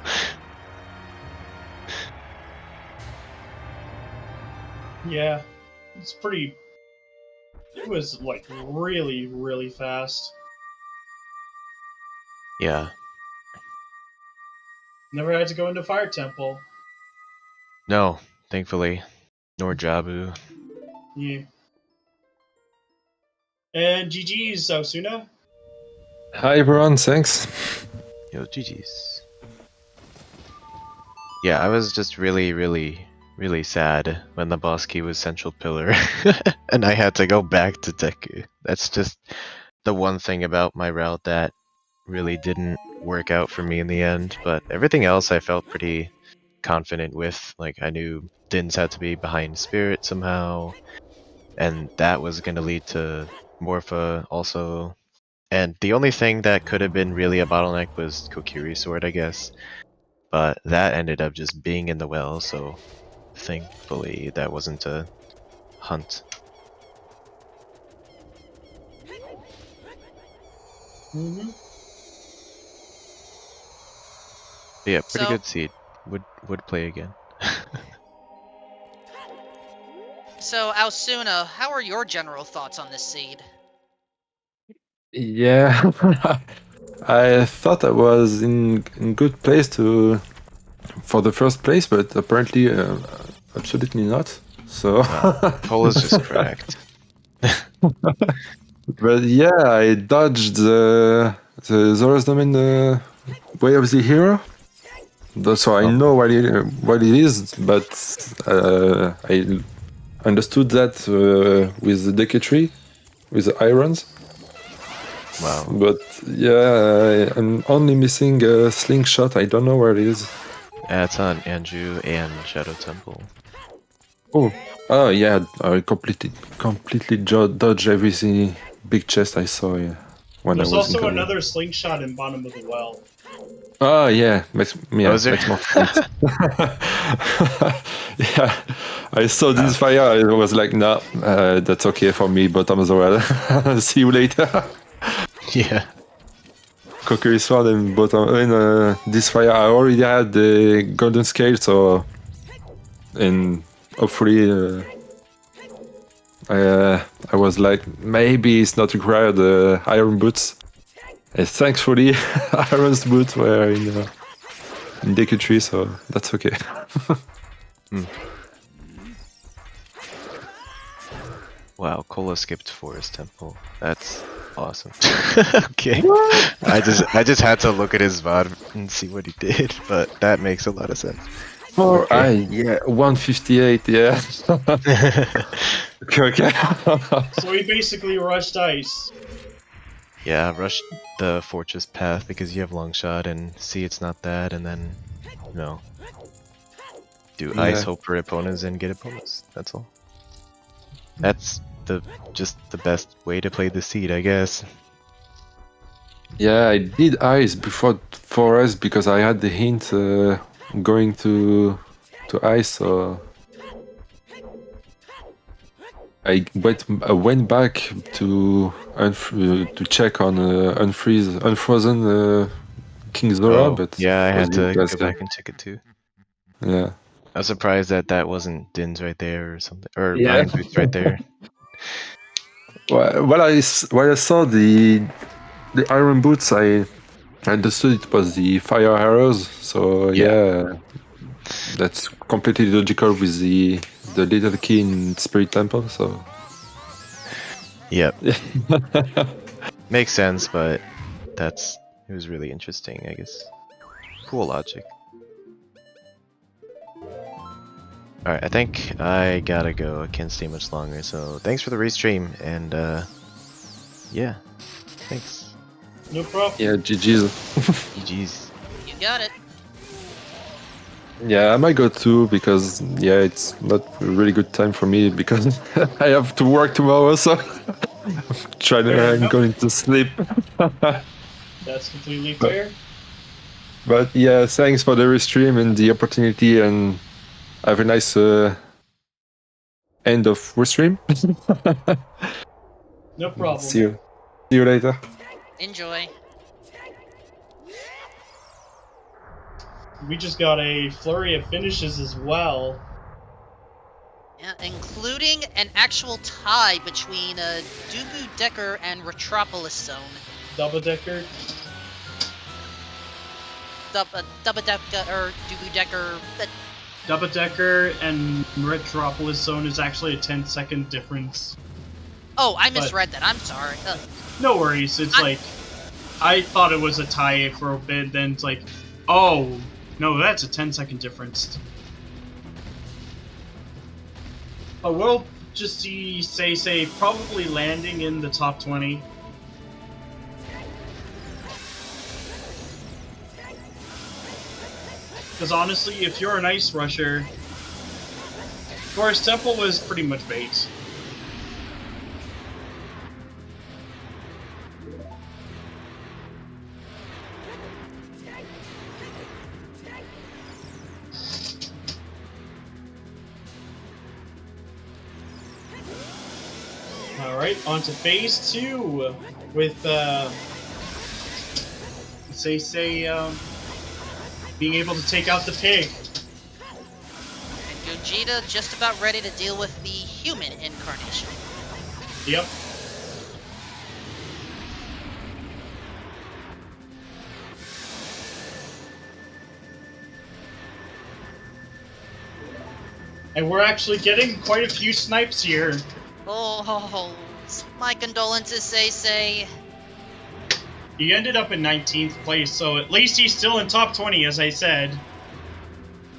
Yeah. It's pretty... It was, like, really, really fast. Yeah. Never had to go into Fire Temple. No, thankfully. Nor Jabu. Yeah. And GG's, Osuna. Hi everyone, thanks. Yo, GG's. Yeah, I was just really sad when the boss key was Central Pillar, and I had to go back to Deku. That's just the one thing about my route that really didn't work out for me in the end, but everything else I felt pretty confident with. Like, I knew Dins had to be behind Spirit somehow, and that was going to lead to Morpha also. And the only thing that could have been really a bottleneck was Kokiri Sword, I guess. But that ended up just being in the well, so thankfully that wasn't a hunt. Mm-hmm. But yeah, pretty So- good seed. Would play again. So, Alsuna, how are your general thoughts on this seed? Yeah, I thought I was in good place for the first place, but apparently absolutely not. So, Poll is just cracked. but yeah, I dodged the Zora's Domain Way of the Hero. So I know what it is, but I understood that with the Decatry, with the irons. Wow. But yeah, I'm only missing a slingshot. I don't know where it is. It's on Anju and Shadow Temple. Oh yeah, I completely dodged every big chest I saw. Yeah, when There's I was in also cover. another slingshot in bottom of the well. Oh yeah, Was there? makes more sense. Yeah, I saw Ah. this fire. I was like, no, that's okay for me. Bottom as well. See you later. Yeah. Cookery sword and bottom. In this fire, I already had the golden scale, so and hopefully, I was like, maybe it's not required iron boots. And thankfully, iron's boots were in Deku Tree, so that's okay. Wow, Cola skipped Forest Temple. That's awesome. Okay. I just had to look at his VOD and see what he did, but that makes a lot of sense. Okay. Yeah, 158, yeah. Okay. So we basically rushed ice. Yeah, rush the fortress path because you have long shot and see it's not that, and then do ice, Yeah. hope for opponents, and get opponents. That's all. That's just the best way to play the seed, I guess. Yeah, I did ice before forest because I had the hint going to ice, so I went back to to check on unfrozen King Zora, Oh, but yeah, I it was had to go useless. back and check it too. Yeah. I was surprised that wasn't Din's right there or something, or Yeah. Iron Boots right there. Well, when I saw the iron boots, I understood it was the fire arrows. So yeah, that's completely logical with the little key in Spirit Temple. So Yep. Makes sense, but it was really interesting, I guess. Cool logic. Alright, I think I gotta go. I can't stay much longer, so thanks for the restream, and yeah, thanks. No problem. yeah, GG's. GG's. You got it. Yeah, I might go too because yeah, it's not a really good time for me because I have to work tomorrow. So I'm enough. going to sleep. That's completely fair. But yeah, thanks for the restream and the opportunity, and have a nice end of restream. No problem. See you later. Enjoy. We just got a flurry of finishes as well. Yeah, including an actual tie between Dubu Decker and Retropolis Zone. Double decker. Double Decker or Dubu Decker. Double decker and Metropolis Zone is actually a 10-second difference. Oh, I misread that. I'm sorry. No worries. It's like I thought it was a tie for a bit. Then it's like, oh no, that's a 10-second difference. But we'll just see say probably landing in the top 20. Because honestly, if you're an ice rusher, Forest Temple was pretty much bait. Alright, on to phase 2 with being able to take out the pig. And Gogeta just about ready to deal with the human incarnation. Yep. And we're actually getting quite a few snipes here. Oh, my condolences, say. He ended up in 19th place, so at least he's still in top 20, as I said.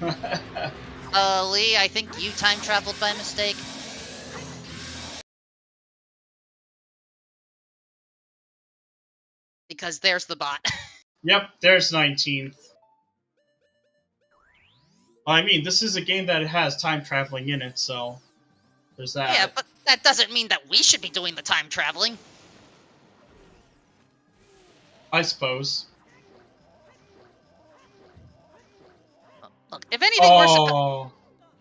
Lee, I think you time traveled by mistake. Because there's the bot. Yep, there's 19th. I mean, this is a game that has time traveling in it, so there's that. Yeah, but that doesn't mean that we should be doing the time traveling. I suppose. Look, if anything, Oh,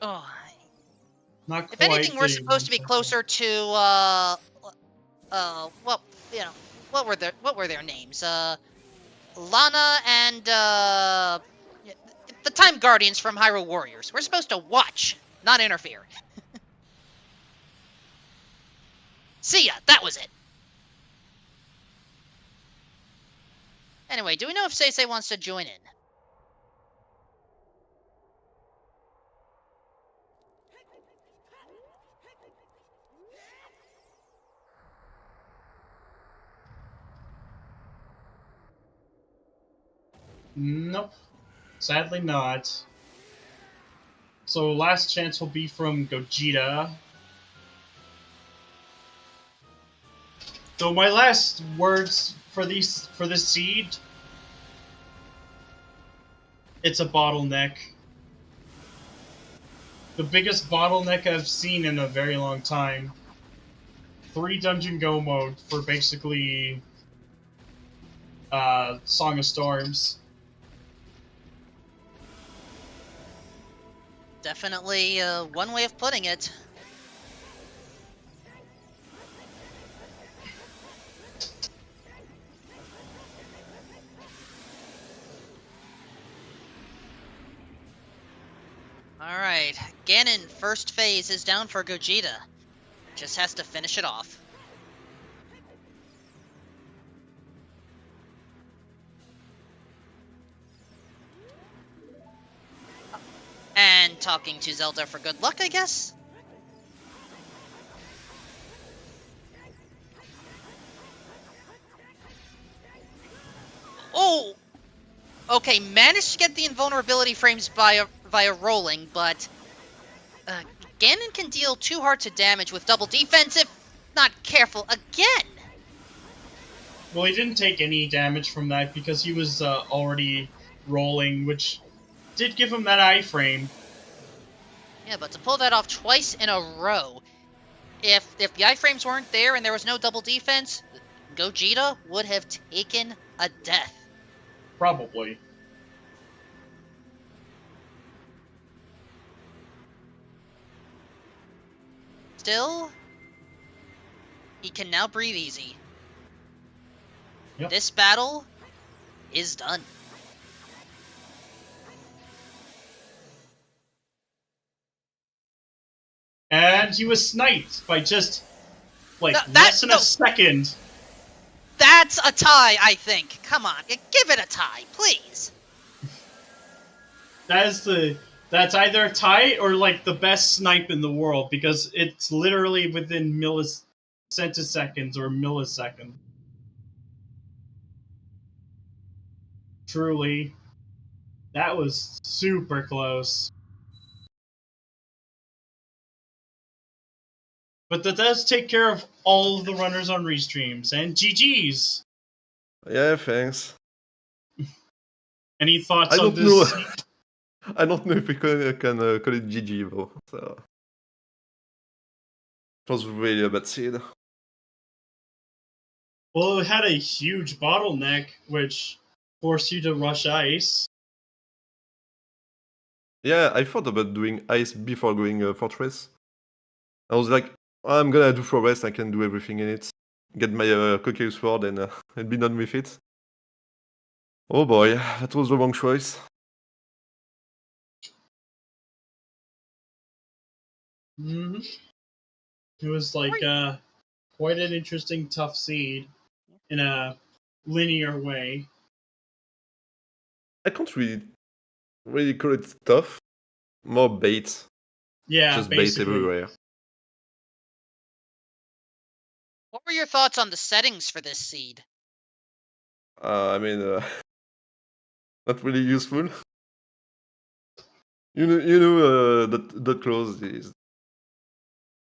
oh, not if quite. anything, we're the supposed to be 1 second. closer to well, you know, what were their names? Lana and the Time Guardians from Hyrule Warriors. We're supposed to watch, not interfere. See ya. That was it. Anyway, do we know if Seisei wants to join in? Nope. Sadly not. So last chance will be from Gogeta. So my last words for this seed. It's a bottleneck. The biggest bottleneck I've seen in a very long time. 3 dungeon go mode for basically Song of Storms. Definitely one way of putting it. Alright, Ganon, first phase is down for Gogeta. Just has to finish it off. And talking to Zelda for good luck, I guess? Oh! Okay, managed to get the invulnerability frames via rolling, but Ganon can deal 2 hearts of damage with double defense if not careful again. Well, he didn't take any damage from that because he was already rolling, which did give him that iframe. Yeah, but to pull that off twice in a row, if the iframes weren't there and there was no double defense, Gogeta would have taken a death. Probably. Still, he can now breathe easy. Yep. This battle is done. And he was sniped by just, like, less than a second. That's a tie, I think. Come on, give it a tie, please. That's either a tie or, like, the best snipe in the world, because it's literally within centiseconds or milliseconds. Truly. That was super close. But that does take care of all of the runners on restreams, and GG's! Yeah, thanks. Any thoughts I on don't this? know. I don't know if we can call it GG though. So it was really a bad seed. Well, it had a huge bottleneck, which forced you to rush ice. Yeah, I thought about doing ice before going fortress. I was like, I'm gonna do forest. I can do everything in it. Get my Kokiri sword and be done with it. Oh boy, that was the wrong choice. Mm-hmm. It was like quite an interesting, tough seed in a linear way. I can't really call it tough. More bait. Yeah, Just basically. bait everywhere. What were your thoughts on the settings for this seed? I mean, not really useful. You know that clause is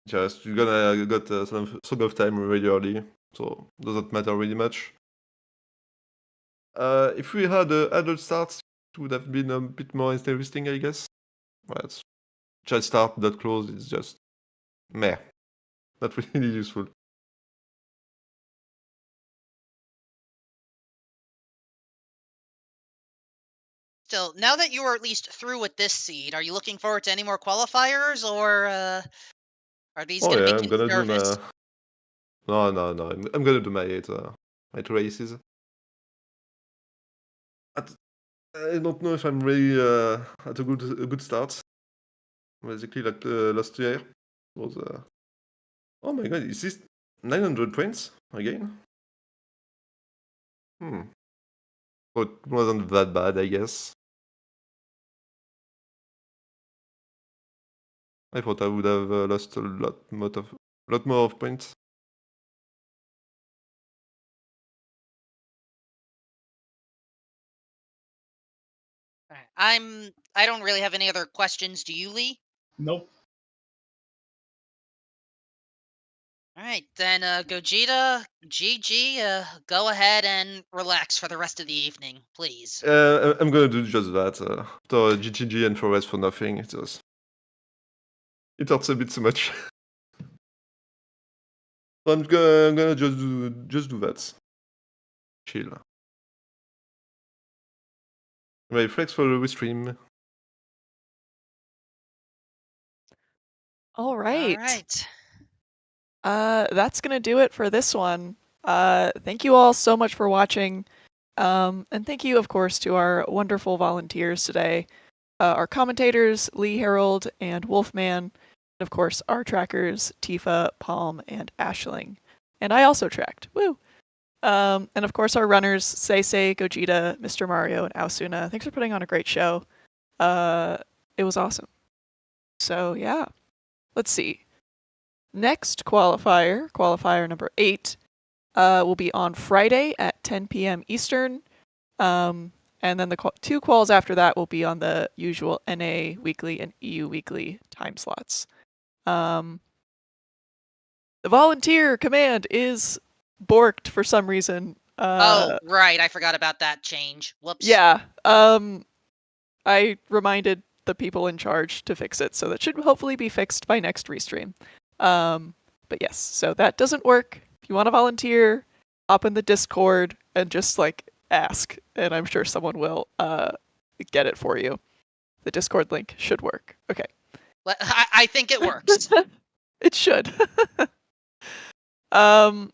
just you're gonna got some sort of time really early, so doesn't matter really much. If we had adult starts, it would have been a bit more interesting, I guess. But child start that clause is just meh, not really useful. Still, now that you are at least through with this seed, are you looking forward to any more qualifiers, or are these Oh going to yeah, make I'm you gonna do nervous? my. No. I'm gonna do my 2 races. I don't know if I'm really at a good start. Basically, like last year was. Oh my god, is this 900 points again? So it wasn't that bad, I guess. I thought I would have lost a lot more of points. Alright, I don't really have any other questions. Do you, Lee? Nope. All right, then Gogeta, GG, go ahead and relax for the rest of the evening, please. I'm gonna do just that. After GGG and Forest for nothing, it hurts a bit too much. I'm gonna just do that. Chill. Right, thanks for the restream. All All right. right. That's gonna do it for this one. Thank you all so much for watching. And thank you, of course, to our wonderful volunteers today. Our commentators, Lee Harold and Wolfman, and of course, our trackers, Tifa, Palm, and Ashling. And I also tracked. Woo! And of course, our runners, Seisei, Gogeta, Mr. Mario, and Aosuna. Thanks for putting on a great show. It was awesome. So, yeah. Let's see. Next qualifier number 8, will be on Friday at 10 p.m. Eastern. And then the 2 quals after that will be on the usual NA weekly and EU weekly time slots. The volunteer command is borked for some reason. Oh, right, I forgot about that change. Whoops. Yeah. I reminded the people in charge to fix it, so that should hopefully be fixed by next restream. But yes, so that doesn't work. If you want to volunteer, hop in the Discord and just like ask, and I'm sure someone will get it for you. The Discord link should work. Okay. I think it works. It should. All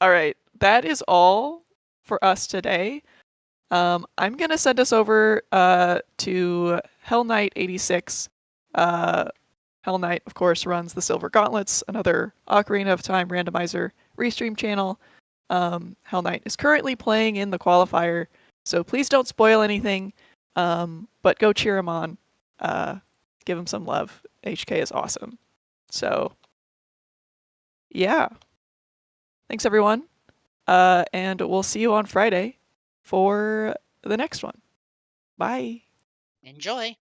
right. That is all for us today. I'm gonna send us over to Hell Knight 86. Hell Knight, of course, runs the Silver Gauntlets, another Ocarina of Time randomizer restream channel. Hell Knight is currently playing in the qualifier, so please don't spoil anything. But go cheer him on. Give him some love. HK is awesome. So, yeah. Thanks, everyone. And we'll see you on Friday for the next one. Bye. Enjoy.